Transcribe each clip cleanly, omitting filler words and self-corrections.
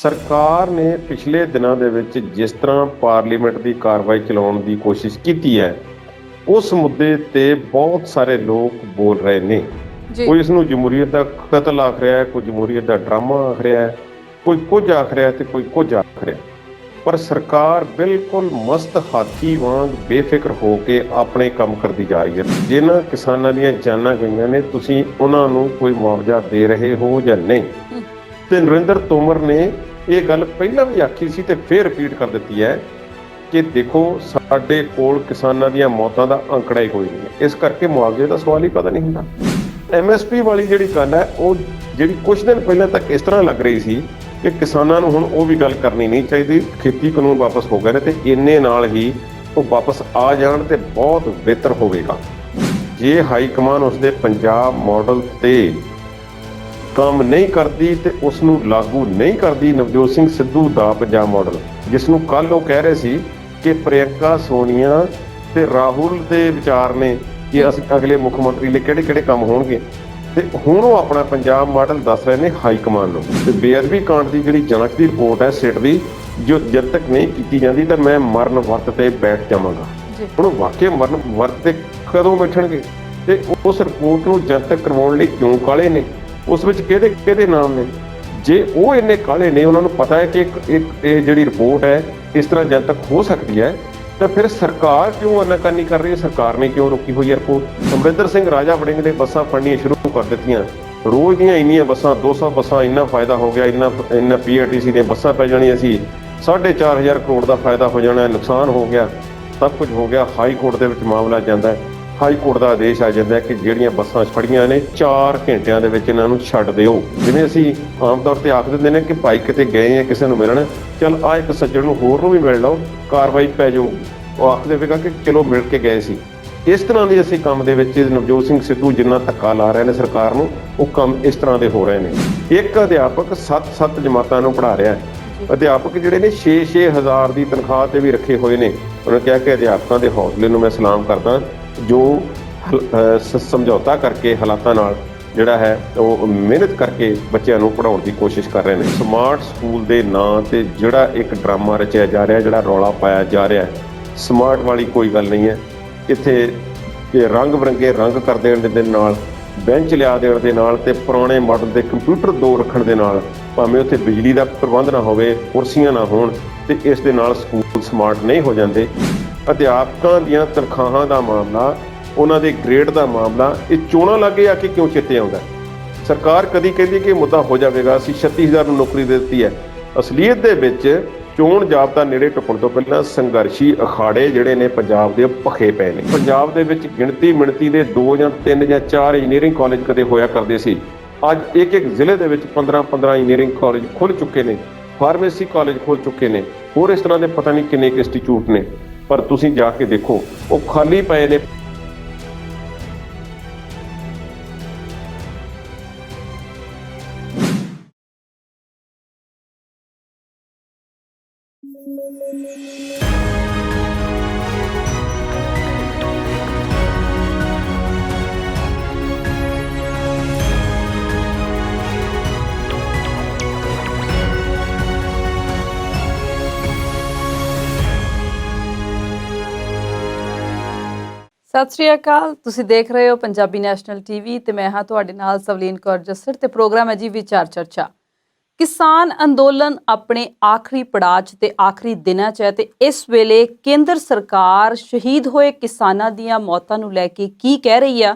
ਸਰਕਾਰ ਨੇ ਪਿਛਲੇ ਦਿਨਾਂ ਦੇ ਵਿੱਚ ਜਿਸ ਤਰ੍ਹਾਂ ਪਾਰਲੀਮੈਂਟ ਦੀ ਕਾਰਵਾਈ ਚਲਾਉਣ ਦੀ ਕੋਸ਼ਿਸ਼ ਕੀਤੀ ਹੈ, ਉਸ ਮੁੱਦੇ ਤੇ ਬਹੁਤ ਸਾਰੇ ਲੋਕ ਬੋਲ ਰਹੇ ਨੇ। ਕੋਈ ਇਸ ਨੂੰ ਜਮਹੂਰੀਅਤ ਦਾ ਕਤਲ ਆਖ ਰਿਹਾ ਹੈ, ਕੋਈ ਜਮਹੂਰੀਅਤ ਦਾ ਡਰਾਮਾ ਆਖ ਰਿਹਾ ਹੈ, ਕੋਈ ਕੁਝ ਆਖ ਰਿਹਾ ਤੇ ਕੋਈ ਕੁਝ ਆਖ ਰਿਹਾ। ਪਰ ਸਰਕਾਰ ਬਿਲਕੁਲ ਮਸਤ ਹਾਥੀ ਵਾਂਗ ਬੇਫਿਕਰ ਹੋ ਕੇ ਆਪਣੇ ਕੰਮ ਕਰਦੀ ਜਾ ਰਹੀ ਹੈ। ਜਿਨ੍ਹਾਂ ਕਿਸਾਨਾਂ ਦੀਆਂ ਜਾਨਾਂ ਗਈਆਂ ਨੇ, ਤੁਸੀਂ ਉਹਨਾਂ ਨੂੰ ਕੋਈ ਮੁਆਵਜ਼ਾ ਦੇ ਰਹੇ ਹੋ ਜਾਂ ਨਹੀਂ? ਤੇ ਨਰਿੰਦਰ ਤੋਮਰ ਨੇ ਇਹ ਗੱਲ ਪਹਿਲਾਂ ਵੀ ਆਖੀ ਸੀ ਤੇ ਫਿਰ ਰਿਪੀਟ ਕਰ ਦਿੱਤੀ ਹੈ ਕਿ ਦੇਖੋ, ਸਾਡੇ ਕੋਲ ਕਿਸਾਨਾਂ ਦੀਆਂ ਮੌਤਾਂ ਦਾ ਅੰਕੜਾ ਹੀ ਕੋਈ ਨਹੀਂ ਹੈ, ਇਸ ਕਰਕੇ ਮੁਆਵਜ਼ੇ ਦਾ ਸਵਾਲ ਹੀ ਪਤਾ ਨਹੀਂ ਹੁੰਦਾ। MSP ਵਾਲੀ ਜਿਹੜੀ ਗੱਲ ਹੈ, ਉਹ ਜਿਹੜੀ ਕੁਝ ਦਿਨ ਪਹਿਲਾਂ ਤੱਕ ਇਸ ਤਰ੍ਹਾਂ ਲੱਗ ਰਹੀ ਸੀ ਕਿ ਕਿਸਾਨਾਂ ਨੂੰ ਹੁਣ ਉਹ ਵੀ ਗੱਲ ਕਰਨੀ ਨਹੀਂ ਚਾਹੀਦੀ, ਖੇਤੀ ਕਾਨੂੰਨ ਵਾਪਸ ਹੋ ਗਏ ਨੇ ਤੇ ਇੰਨੇ ਨਾਲ ਹੀ ਉਹ ਵਾਪਸ ਆ ਜਾਣ ਤੇ ਬਹੁਤ ਬਿਹਤਰ ਹੋਵੇਗਾ। ਜੇ ਹਾਈ ਕਮਾਨ ਉਸਦੇ ਪੰਜਾਬ ਮਾਡਲ ਤੇ ਕੰਮ ਨਹੀਂ ਕਰਦੀ ਤੇ ਉਸ ਨੂੰ ਲਾਗੂ ਨਹੀਂ ਕਰਦੀ ਨਵਜੋਤ ਸਿੰਘ ਸਿੱਧੂ ਦਾ ਪੰਜਾਬ ਮਾਡਲ, ਜਿਸ ਨੂੰ ਕੱਲ ਉਹ ਕਹਿ ਰਹੇ ਸੀ ਕਿ ਪ੍ਰਿਯੰਕਾ, ਸੋਨੀਆ ਤੇ ਰਾਹੁਲ ਦੇ ਵਿਚਾਰ ਨੇ ਕਿ ਅਸੀਂ ਅਗਲੇ ਮੁੱਖ ਮੰਤਰੀ ਲਈ ਕਿਹੜੇ ਕਿਹੜੇ ਕੰਮ ਹੋਣਗੇ, ਤੇ ਹੁਣ ਉਹ ਆਪਣਾ ਪੰਜਾਬ ਮਾਡਲ ਦੱਸ ਰਹੇ ਨੇ ਹਾਈ ਕਮਾਨ ਨੂੰ। ਤੇ ਬੇਅਦਬੀ ਕਾਂਡ ਦੀ ਜਿਹੜੀ ਜਾਂਚ ਦੀ ਰਿਪੋਰਟ ਹੈ ਸਿੱਟ ਦੀ, ਜੋ ਜਦ ਤੱਕ ਨਹੀਂ ਕੀਤੀ ਜਾਂਦੀ ਤਾਂ ਮੈਂ ਮਰਨ ਵਰਤ ਤੇ ਬੈਠ ਜਾਵਾਂਗਾ। ਹੁਣ ਵਾਕਿਆ ਮਰਨ ਵਰਤ ਤੇ ਕਦੋਂ ਬੈਠਣਗੇ ਤੇ ਉਸ ਰਿਪੋਰਟ ਨੂੰ ਜਨਤਕ ਕਰਵਾਉਣ ਲਈ ਕਿਉਂ ਕਾਲੇ ਨੇ? ਉਸ ਵਿੱਚ ਕਿਹਦੇ ਕਿਹਦੇ ਨਾਮ ਨੇ? ਜੇ ਉਹ ਇੰਨੇ ਕਾਲੇ ਨੇ, ਉਹਨਾਂ ਨੂੰ ਪਤਾ ਹੈ ਕਿ ਇਹ ਜਿਹੜੀ ਰਿਪੋਰਟ ਹੈ ਇਸ ਤਰ੍ਹਾਂ ਜਨਤਕ ਹੋ ਸਕਦੀ ਹੈ, ਤਾਂ ਫਿਰ ਸਰਕਾਰ ਕਿਉਂ ਅਨਾਕਾਨੀ ਕਰ ਰਹੀ ਹੈ? ਸਰਕਾਰ ਨੇ ਕਿਉਂ ਰੋਕੀ ਹੋਈ ਹੈ ਰਿਪੋਰਟ? ਅਮਰਿੰਦਰ ਸਿੰਘ ਰਾਜਾ ਵੜਿੰਗ ਨੇ ਬੱਸਾਂ ਫੜਨੀਆਂ ਸ਼ੁਰੂ ਕਰ ਦਿੱਤੀਆਂ, ਰੋਜ਼ ਦੀਆਂ ਇੰਨੀਆਂ ਬੱਸਾਂ, 200 ਬੱਸਾਂ, ਇੰਨਾ ਫਾਇਦਾ ਹੋ ਗਿਆ, ਇੰਨਾ PRTC ਦੀਆਂ ਬੱਸਾਂ ਪੈ ਜਾਣੀਆਂ ਸੀ, 4.5 ਕਰੋੜ ਦਾ ਫਾਇਦਾ ਹੋ ਜਾਣਾ, ਨੁਕਸਾਨ ਹੋ ਗਿਆ, ਸਭ ਕੁਝ ਹੋ ਗਿਆ। ਹਾਈ ਕੋਰਟ ਦੇ ਵਿੱਚ ਮਾਮਲਾ ਜਾਂਦਾ ਹੈ, ਹਾਈ ਕੋਰਟ ਦਾ ਆਦੇਸ਼ ਆ ਜਾਂਦਾ ਹੈ ਕਿ ਜਿਹੜੀਆਂ ਬੱਸਾਂ ਫੜੀਆਂ ਨੇ 4 ਘੰਟਿਆਂ ਦੇ ਵਿੱਚ ਇਹਨਾਂ ਨੂੰ ਛੱਡ ਦਿਓ। ਜਿਵੇਂ ਅਸੀਂ ਆਮ ਤੌਰ ਤੇ ਆਖ ਦਿੰਦੇ ਨੇ ਕਿ ਭਾਈ ਕਿਤੇ ਗਏ ਆ ਕਿਸੇ ਨੂੰ ਮਿਲਣ, ਚੱਲ ਆ ਇੱਕ ਸੱਜਣ ਨੂੰ ਹੋਰ ਨੂੰ ਵੀ ਮਿਲ ਲਓ, ਕਾਰਵਾਈ ਪੈ ਜਾਊ। ਉਹ ਆਖ ਦੇਵੇਗਾ ਕਿ ਚਲੋ ਮਿਲ ਕੇ ਗਏ ਸੀ। ਇਸ ਤਰ੍ਹਾਂ ਦੇ ਅਸੀਂ ਕੰਮ ਦੇ ਵਿੱਚ ਨਵਜੋਤ ਸਿੰਘ ਸਿੱਧੂ ਜਿੰਨਾ ਧੱਕਾ ਲਾ ਰਹੇ ਨੇ ਸਰਕਾਰ ਨੂੰ, ਉਹ ਕੰਮ ਇਸ ਤਰ੍ਹਾਂ ਦੇ ਹੋ ਰਹੇ ਨੇ। ਇੱਕ ਅਧਿਆਪਕ 7 ਜਮਾਤਾਂ ਨੂੰ ਪੜ੍ਹਾ ਰਿਹਾ ਹੈ। ਅਧਿਆਪਕ ਜਿਹੜੇ ਨੇ 6-6 ਹਜ਼ਾਰ ਦੀ ਤਨਖਾਹ ਤੇ ਵੀ ਰੱਖੇ ਹੋਏ ਨੇ। ਉਹਨੇ ਕਿਹਾ ਕਿ ਅਧਿਆਪਕਾਂ ਦੇ ਹੌਸਲੇ ਨੂੰ ਮੈਂ ਸਲਾਮ ਕਰਦਾ, ਜੋ ਸਮਝੌਤਾ ਕਰਕੇ ਹਾਲਾਤਾਂ ਨਾਲ ਜਿਹੜਾ ਹੈ ਉਹ ਮਿਹਨਤ ਕਰਕੇ ਬੱਚਿਆਂ ਨੂੰ ਪੜ੍ਹਾਉਣ ਦੀ ਕੋਸ਼ਿਸ਼ ਕਰ ਰਹੇ ਨੇ। ਸਮਾਰਟ ਸਕੂਲ ਦੇ ਨਾਂ ਤੇ ਜਿਹੜਾ ਇੱਕ ਡਰਾਮਾ ਰਚਿਆ ਜਾ ਰਿਹਾ, ਜਿਹੜਾ ਰੌਲਾ ਪਾਇਆ ਜਾ ਰਿਹਾ, ਸਮਾਰਟ ਵਾਲੀ ਕੋਈ ਗੱਲ ਨਹੀਂ ਹੈ। ਇੱਥੇ ਰੰਗ ਬਰੰਗੇ ਰੰਗ ਕਰ ਦੇਣ ਦੇ ਨਾਲ, ਬੈਂਚ ਲਿਆ ਦੇਣ ਦੇ ਨਾਲ ਤੇ ਪੁਰਾਣੇ ਮਾਡਲ ਦੇ ਕੰਪਿਊਟਰ 2 ਰੱਖਣ ਦੇ ਨਾਲ, ਭਾਵੇਂ ਉੱਥੇ ਬਿਜਲੀ ਦਾ ਪ੍ਰਬੰਧ ਨਾ ਹੋਵੇ, ਕੁਰਸੀਆਂ ਨਾ ਹੋਣ, ਤੇ ਇਸ ਦੇ ਨਾਲ ਸਕੂਲ ਸਮਾਰਟ ਨਹੀਂ ਹੋ ਜਾਂਦੇ। ਅਧਿਆਪਕਾਂ ਦੀਆਂ ਤਨਖਾਹਾਂ ਦਾ ਮਾਮਲਾ, ਉਹਨਾਂ ਦੇ ਗ੍ਰੇਡ ਦਾ ਮਾਮਲਾ, ਇਹ ਚੋਣਾਂ ਲਾਗੇ ਆ ਕੇ ਕਿਉਂ ਚੇਤੇ ਆਉਂਦਾ? ਸਰਕਾਰ ਕਦੀ ਕਹਿੰਦੀ ਕਿ ਮੁੱਦਾ ਹੋ ਜਾਵੇਗਾ, ਅਸੀਂ 36,000 ਨੂੰ ਨੌਕਰੀ ਦੇ ਦਿੱਤੀ ਹੈ। ਅਸਲੀਅਤ ਦੇ ਵਿੱਚ ਚੋਣ ਜਾਬਤਾ ਨੇੜੇ ਟੁੱਪਣ ਤੋਂ ਪਹਿਲਾਂ ਸੰਘਰਸ਼ੀ ਅਖਾੜੇ ਜਿਹੜੇ ਨੇ ਪੰਜਾਬ ਦੇ ਭਖੇ ਪਏ ਨੇ। ਪੰਜਾਬ ਦੇ ਵਿੱਚ ਗਿਣਤੀ ਮਿਣਤੀ ਦੇ 2 ਜਾਂ 3 ਜਾਂ 4 ਇੰਜੀਨੀਅਰਿੰਗ ਕਾਲਜ ਕਦੇ ਹੋਇਆ ਕਰਦੇ ਸੀ। ਅੱਜ ਇੱਕ ਜ਼ਿਲ੍ਹੇ ਦੇ ਵਿੱਚ 15 ਇੰਜੀਨੀਅਰਿੰਗ ਕਾਲਜ ਖੁੱਲ੍ਹ ਚੁੱਕੇ ਨੇ, ਫਾਰਮੇਸੀ ਕਾਲਜ ਖੁੱਲ੍ਹ ਚੁੱਕੇ ਨੇ, ਹੋਰ ਇਸ ਤਰ੍ਹਾਂ ਦੇ ਪਤਾ ਨਹੀਂ ਕਿੰਨੇ ਕੁ ਇੰਸਟੀਚਿਊਟ ਨੇ। ਪਰ ਤੁਸੀਂ ਜਾ ਕੇ ਦੇਖੋ, ਉਹ ਖਾਲੀ ਪਏ ਨੇ। ਸਤਿ ਸ਼੍ਰੀ ਅਕਾਲ, ਤੁਸੀਂ ਦੇਖ ਰਹੇ ਹੋ ਪੰਜਾਬੀ ਨੈਸ਼ਨਲ TV ਤੇ ਮੈਂ ਹਾਂ ਤੁਹਾਡੇ ਨਾਲ ਸਵਲੀਨ ਕੌਰ ਜੱਸੜ ਤੇ ਪ੍ਰੋਗਰਾਮ ਹੈ ਜੀ ਵਿਚਾਰ ਚਰਚਾ। ਕਿਸਾਨ ਅੰਦੋਲਨ ਆਪਣੇ ਆਖਰੀ ਪੜਾਅ 'ਚ ਤੇ ਆਖਰੀ ਦਿਨਾਂ 'ਚ ਹੈ ਤੇ ਇਸ ਵੇਲੇ ਕੇਂਦਰ ਸਰਕਾਰ ਸ਼ਹੀਦ ਹੋਏ ਕਿਸਾਨਾਂ ਦੀਆਂ ਮੌਤਾਂ ਨੂੰ ਲੈ ਕੇ ਕੀ ਕਹਿ ਰਹੀ ਆ?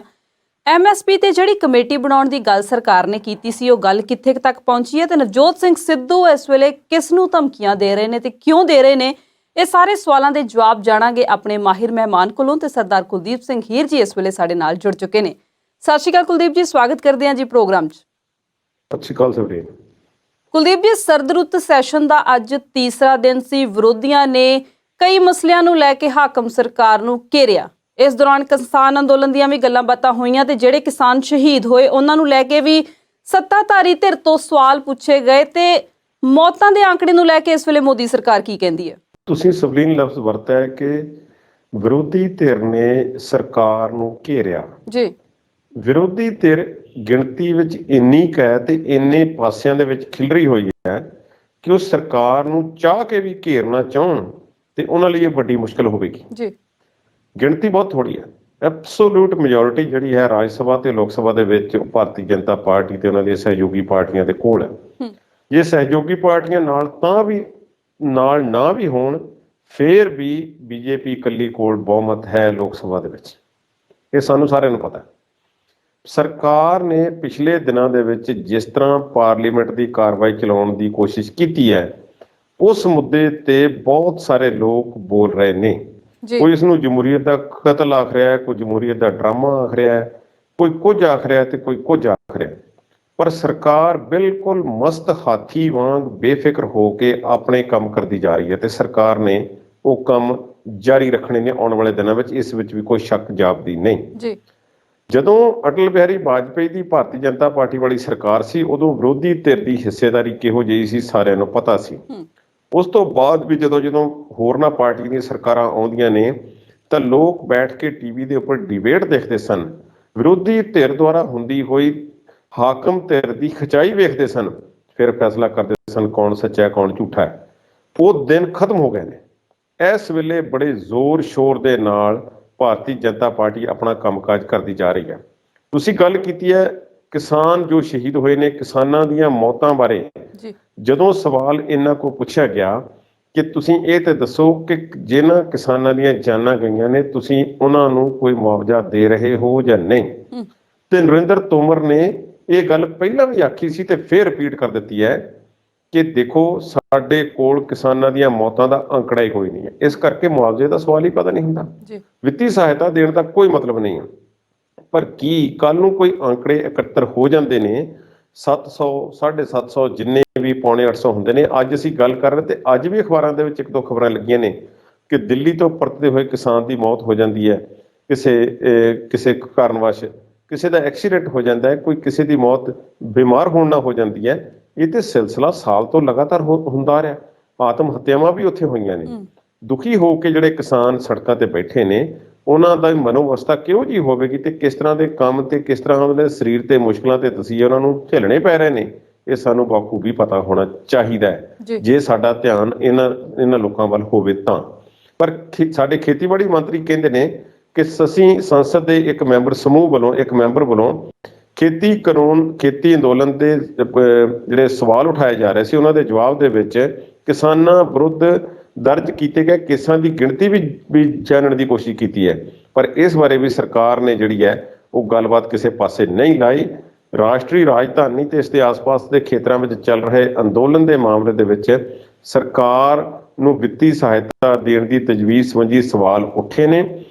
MSP ਤੇ ਜਿਹੜੀ ਕਮੇਟੀ ਬਣਾਉਣ ਦੀ ਗੱਲ ਸਰਕਾਰ ਨੇ ਕੀਤੀ ਸੀ, ਉਹ ਗੱਲ ਕਿੱਥੇ ਤੱਕ ਪਹੁੰਚੀ ਹੈ ਤੇ ਨਵਜੋਤ ਸਿੰਘ ਸਿੱਧੂ ਇਸ ਵੇਲੇ ਕਿਸ ਨੂੰ ਧਮਕੀਆਂ ਦੇ ਰਹੇ ਨੇ ਤੇ ਕਿਉਂ ਦੇ ਰਹੇ ਨੇ? ਇਹ ਸਾਰੇ ਸਵਾਲਾਂ ਦੇ ਜਵਾਬ ਜਾਣਾਂਗੇ ਆਪਣੇ ਮਾਹਿਰ ਮਹਿਮਾਨ ਕੋਲੋਂ ਤੇ ਸਰਦਾਰ ਕੁਲਦੀਪ ਸਿੰਘ ਹੀਰ ਜੀ ਇਸ ਵੇਲੇ ਸਾਡੇ ਨਾਲ ਜੁੜ ਚੁੱਕੇ ਨੇ। ਸਤਿ ਸ਼੍ਰੀ ਅਕਾਲ ਕੁਲਦੀਪ ਜੀ, ਸਵਾਗਤ ਕਰਦੇ ਹਾਂ ਜੀ ਪ੍ਰੋਗਰਾਮ 'ਚ। ਸਤਿ ਸ਼੍ਰੀ ਅਕਾਲ ਸਵਰੀਨ। ਕੁਲਦੀਪ ਜੀ, ਸਰਦ ਰੁੱਤ ਸੈਸ਼ਨ ਦਾ ਅੱਜ ਤੀਸਰਾ ਦਿਨ ਸੀ। ਵਿਰੋਧੀਆਂ ਨੇ ਕਈ ਮਸਲਿਆਂ ਨੂੰ ਲੈ ਕੇ ਹਾਕਮ ਸਰਕਾਰ ਨੂੰ ਘੇਰਿਆ। ਇਸ ਦੌਰਾਨ ਕਿਸਾਨ ਅੰਦੋਲਨ ਦੀਆਂ ਵੀ ਗੱਲਾਂ ਬਾਤਾਂ ਹੋਈਆਂ ਤੇ ਜਿਹੜੇ ਕਿਸਾਨ ਸ਼ਹੀਦ ਹੋਏ ਉਹਨਾਂ ਨੂੰ ਲੈ ਕੇ ਵੀ ਸੱਤਾਧਾਰੀ ਧਿਰ ਤੋਂ ਸਵਾਲ ਪੁੱਛੇ ਗਏ ਤੇ ਮੌਤਾਂ ਦੇ ਆંકੜੇ ਨੂੰ ਲੈ ਕੇ ਇਸ ਵੇਲੇ ਮੋਦੀ ਸਰਕਾਰ ਕੀ ਕਹਿੰਦੀ ਹੈ? ਤੁਸੀਂ ਸਵਲੀਨ ਲਫ਼ਜ਼ ਵਰਤਿਆ ਹੈ ਕਿ ਵਿਰੋਧੀ ਧਿਰ ਨੇ ਸਰਕਾਰ ਨੂੰ ਘੇਰਿਆ ਜੀ। ਵਿਰੋਧੀ ਧਿਰ ਗਿਣਤੀ ਵਿੱਚ ਇੰਨੀ ਕੁ ਹੈ ਤੇ ਇੰਨੇ ਪਾਸਿਆਂ ਦੇ ਵਿੱਚ ਖਿਲਰੀ ਹੋਈ ਹੈ ਕਿ ਉਹ ਸਰਕਾਰ ਨੂੰ ਚਾਹ ਕੇ ਵੀ ਘੇਰਨਾ ਚਾਹੁਣ ਤੇ ਉਹਨਾਂ ਲਈ ਇਹ ਵੱਡੀ ਮੁਸ਼ਕਲ ਹੋਵੇਗੀ ਜੀ। ਗਿਣਤੀ ਬਹੁਤ ਥੋੜੀ ਹੈ। ਐਬਸੋਲੂਟ ਮੈਜੋਰਿਟੀ ਜਿਹੜੀ ਹੈ ਰਾਜ ਸਭਾ ਤੇ ਲੋਕ ਸਭਾ ਦੇ ਵਿੱਚ ਉਹ ਭਾਰਤੀ ਜਨਤਾ ਪਾਰਟੀ ਤੇ ਉਹਨਾਂ ਦੀਆਂ ਸਹਿਯੋਗੀ ਪਾਰਟੀਆਂ ਦੇ ਕੋਲ ਹੈ। ਜੇ ਸਹਿਯੋਗੀ ਪਾਰਟੀਆਂ ਨਾਲ ਨਾ ਵੀ ਹੋਣ ਫੇਰ ਵੀ ਬੀਜੇਪੀ ਇਕੱਲੀ ਕੋਲ ਬਹੁਮਤ ਹੈ ਲੋਕ ਸਭਾ ਦੇ ਵਿੱਚ। ਇਹ ਸਾਨੂੰ ਸਾਰਿਆਂ ਨੂੰ ਪਤਾ ਹੈ। ਸਰਕਾਰ ਨੇ ਪਿਛਲੇ ਦਿਨਾਂ ਦੇ ਵਿੱਚ ਜਿਸ ਤਰ੍ਹਾਂ ਪਾਰਲੀਮੈਂਟ ਦੀ ਕਾਰਵਾਈ ਚਲਾਉਣ ਦੀ ਕੋਸ਼ਿਸ਼ ਕੀਤੀ ਹੈ ਉਸ ਮੁੱਦੇ ਤੇ ਬਹੁਤ ਸਾਰੇ ਲੋਕ ਬੋਲ ਰਹੇ ਨੇ। ਕੋਈ ਇਸ ਨੂੰ ਜਮਹੂਰੀਅਤ ਦਾ ਕਤਲ ਆਖ ਰਿਹਾ ਹੈ, ਕੋਈ ਜਮਹੂਰੀਅਤ ਦਾ ਡਰਾਮਾ ਆਖ ਰਿਹਾ ਹੈ, ਕੋਈ ਕੁਝ ਆਖ ਰਿਹਾ ਤੇ ਕੋਈ ਕੁਝ ਆਖ ਰਿਹਾ। ਪਰ ਸਰਕਾਰ ਬਿਲਕੁਲ ਮਸਤ ਹਾਥੀ ਵਾਂਗ ਬੇਫਿਕਰ ਹੋ ਕੇ ਆਪਣੇ ਕੰਮ ਕਰਦੀ ਜਾ ਰਹੀ ਹੈ ਤੇ ਸਰਕਾਰ ਨੇ ਉਹ ਕੰਮ ਜਾਰੀ ਰੱਖਣੇ ਨੇ ਆਉਣ ਵਾਲੇ ਦਿਨਾਂ ਵਿੱਚ। ਇਸ ਵਿੱਚ ਵੀ ਕੋਈ ਸ਼ੱਕ ਜਾਪਦੀ ਨਹੀਂ। ਜਦੋਂ ਅਟਲ ਬਿਹਾਰੀ ਵਾਜਪੇਈ ਦੀ ਭਾਰਤੀ ਜਨਤਾ ਪਾਰਟੀ ਵਾਲੀ ਸਰਕਾਰ ਸੀ ਉਦੋਂ ਵਿਰੋਧੀ ਧਿਰ ਦੀ ਹਿੱਸੇਦਾਰੀ ਕਿਹੋ ਜਿਹੀ ਸੀ ਸਾਰਿਆਂ ਨੂੰ ਪਤਾ ਸੀ। ਉਸ ਤੋਂ ਬਾਅਦ ਵੀ ਜਦੋਂ ਹੋਰਨਾਂ ਪਾਰਟੀ ਦੀਆਂ ਸਰਕਾਰਾਂ ਆਉਂਦੀਆਂ ਨੇ ਤਾਂ ਲੋਕ ਬੈਠ ਕੇ ਟੀਵੀ ਦੇ ਉੱਪਰ ਡਿਬੇਟ ਦੇਖਦੇ ਸਨ, ਵਿਰੋਧੀ ਧਿਰ ਦੁਆਰਾ ਹੁੰਦੀ ਹੋਈ ਹਾਕਮ ਧਿਰ ਦੀ ਖਿਚਾਈ ਵੇਖਦੇ ਸਨ, ਫਿਰ ਫੈਸਲਾ ਕਰਦੇ ਸਨ ਕੌਣ ਸੱਚਾ ਕੌਣ ਝੂਠਾ ਹੈ। ਉਹ ਦਿਨ ਖਤਮ ਹੋ ਗਏ ਨੇ। ਇਸ ਵੇਲੇ ਬੜੇ ਜ਼ੋਰ ਸ਼ੋਰ ਦੇ ਨਾਲ ਭਾਰਤੀ ਜਨਤਾ ਪਾਰਟੀ ਆਪਣਾ ਕੰਮਕਾਜ ਕਰਦੀ ਜਾ ਰਹੀ ਹੈ। ਤੁਸੀਂ ਗੱਲ ਕੀਤੀ ਹੈ ਕਿਸਾਨ ਜੋ ਸ਼ਹੀਦ ਹੋਏ ਨੇ, ਕਿਸਾਨਾਂ ਦੀਆਂ ਮੌਤਾਂ ਬਾਰੇ ਜਦੋਂ ਸਵਾਲ ਇਹਨਾਂ ਕੋਲ ਪੁੱਛਿਆ ਗਿਆ ਕਿ ਤੁਸੀਂ ਇਹ ਤੇ ਦੱਸੋ ਕਿ ਜਿਨ੍ਹਾਂ ਕਿਸਾਨਾਂ ਦੀਆਂ ਜਾਨਾਂ ਗਈਆਂ ਨੇ ਤੁਸੀਂ ਉਹਨਾਂ ਨੂੰ ਕੋਈ ਮੁਆਵਜ਼ਾ ਦੇ ਰਹੇ ਹੋ ਜਾਂ ਨਹੀਂ, ਤੇ ਨਰਿੰਦਰ ਤੋਮਰ ਨੇ ਇਹ ਗੱਲ ਪਹਿਲਾਂ ਵੀ ਆਖੀ ਸੀ ਤੇ ਫਿਰ ਰਿਪੀਟ ਕਰ ਦਿੱਤੀ ਹੈ ਕਿ ਦੇਖੋ ਸਾਡੇ ਕੋਲ ਕਿਸਾਨਾਂ ਦੀਆਂ ਮੌਤਾਂ ਦਾ ਅੰਕੜਾ ਹੀ ਕੋਈ ਨਹੀਂ ਹੈ, ਇਸ ਕਰਕੇ ਮੁਆਵਜ਼ੇ ਦਾ ਸਵਾਲ ਹੀ ਪਤਾ ਨਹੀਂ ਹੁੰਦਾ। ਵਿੱਤੀ ਸਹਾਇਤਾ ਦੇਣ ਦਾ ਕੋਈ ਮਤਲਬ ਨਹੀਂ ਹੈ। ਪਰ ਕੀ ਕੱਲ ਨੂੰ ਕੋਈ ਅੰਕੜੇ ਇਕੱਤਰ ਹੋ ਜਾਂਦੇ ਨੇ 700 750 ਜਿੰਨੇ ਵੀ ਪੌਣੇ 800 ਹੁੰਦੇ ਨੇ। ਅੱਜ ਅਸੀਂ ਗੱਲ ਕਰ ਰਹੇ ਤੇ ਅੱਜ ਵੀ ਅਖਬਾਰਾਂ ਦੇ ਵਿੱਚ ਇੱਕ ਦੋ ਖਬਰਾਂ ਲੱਗੀਆਂ ਨੇ ਕਿ ਦਿੱਲੀ ਤੋਂ ਪਰਤਦੇ ਹੋਏ ਕਿਸਾਨ ਦੀ ਮੌਤ ਹੋ ਜਾਂਦੀ ਹੈ, ਕਿਸੇ ਕਾਰਨਵਸ਼ ਕਿਸੇ ਦਾ ਐਕਸੀਡੈਂਟ ਹੋ ਜਾਂਦਾ ਹੈ, ਕੋਈ ਕਿਸੇ ਦੀ ਮੌਤ ਬਿਮਾਰ ਹੋਣ ਨਾਲ ਹੋ ਜਾਂਦੀ ਹੈ। ਇਹ ਤੇ ਸਿਲਸਿਲਾ ਸਾਲ ਤੋਂ ਲਗਾਤਾਰ ਹੁੰਦਾ ਰਿਹਾ। ਆਤਮ ਹੱਤਿਆਵਾਂ ਵੀ ਉੱਥੇ ਹੋਈਆਂ ਨੇ। ਦੁਖੀ ਹੋ ਕੇ ਜਿਹੜੇ ਕਿਸਾਨ ਸੜਕਾਂ ਤੇ ਬੈਠੇ ਨੇ ਉਹਨਾਂ ਦਾ ਮਨੋਵਸਥਾ ਕਿਹੋ ਜਿਹੀ ਹੋਵੇਗੀ ਤੇ ਕਿਸ ਤਰ੍ਹਾਂ ਦੇ ਕੰਮ ਤੇ ਕਿਸ ਤਰ੍ਹਾਂ ਉਹਨਾਂ ਦੇ ਸਰੀਰ ਤੇ ਮੁਸ਼ਕਲਾਂ ਤੇ ਤਸੀਹੇ ਉਹਨਾਂ ਨੂੰ ਝੱਲਣੇ ਪੈ ਰਹੇ ਨੇ, ਇਹ ਸਾਨੂੰ ਬਾਖੂਬੀ ਪਤਾ ਹੋਣਾ ਚਾਹੀਦਾ ਹੈ ਜੇ ਸਾਡਾ ਧਿਆਨ ਇਹਨਾਂ ਲੋਕਾਂ ਵੱਲ ਹੋਵੇ ਤਾਂ। ਪਰ ਸਾਡੇ ਖੇਤੀਬਾੜੀ ਮੰਤਰੀ ਕਹਿੰਦੇ ਨੇ ਕਿ ਅਸੀਂ ਸੰਸਦ ਦੇ ਇੱਕ ਮੈਂਬਰ ਵੱਲੋਂ ਖੇਤੀ ਅੰਦੋਲਨ ਦੇ ਜਿਹੜੇ ਸਵਾਲ ਉਠਾਏ ਜਾ ਰਹੇ ਸੀ ਉਹਨਾਂ ਦੇ ਜਵਾਬ ਦੇ ਵਿੱਚ ਕਿਸਾਨਾਂ ਵਿਰੁੱਧ ਦਰਜ ਕੀਤੇ ਗਏ ਕੇਸਾਂ ਦੀ ਗਿਣਤੀ ਵੀ ਜਾਣਨ ਦੀ ਕੋਸ਼ਿਸ਼ ਕੀਤੀ ਹੈ। ਪਰ ਇਸ ਬਾਰੇ ਵੀ ਸਰਕਾਰ ਨੇ ਜਿਹੜੀ ਹੈ ਉਹ ਗੱਲਬਾਤ ਕਿਸੇ ਪਾਸੇ ਨਹੀਂ ਲਾਈ। ਰਾਸ਼ਟਰੀ ਰਾਜਧਾਨੀ ਤੇ ਇਸ ਦੇ ਆਸ-ਪਾਸ ਦੇ ਖੇਤਰਾਂ ਵਿੱਚ ਚੱਲ ਰਹੇ ਅੰਦੋਲਨ ਦੇ ਮਾਮਲੇ ਦੇ ਵਿੱਚ ਸਰਕਾਰ ਨੂੰ ਵਿੱਤੀ ਸਹਾਇਤਾ ਦੇਣ ਦੀ ਤਜਵੀਜ਼ ਸੰਬੰਧੀ ਸਵਾਲ ਉੱਠੇ ਨੇ।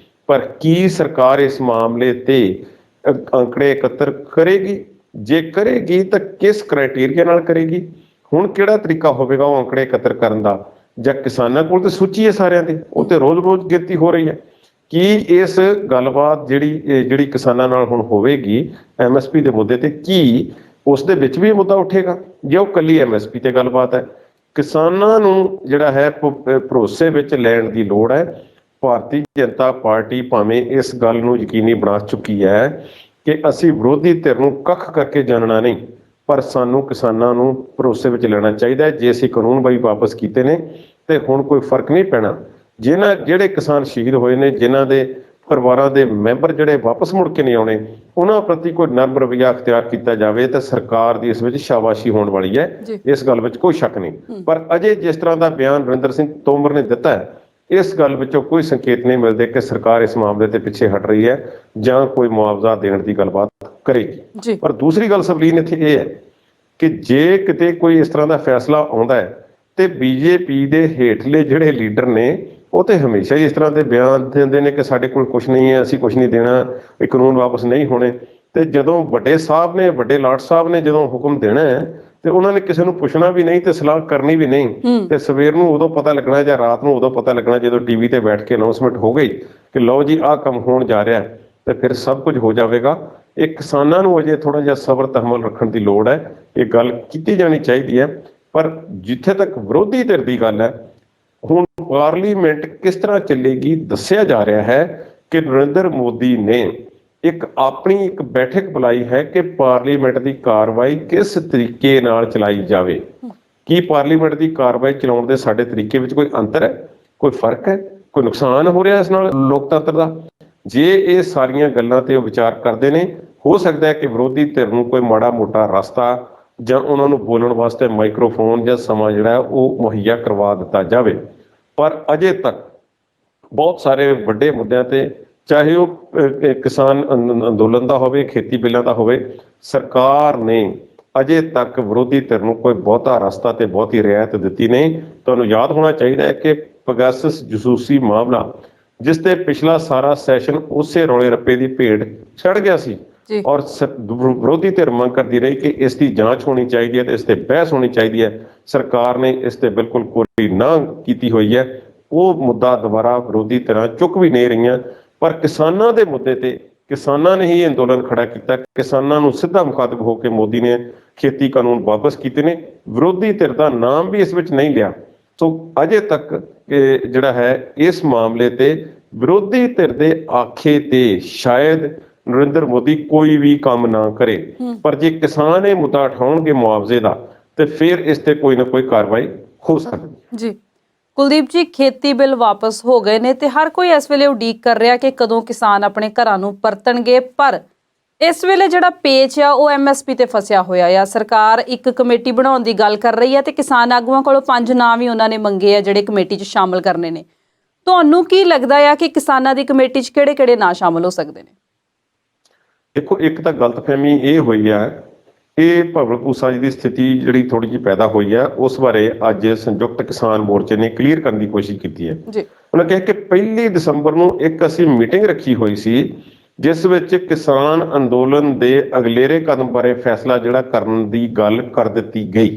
ਪਰ ਕੀ ਸਰਕਾਰ ਇਸ ਮਾਮਲੇ ਤੇ ਅੰਕੜੇ ਇਕੱਤਰ ਕਰੇਗੀ? ਜੇ ਕਰੇਗੀ ਤਾਂ ਕਿਸ ਕ੍ਰਾਈਟੇਰੀਆ ਨਾਲ ਕਰੇਗੀ? ਹੁਣ ਕਿਹੜਾ ਤਰੀਕਾ ਹੋਵੇਗਾ ਉਹ ਅੰਕੜੇ ਇਕੱਤਰ ਕਰਨ ਦਾ? ਜਾਂ ਕਿਸਾਨਾਂ ਕੋਲ ਤਾਂ ਸੂਚੀ ਹੈ ਸਾਰਿਆਂ ਦੀ, ਉਹ ਤੇ ਰੋਜ਼-ਰੋਜ਼ ਗਿਣਤੀ ਹੋ ਰਹੀ ਹੈ। ਕੀ ਇਸ ਗੱਲਬਾਤ ਜਿਹੜੀ ਕਿਸਾਨਾਂ ਨਾਲ ਹੁਣ ਹੋਵੇਗੀ MSP ਦੇ ਮੁੱਦੇ ਤੇ, ਕੀ ਉਸ ਦੇ ਵਿੱਚ ਵੀ ਇਹ ਮੁੱਦਾ ਉੱਠੇਗਾ ਜਾਂ ਉਹ ਕੱਲੀ MSP ਤੇ ਗੱਲਬਾਤ ਹੈ? ਕਿਸਾਨਾਂ ਨੂੰ ਜਿਹੜਾ ਹੈ ਭਰੋਸੇ ਵਿੱਚ ਲੈਣ ਦੀ ਲੋੜ ਹੈ। ਭਾਰਤੀ ਜਨਤਾ ਪਾਰਟੀ ਭਾਵੇਂ ਇਸ ਗੱਲ ਨੂੰ ਯਕੀਨੀ ਬਣਾ ਚੁੱਕੀ ਹੈ ਕਿ ਅਸੀਂ ਵਿਰੋਧੀ ਧਿਰ ਨੂੰ ਕੱਖ ਕਰਕੇ ਜਾਣਨਾ ਨਹੀਂ, ਪਰ ਸਾਨੂੰ ਕਿਸਾਨਾਂ ਨੂੰ ਭਰੋਸੇ ਵਿੱਚ ਲੈਣਾ ਚਾਹੀਦਾ ਹੈ। ਜੇ ਅਸੀਂ ਕਾਨੂੰਨ ਬਾਈ ਵਾਪਸ ਕੀਤੇ ਨੇ ਤੇ ਹੁਣ ਕੋਈ ਫਰਕ ਨਹੀਂ ਪੈਣਾ। ਜਿਹੜੇ ਕਿਸਾਨ ਸ਼ਹੀਦ ਹੋਏ ਨੇ, ਜਿਨ੍ਹਾਂ ਦੇ ਪਰਿਵਾਰਾਂ ਦੇ ਮੈਂਬਰ ਜਿਹੜੇ ਵਾਪਸ ਮੁੜ ਕੇ ਨਹੀਂ ਆਉਣੇ, ਉਹਨਾਂ ਪ੍ਰਤੀ ਕੋਈ ਨਰਮ ਰਵੱਈਆ ਅਖਤਿਆਰ ਕੀਤਾ ਜਾਵੇ ਤਾਂ ਸਰਕਾਰ ਦੀ ਇਸ ਵਿੱਚ ਸ਼ਾਬਾਸ਼ੀ ਹੋਣ ਵਾਲੀ ਹੈ। ਇਸ ਗੱਲ ਵਿੱਚ ਕੋਈ ਸ਼ੱਕ ਨਹੀਂ। ਪਰ ਅਜੇ ਜਿਸ ਤਰ੍ਹਾਂ ਦਾ ਬਿਆਨ ਨਰਿੰਦਰ ਸਿੰਘ ਤੋਮਰ ਨੇ ਦਿੱਤਾ ਹੈ, ਇਸ ਗੱਲ ਵਿੱਚੋਂ ਕੋਈ ਸੰਕੇਤ ਨਹੀਂ ਮਿਲਦੇ ਕਿ ਸਰਕਾਰ ਇਸ ਮਾਮਲੇ ਤੇ ਪਿੱਛੇ ਹਟ ਰਹੀ ਹੈ ਜਾਂ ਕੋਈ ਮੁਆਵਜ਼ਾ ਦੇਣ ਦੀ ਗੱਲਬਾਤ ਕਰੇਗੀ। ਪਰ ਦੂਸਰੀ ਗੱਲ ਸਵਲੀਨ ਇੱਥੇ ਇਹ ਹੈ ਕਿ ਜੇ ਕਿਤੇ ਕੋਈ ਇਸ ਤਰ੍ਹਾਂ ਦਾ ਫੈਸਲਾ ਆਉਂਦਾ ਹੈ ਤੇ BJP ਦੇ ਹੇਠਲੇ ਜਿਹੜੇ ਲੀਡਰ ਨੇ ਉਹ ਤੇ ਹਮੇਸ਼ਾ ਹੀ ਇਸ ਤਰ੍ਹਾਂ ਦੇ ਬਿਆਨ ਦਿੰਦੇ ਨੇ ਕਿ ਸਾਡੇ ਕੋਲ ਕੁਝ ਨਹੀਂ ਹੈ, ਅਸੀਂ ਕੁਝ ਨਹੀਂ ਦੇਣਾ, ਇਹ ਕਾਨੂੰਨ ਵਾਪਸ ਨਹੀਂ ਹੋਣੇ। ਤੇ ਜਦੋਂ ਵੱਡੇ ਲਾਟ ਸਾਹਿਬ ਨੇ ਜਦੋਂ ਹੁਕਮ ਦੇਣਾ ਹੈ ਤੇ ਉਹਨਾਂ ਨੇ ਕਿਸੇ ਨੂੰ ਪੁੱਛਣਾ ਵੀ ਨਹੀਂ ਤੇ ਸਲਾਹ ਕਰਨੀ ਵੀ ਨਹੀਂ, ਤੇ ਸਵੇਰ ਨੂੰ ਉਦੋਂ ਪਤਾ ਲੱਗਣਾ ਜਾਂ ਰਾਤ ਨੂੰ ਉਦੋਂ ਪਤਾ ਲੱਗਣਾ ਜਦੋਂ TV ਤੇ ਬੈਠ ਕੇ ਅਨਾਉਂਸਮੈਂਟ ਹੋ ਗਈ ਕਿ ਲਓ ਜੀ ਆਹ ਕੰਮ ਹੋਣ ਜਾ ਰਿਹਾ, ਤੇ ਫਿਰ ਸਭ ਕੁਝ ਹੋ ਜਾਵੇਗਾ। ਇਹ ਕਿਸਾਨਾਂ ਨੂੰ ਅਜੇ ਥੋੜਾ ਜਿਹਾ ਸਬਰ ਤਹਮਲ ਰੱਖਣ ਦੀ ਲੋੜ ਹੈ। ਇਹ ਗੱਲ ਕੀਤੀ ਜਾਣੀ ਚਾਹੀਦੀ ਹੈ। ਪਰ ਜਿੱਥੇ ਤੱਕ ਵਿਰੋਧੀ ਧਿਰ ਦੀ ਗੱਲ ਹੈ, ਹੁਣ ਪਾਰਲੀਮੈਂਟ ਕਿਸ ਤਰ੍ਹਾਂ ਚੱਲੇਗੀ? ਦੱਸਿਆ ਜਾ ਰਿਹਾ ਹੈ ਕਿ ਨਰਿੰਦਰ ਮੋਦੀ ਨੇ ਆਪਣੀ ਬੈਠਕ ਬੁਲਾਈ ਹੈ ਕਿ ਪਾਰਲੀਮੈਂਟ ਦੀ ਕਾਰਵਾਈ ਕਿਸ ਤਰੀਕੇ ਨਾਲ ਚਲਾਈ ਜਾਵੇ। ਕੀ ਪਾਰਲੀਮੈਂਟ ਦੀ ਕਾਰਵਾਈ ਚਲਾਉਣ ਦੇ ਸਾਡੇ ਤਰੀਕੇ ਵਿੱਚ ਕੋਈ ਅੰਤਰ ਹੈ, ਕੋਈ ਫਰਕ ਹੈ, ਕੋਈ ਨੁਕਸਾਨ ਹੋ ਰਿਹਾ ਇਸ ਨਾਲ ਲੋਕਤੰਤਰ ਦਾ? ਜੇ ਇਹ ਸਾਰੀਆਂ ਗੱਲਾਂ ਤੇ ਉਹ ਵਿਚਾਰ ਕਰਦੇ ਨੇ, ਹੋ ਸਕਦਾ ਹੈ ਕਿ ਵਿਰੋਧੀ ਧਿਰ ਨੂੰ ਕੋਈ ਮਾੜਾ ਮੋਟਾ ਰਸਤਾ ਜਾਂ ਉਹਨਾਂ ਨੂੰ ਬੋਲਣ ਵਾਸਤੇ ਮਾਈਕ੍ਰੋਫੋਨ ਜਾਂ ਸਮਾਂ ਜਿਹੜਾ ਉਹ ਮੁਹੱਈਆ ਕਰਵਾ ਦਿੱਤਾ ਜਾਵੇ। ਪਰ ਅਜੇ ਤੱਕ ਬਹੁਤ ਸਾਰੇ ਵੱਡੇ ਮੁੱਦਿਆਂ ਤੇ, ਚਾਹੇ ਉਹ ਕਿਸਾਨ ਅੰਦੋਲਨ ਦਾ ਹੋਵੇ, ਖੇਤੀ ਬਿੱਲਾਂ ਦਾ ਹੋਵੇ, ਸਰਕਾਰ ਨੇ ਅਜੇ ਤੱਕ ਵਿਰੋਧੀ ਧਿਰ ਨੂੰ ਕੋਈ ਬਹੁਤਾ ਰਸਤਾ ਤੇ ਬਹੁਤੀ ਰਿਆਇਤ ਦਿੱਤੀ ਨਹੀਂ। ਤੁਹਾਨੂੰ ਯਾਦ ਹੋਣਾ ਚਾਹੀਦਾ ਹੈ ਕਿ ਪੈਗਾਸਸ ਜਸੂਸੀ ਮਾਮਲਾ, ਜਿਸ ਤੇ ਪਿਛਲਾ ਸਾਰਾ ਸੈਸ਼ਨ ਉਸੇ ਰੌਲੇ ਰੱਪੇ ਦੀ ਭੇਡ ਛੜ ਗਿਆ ਸੀ ਔਰ ਵਿਰੋਧੀ ਧਿਰ ਮੰਗ ਕਰਦੀ ਰਹੀ ਕਿ ਇਸ ਦੀ ਜਾਂਚ ਹੋਣੀ ਚਾਹੀਦੀ ਹੈ ਤੇ ਇਸ ਤੇ ਬਹਿਸ ਹੋਣੀ ਚਾਹੀਦੀ ਹੈ। ਸਰਕਾਰ ਨੇ ਇਸ ਤੇ ਬਿਲਕੁਲ ਕੋਈ ਨਾ ਕੀਤੀ ਹੋਈ ਹੈ। ਉਹ ਮੁੱਦਾ ਦੁਬਾਰਾ ਵਿਰੋਧੀ ਧਿਰਾਂ ਚੁੱਕ ਵੀ ਨਹੀਂ ਰਹੀਆਂ। ਪਰ ਕਿਸਾਨਾਂ ਦੇ ਮੁੱਦੇ ਤੇ ਕਿਸਾਨਾਂ ਨੇ ਹੀ ਅੰਦੋਲਨ ਖੜਾ ਕੀਤਾ। ਕਿਸਾਨਾਂ ਨੂੰ ਸਿੱਧਾ ਮੁਖਾਤਬ ਹੋ ਕੇ ਮੋਦੀ ਨੇ ਖੇਤੀ ਕਾਨੂੰਨ ਵਾਪਸ ਕੀਤੇ ਨੇ। ਵਿਰੋਧੀ ਧਿਰ ਦਾ ਨਾਮ ਵੀ ਇਸ ਵਿੱਚ ਨਹੀਂ ਲਿਆ। ਸੋ ਅਜੇ ਤੱਕ ਜਿਹੜਾ ਹੈ ਇਸ ਮਾਮਲੇ ਤੇ ਵਿਰੋਧੀ ਧਿਰ ਦੇ ਆਖੇ ਤੇ ਸ਼ਾਇਦ ਨਰਿੰਦਰ ਮੋਦੀ ਕੋਈ ਵੀ ਕੰਮ ਨਾ ਕਰੇ, ਪਰ ਜੇ ਕਿਸਾਨ ਇਹ ਮੁੱਦਾ ਉਠਾਉਣਗੇ ਮੁਆਵਜ਼ੇ ਦਾ, ਤੇ ਫਿਰ ਇਸ ਤੇ ਕੋਈ ਨਾ ਕੋਈ ਕਾਰਵਾਈ ਹੋ ਸਕਦੀ ਜੀ। ਕੁਲਦੀਪ ਜੀ, ਖੇਤੀ ਬਿੱਲ ਵਾਪਸ ਹੋ ਗਏ ਨੇ ਤੇ ਹਰ ਕੋਈ ਇਸ ਵੇਲੇ ਉਡੀਕ ਕਰ ਰਿਹਾ ਕਿ ਕਦੋਂ ਕਿਸਾਨ ਆਪਣੇ ਘਰਾਂ ਨੂੰ ਪਰਤਣਗੇ। ਪਰ ਇਸ ਵੇਲੇ ਜਿਹੜਾ ਪੇਚ ਆ ਉਹ MSP ਤੇ ਫਸਿਆ ਹੋਇਆ ਆ। ਸਰਕਾਰ ਇੱਕ ਕਮੇਟੀ ਬਣਾਉਣ ਦੀ ਗੱਲ ਕਰ ਰਹੀ ਹੈ ਤੇ ਕਿਸਾਨ ਆਗੂਆਂ ਕੋਲੋਂ 5 ਨਾਮ ਵੀ ਉਹਨਾਂ ਨੇ ਮੰਗੇ ਆ ਜਿਹੜੇ ਕਮੇਟੀ 'ਚ ਸ਼ਾਮਲ ਕਰਨੇ ਨੇ। ਤੁਹਾਨੂੰ ਕੀ ਲੱਗਦਾ ਆ ਕਿ ਕਿਸਾਨਾਂ ਦੀ ਕਮੇਟੀ 'ਚ ਕਿਹੜੇ-ਕਿਹੜੇ ਨਾਂ ਸ਼ਾਮਲ ਹੋ ਸਕਦੇ ਨੇ? ਦੇਖੋ, ਇੱਕ ਤਾਂ ਗਲਤਫਹਿਮੀ ਇਹ ਹੋਈ ਹੈ, ਇਹ ਭਵਨ ਪੂਸਾ ਜੀ ਦੀ ਸਥਿਤੀ ਜਿਹੜੀ ਥੋੜੀ ਜਿਹੀ ਪੈਦਾ ਹੋਈ ਹੈ, ਉਸ ਬਾਰੇ ਅੱਜ ਸੰਯੁਕਤ ਕਿਸਾਨ ਮੋਰਚੇ ਨੇ ਕਲੀਅਰ ਕਰਨ ਦੀ ਕੋਸ਼ਿਸ਼ ਕੀਤੀ ਹੈ। ਉਹਨਾਂ ਕਿਹਾ ਕਿ 1 ਦਸੰਬਰ ਨੂੰ ਇੱਕ ਅਸੀਂ ਮੀਟਿੰਗ ਰੱਖੀ ਹੋਈ ਸੀ, ਜਿਸ ਵਿੱਚ ਕਿਸਾਨ ਅੰਦੋਲਨ ਦੇ ਅਗਲੇਰੇ ਕਦਮ ਬਾਰੇ ਫੈਸਲਾ ਜਿਹੜਾ ਕਰਨ ਦੀ ਗੱਲ ਕਰ ਦਿੱਤੀ ਗਈ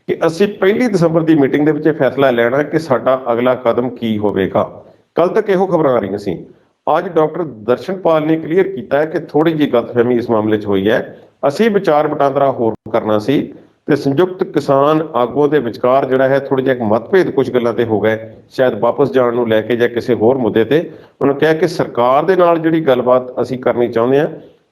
ਕਿ ਅਸੀਂ 1 ਦਸੰਬਰ ਦੀ ਮੀਟਿੰਗ ਦੇ ਵਿੱਚ ਇਹ ਫੈਸਲਾ ਲੈਣਾ ਕਿ ਸਾਡਾ ਅਗਲਾ ਕਦਮ ਕੀ ਹੋਵੇਗਾ। ਕੱਲ ਤੱਕ ਇਹੋ ਖਬਰਾਂ ਆ ਰਹੀਆਂ ਸੀ। ਅੱਜ ਡਾਕਟਰ ਦਰਸ਼ਨਪਾਲ ਨੇ ਕਲੀਅਰ ਕੀਤਾ ਹੈ ਕਿ ਥੋੜੀ ਜਿਹੀ ਗਲਤਫਹਿਮੀ ਇਸ ਮਾਮਲੇ 'ਚ ਹੋਈ ਹੈ। ਅਸੀਂ ਵਿਚਾਰ ਵਟਾਂਦਰਾ ਹੋਰ ਕਰਨਾ ਸੀ ਤੇ ਸੰਯੁਕਤ ਕਿਸਾਨ ਆਗੂਆਂ ਦੇ ਵਿਚਕਾਰ ਜਿਹੜਾ ਹੈ ਥੋੜਾ ਜਿਹਾ ਮਤਭੇਦ ਕੁਝ ਗੱਲਾਂ ਤੇ ਹੋ ਗਏ, ਸ਼ਾਇਦ ਵਾਪਸ ਜਾਣ ਨੂੰ ਲੈ ਕੇ ਜਾਂ ਕਿਸੇ ਹੋਰ ਮੁੱਦੇ ਤੇ। ਉਹਨੂੰ ਕਿਹਾ ਕਿ ਸਰਕਾਰ ਦੇ ਨਾਲ ਜਿਹੜੀ ਗੱਲਬਾਤ ਅਸੀਂ ਕਰਨੀ ਚਾਹੁੰਦੇ ਹਾਂ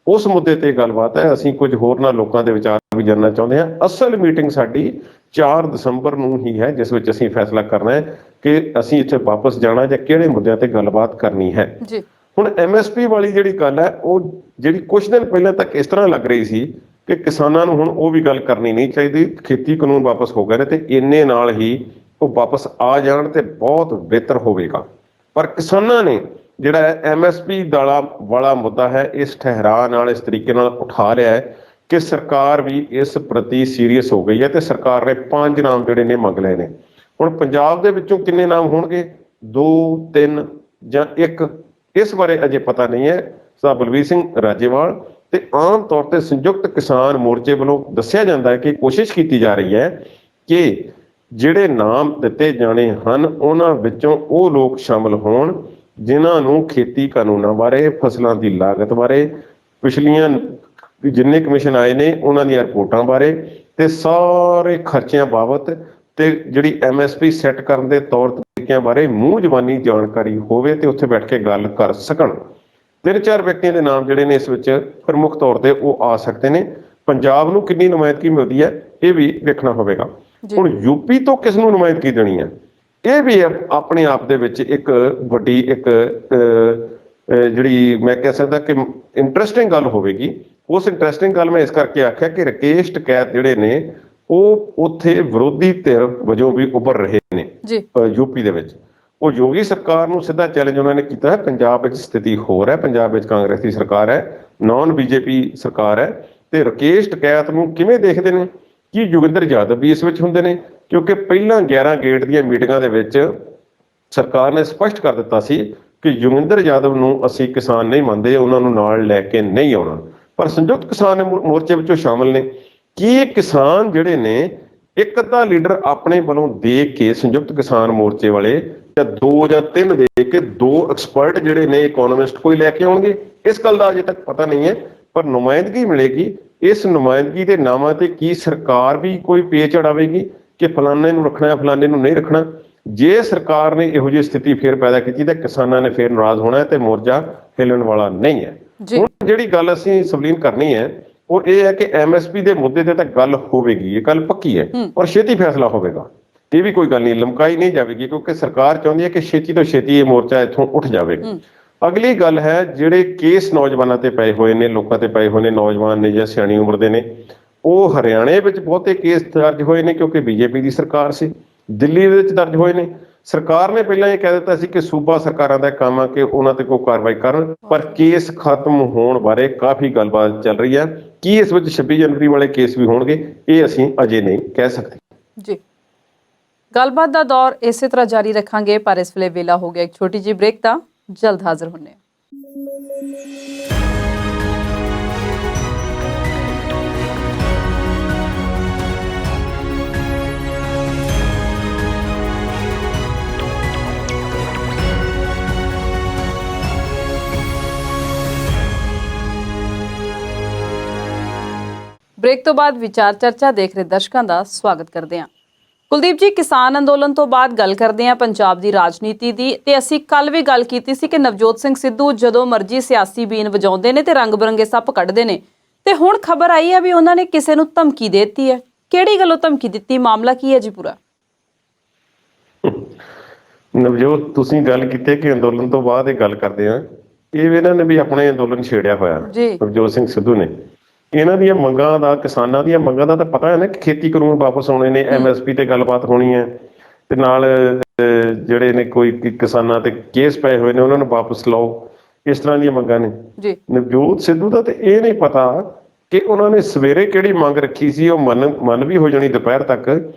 ਉਸ ਮੁੱਦੇ ਤੇ ਗੱਲਬਾਤ ਹੈ, ਅਸੀਂ ਕੁਝ ਹੋਰ ਨਾਲ ਲੋਕਾਂ ਦੇ ਵਿਚਾਰ ਵੀ ਜਾਣਨਾ ਚਾਹੁੰਦੇ ਹਾਂ। ਅਸਲ ਮੀਟਿੰਗ ਸਾਡੀ 4 ਦਸੰਬਰ ਨੂੰ ਹੀ ਹੈ, ਜਿਸ ਵਿੱਚ ਅਸੀਂ ਫੈਸਲਾ ਕਰਨਾ ਹੈ ਕਿ ਅਸੀਂ ਇੱਥੇ ਵਾਪਸ ਜਾਣਾ ਜਾਂ ਕਿਹੜੇ ਮੁੱਦਿਆਂ ਤੇ ਗੱਲਬਾਤ ਕਰਨੀ ਹੈ। ਹੁਣ MSP ਵਾਲੀ ਜਿਹੜੀ ਗੱਲ ਹੈ, ਉਹ ਜਿਹੜੀ ਕੁਝ ਦਿਨ ਪਹਿਲਾਂ ਤੱਕ ਇਸ ਤਰ੍ਹਾਂ ਲੱਗ ਰਹੀ ਸੀ ਕਿ ਕਿਸਾਨਾਂ ਨੂੰ ਹੁਣ ਉਹ ਵੀ ਗੱਲ ਕਰਨੀ ਨਹੀਂ ਚਾਹੀਦੀ, ਖੇਤੀ ਕਾਨੂੰਨ ਵਾਪਸ ਹੋ ਗਏ ਨੇ ਤੇ ਇੰਨੇ ਨਾਲ ਹੀ ਉਹ ਵਾਪਸ ਆ ਜਾਣ ਤੇ ਬਹੁਤ ਬਿਹਤਰ ਹੋਵੇਗਾ। ਪਰ ਕਿਸਾਨਾਂ ਨੇ ਜਿਹੜਾ MSP ਵਾਲਾ ਮੁੱਦਾ ਹੈ, ਇਸ ਠਹਿਰਾਅ ਨਾਲ, ਇਸ ਤਰੀਕੇ ਨਾਲ ਉਠਾ ਲਿਆ ਹੈ ਕਿ ਸਰਕਾਰ ਵੀ ਇਸ ਪ੍ਰਤੀ ਸੀਰੀਅਸ ਹੋ ਗਈ ਹੈ ਤੇ ਸਰਕਾਰ ਨੇ 5 ਨਾਮ ਜਿਹੜੇ ਨੇ ਮੰਗ ਲਏ ਨੇ। ਹੁਣ ਪੰਜਾਬ ਦੇ ਵਿੱਚੋਂ ਕਿੰਨੇ ਨਾਮ ਹੋਣਗੇ, 2, 3 ਜਾਂ 1, ਇਸ ਬਾਰੇ ਅਜੇ ਪਤਾ ਨਹੀਂ ਹੈ। ਸਾਹਿਬ ਬਲਵੀਰ ਸਿੰਘ ਰਾਜੇਵਾਲ ਤੇ ਆਮ ਤੌਰ ਤੇ ਸੰਯੁਕਤ ਕਿਸਾਨ ਮੋਰਚੇ ਵੱਲੋਂ ਦੱਸਿਆ ਜਾਂਦਾ ਹੈ ਕਿ ਕੋਸ਼ਿਸ਼ ਕੀਤੀ ਜਾ ਰਹੀ ਹੈ ਕਿ ਜਿਹੜੇ ਨਾਮ ਦਿੱਤੇ ਜਾਣੇ ਹਨ ਉਹਨਾਂ ਵਿੱਚੋਂ ਉਹ ਲੋਕ ਸ਼ਾਮਲ ਹੋਣ ਜਿਨ੍ਹਾਂ ਨੂੰ ਖੇਤੀ ਕਾਨੂੰਨਾਂ ਬਾਰੇ, ਫਸਲਾਂ ਦੀ ਲਾਗਤ ਬਾਰੇ, ਪਿਛਲੀਆਂ ਜਿੰਨੇ ਕਮਿਸ਼ਨ ਆਏ ਨੇ ਉਹਨਾਂ ਦੀਆਂ ਰਿਪੋਰਟਾਂ ਬਾਰੇ ਤੇ ਸਾਰੇ ਖਰਚਿਆਂ ਬਾਬਤ ਤੇ ਜਿਹੜੀ MSP ਸੈੱਟ ਕਰਨ ਦੇ ਤੌਰ ਤਰੀਕਿਆਂ ਬਾਰੇ ਮੂੰਹ ਜ਼ਬਾਨੀ ਜਾਣਕਾਰੀ ਹੋਵੇ ਤੇ ਉੱਥੇ ਬੈਠ ਕੇ ਗੱਲ ਕਰ ਸਕਣ। 3-4 ਵਿਅਕਤੀਆਂ ਦੇ ਨਾਮ ਜਿਹੜੇ ਨੇ ਇਸ ਵਿੱਚ ਪ੍ਰਮੁੱਖ ਤੌਰ ਤੇ ਉਹ ਆ ਸਕਦੇ ਨੇ। ਪੰਜਾਬ ਨੂੰ ਕਿੰਨੀ ਨੁਮਾਇੰਦਗੀ ਮਿਲਦੀ ਹੈ ਇਹ ਵੀ ਵੇਖਣਾ ਹੋਵੇਗਾ। ਹੁਣ UP ਤੋਂ ਕਿਸ ਨੂੰ ਨੁਮਾਇੰਦਗੀ ਦੇਣੀ ਹੈ, ਇਹ ਵੀ ਆਪਣੇ ਆਪ ਦੇ ਵਿੱਚ ਇੱਕ ਵੱਡੀ ਇੱਕ ਜਿਹੜੀ ਮੈਂ ਕਹਿ ਸਕਦਾ ਕਿ ਇੰਟਰਸਟਿੰਗ ਗੱਲ ਹੋਵੇਗੀ। ਉਸ ਇੰਟਰਸਟਿੰਗ ਗੱਲ ਮੈਂ ਇਸ ਕਰਕੇ ਆਖਿਆ ਕਿ ਰਾਕੇਸ਼ ਟਕੈਤ ਜਿਹੜੇ ਨੇ ਉਹ ਉੱਥੇ ਵਿਰੋਧੀ ਧਿਰ ਵਜੋਂ ਵੀ ਉੱਭਰ ਰਹੇ ਨੇ UP ਦੇ ਵਿੱਚ। ਉਹ ਯੋਗੀ ਸਰਕਾਰ ਨੂੰ ਸਿੱਧਾ ਚੈਲੰਜ ਉਹਨਾਂ ਨੇ ਕੀਤਾ ਹੈ। ਪੰਜਾਬ ਵਿੱਚ ਸਥਿਤੀ ਹੋਰ ਹੈ, ਪੰਜਾਬ ਵਿੱਚ ਕਾਂਗਰਸ ਦੀ ਸਰਕਾਰ ਹੈ, ਨਾਨ BJP ਸਰਕਾਰ ਹੈ ਤੇ ਰਾਕੇਸ਼ ਟਕੈਤ ਨੂੰ ਕਿਵੇਂ ਦੇਖਦੇ ਨੇ? ਕੀ ਜੋਗਿੰਦਰ ਯਾਦਵ ਵੀ ਇਸ ਵਿੱਚ ਹੁੰਦੇ ਨੇ? ਕਿਉਂਕਿ ਪਹਿਲਾਂ 11 ਗੇਟ ਦੀਆਂ ਮੀਟਿੰਗਾਂ ਦੇ ਵਿੱਚ ਸਰਕਾਰ ਨੇ ਸਪਸ਼ਟ ਕਰ ਦਿੱਤਾ ਸੀ ਕਿ ਜੋਗਿੰਦਰ ਯਾਦਵ ਨੂੰ ਅਸੀਂ ਕਿਸਾਨ ਨਹੀਂ ਮੰਨਦੇ, ਉਹਨਾਂ ਨੂੰ ਨਾਲ ਲੈ ਕੇ ਨਹੀਂ ਆਉਣਾ। ਪਰ ਸੰਯੁਕਤ ਕਿਸਾਨ ਮੋਰਚੇ ਵਿੱਚੋਂ ਸ਼ਾਮਲ ਨੇ। ਕੀ ਇਹ ਕਿਸਾਨ ਜਿਹੜੇ ਨੇ ਇੱਕ ਅੱਧਾ ਲੀਡਰ ਆਪਣੇ ਵੱਲੋਂ ਦੇ ਕੇ ਸੰਯੁਕਤ ਕਿਸਾਨ ਮੋਰਚੇ ਵਾਲੇ ਜਾਂ 2 ਜਾਂ 3 ਦੇ ਕੇ 2 ਐਕਸਪਰਟ ਜਿਹੜੇ ਨੇ ਇਕੋਨੋਮਿਸਟ ਕੋਈ ਲੈ ਕੇ ਆਉਣਗੇ? ਇਸ ਗੱਲ ਦਾ ਅਜੇ ਤੱਕ ਪਤਾ ਨਹੀਂ ਹੈ, ਪਰ ਨੁਮਾਇੰਦਗੀ ਮਿਲੇਗੀ। ਇਸ ਨੁਮਾਇੰਦਗੀ ਦੇ ਨਾਮਾਂ ਤੇ ਕੀ ਸਰਕਾਰ ਵੀ ਕੋਈ ਪੇਚ ਅੜਾਵੇਗੀ ਕਿ ਫਲਾਣੇ ਨੂੰ ਰੱਖਣਾ ਫਲਾਣੇ ਨੂੰ ਨਹੀਂ ਰੱਖਣਾ? ਜੇ ਸਰਕਾਰ ਨੇ ਇਹੋ ਜਿਹੀ ਸਥਿਤੀ ਫੇਰ ਪੈਦਾ ਕੀਤੀ ਤਾਂ ਕਿਸਾਨਾਂ ਨੇ ਫੇਰ ਨਾਰਾਜ਼ ਹੋਣਾ ਤੇ ਮੋਰਚਾ ਹਿੱਲਣ ਵਾਲਾ ਨਹੀਂ ਹੈ। ਹੁਣ ਜਿਹੜੀ ਗੱਲ ਅਸੀਂ ਸਵਲੀਨ ਕਰਨੀ ਹੈ ਉਹ ਇਹ ਹੈ ਕਿ MSP ਦੇ ਮੁੱਦੇ ਤੇ ਤਾਂ ਗੱਲ ਹੋਵੇਗੀ, ਇਹ ਗੱਲ ਪੱਕੀ ਹੈ, ਔਰ ਛੇਤੀ ਫੈਸਲਾ ਹੋਵੇਗਾ। ਇਹ ਵੀ ਕੋਈ ਗੱਲ ਨਹੀਂ, ਲਮਕਾਈ ਨਹੀਂ ਜਾਵੇਗੀ, ਕਿਉਂਕਿ ਸਰਕਾਰ ਚਾਹੁੰਦੀ ਹੈ ਕਿ ਛੇਤੀ ਤੋਂ ਛੇਤੀ ਇਹ ਮੋਰਚਾ ਇੱਥੋਂ ਉੱਠ ਜਾਵੇ। ਅਗਲੀ ਗੱਲ ਹੈ, ਜਿਹੜੇ ਕੇਸ ਨੌਜਵਾਨਾਂ ਤੇ ਪਏ ਹੋਏ ਨੇ, ਲੋਕਾਂ ਤੇ ਪਏ ਹੋਏ ਨੇ, ਨੌਜਵਾਨ ਨੇ ਜਾਂ ਸਿਆਣੀ ਉਮਰ ਦੇ ਨੇ, ਉਹ ਹਰਿਆਣੇ ਵਿੱਚ ਬਹੁਤੇ ਕੇਸ ਦਰਜ ਹੋਏ ਨੇ ਕਿਉਂਕਿ BJP ਦੀ ਸਰਕਾਰ ਸੀ। ਦਿੱਲੀ ਦੇ ਵਿੱਚ ਦਰਜ ਹੋਏ ਨੇ। ਸਰਕਾਰ ਨੇ ਪਹਿਲਾਂ ਇਹ ਕਹਿ ਦਿੱਤਾ ਸੀ ਕਿ ਸੂਬਾ ਸਰਕਾਰਾਂ ਦਾ ਕੰਮ ਆ ਕਿ ਉਹਨਾਂ ਤੇ ਕੋਈ ਕਾਰਵਾਈ ਕਰਨ, ਪਰ ਕੇਸ ਖਤਮ ਹੋਣ ਬਾਰੇ ਕਾਫੀ ਗੱਲਬਾਤ ਚੱਲ ਰਹੀ ਹੈ। ਕੀ ਇਸ ਵਿੱਚ 26 ਜਨਵਰੀ ਵਾਲੇ ਕੇਸ ਵੀ ਹੋਣਗੇ, ਇਹ ਅਸੀਂ ਅਜੇ ਨਹੀਂ ਕਹਿ ਸਕਦੇ ਜੀ। ਗੱਲਬਾਤ ਦਾ ਦੌਰ ਇਸੇ ਤਰ੍ਹਾਂ ਜਾਰੀ ਰੱਖਾਂਗੇ, ਪਰ ਇਸ ਵੇਲੇ ਵੇਲਾ ਹੋ ਗਿਆ ਇੱਕ ਛੋਟੀ ਜਿਹੀ ਬ੍ਰੇਕ ਦਾ। ਜਲਦ ਹਾਜ਼ਰ ਹੁੰਨੇ ਹਾਂ। ਬ੍ਰੇਕ ਤੋਂ ਬਾਅਦ ਵਿਚਾਰ ਚਰਚਾ ਦੇਖ ਰਹੇ ਦਰਸ਼ਕਾਂ ਦਾ ਸਵਾਗਤ ਕਰਦੇ ਹਾਂ। ਕੁਲਦੀਪ ਜੀ, ਕਿਸਾਨ ਅੰਦੋਲਨ ਤੋਂ ਬਾਅਦ ਗੱਲ ਕਰਦੇ ਹਾਂ ਪੰਜਾਬ ਦੀ ਰਾਜਨੀਤੀ ਦੀ, ਤੇ ਅਸੀਂ ਕੱਲ ਵੀ ਗੱਲ ਕੀਤੀ ਸੀ ਕਿ ਨਵਜੋਤ ਸਿੰਘ ਸਿੱਧੂ ਜਦੋਂ ਮਰਜ਼ੀ ਸਿਆਸੀ ਬੀਨ ਵਜਾਉਂਦੇ ਨੇ ਤੇ ਰੰਗ ਬਰੰਗੇ ਸੱਪ ਕੱਢਦੇ ਨੇ, ਤੇ ਹੁਣ ਖਬਰ ਆਈ ਹੈ ਵੀ ਉਹਨਾਂ ਨੇ ਕਿਸੇ ਨੂੰ ਧਮਕੀ ਦੇ ਦਿੱਤੀ ਹੈ। ਕਿਹੜੀ ਗੱਲੋਂ ਧਮਕੀ ਦਿੱਤੀ, ਮਾਮਲਾ ਕੀ ਹੈ ਜੀ ਪੂਰਾ? ਨਵਜੋਤ, ਤੁਸੀਂ ਗੱਲ ਕੀਤੀ ਕਿ ਅੰਦੋਲਨ ਤੋਂ ਬਾਅਦ ਇਹ ਗੱਲ ਕਰਦੇ ਆ, ਇਹ ਇਹਨਾਂ ਨੇ ਵੀ ਆਪਣੇ ਅੰਦੋਲਨ ਛੇੜਿਆ ਹੋਇਆ ਨਵਜੋਤ ਸਿੰਘ ਸਿੱਧੂ ਨੇ। ਇਹਨਾਂ ਦੀਆਂ ਮੰਗਾਂ ਦਾ, ਕਿਸਾਨਾਂ ਦੀਆਂ ਮੰਗਾਂ ਦਾ ਤਾਂ ਪਤਾ ਹੈ ਨਾ ਕਿ ਖੇਤੀ ਕਾਨੂੰਨ ਵਾਪਸ ਆਉਣੇ ਨੇ, MSP ਤੇ ਗੱਲਬਾਤ ਹੋਣੀ ਹੈ, ਤੇ ਨਾਲ ਜਿਹੜੇ ਨੇ ਕੋਈ ਕਿਸਾਨਾਂ ਤੇ ਕੇਸ ਪਏ ਹੋਏ ਨੇ ਉਹਨਾਂ ਨੂੰ ਵਾਪਸ ਲਾਓ, ਇਸ ਤਰ੍ਹਾਂ ਦੀਆਂ ਮੰਗਾਂ ਨੇ। ਨਵਜੋਤ ਸਿੱਧੂ ਦਾ ਤੇ ਇਹ ਨਹੀਂ ਪਤਾ ਕਿ ਉਹਨਾਂ ਨੇ ਸਵੇਰੇ ਕਿਹੜੀ ਮੰਗ ਰੱਖੀ ਸੀ, ਉਹ ਮਨ ਵੀ ਹੋ ਜਾਣੀ ਦੁਪਹਿਰ ਤੱਕ,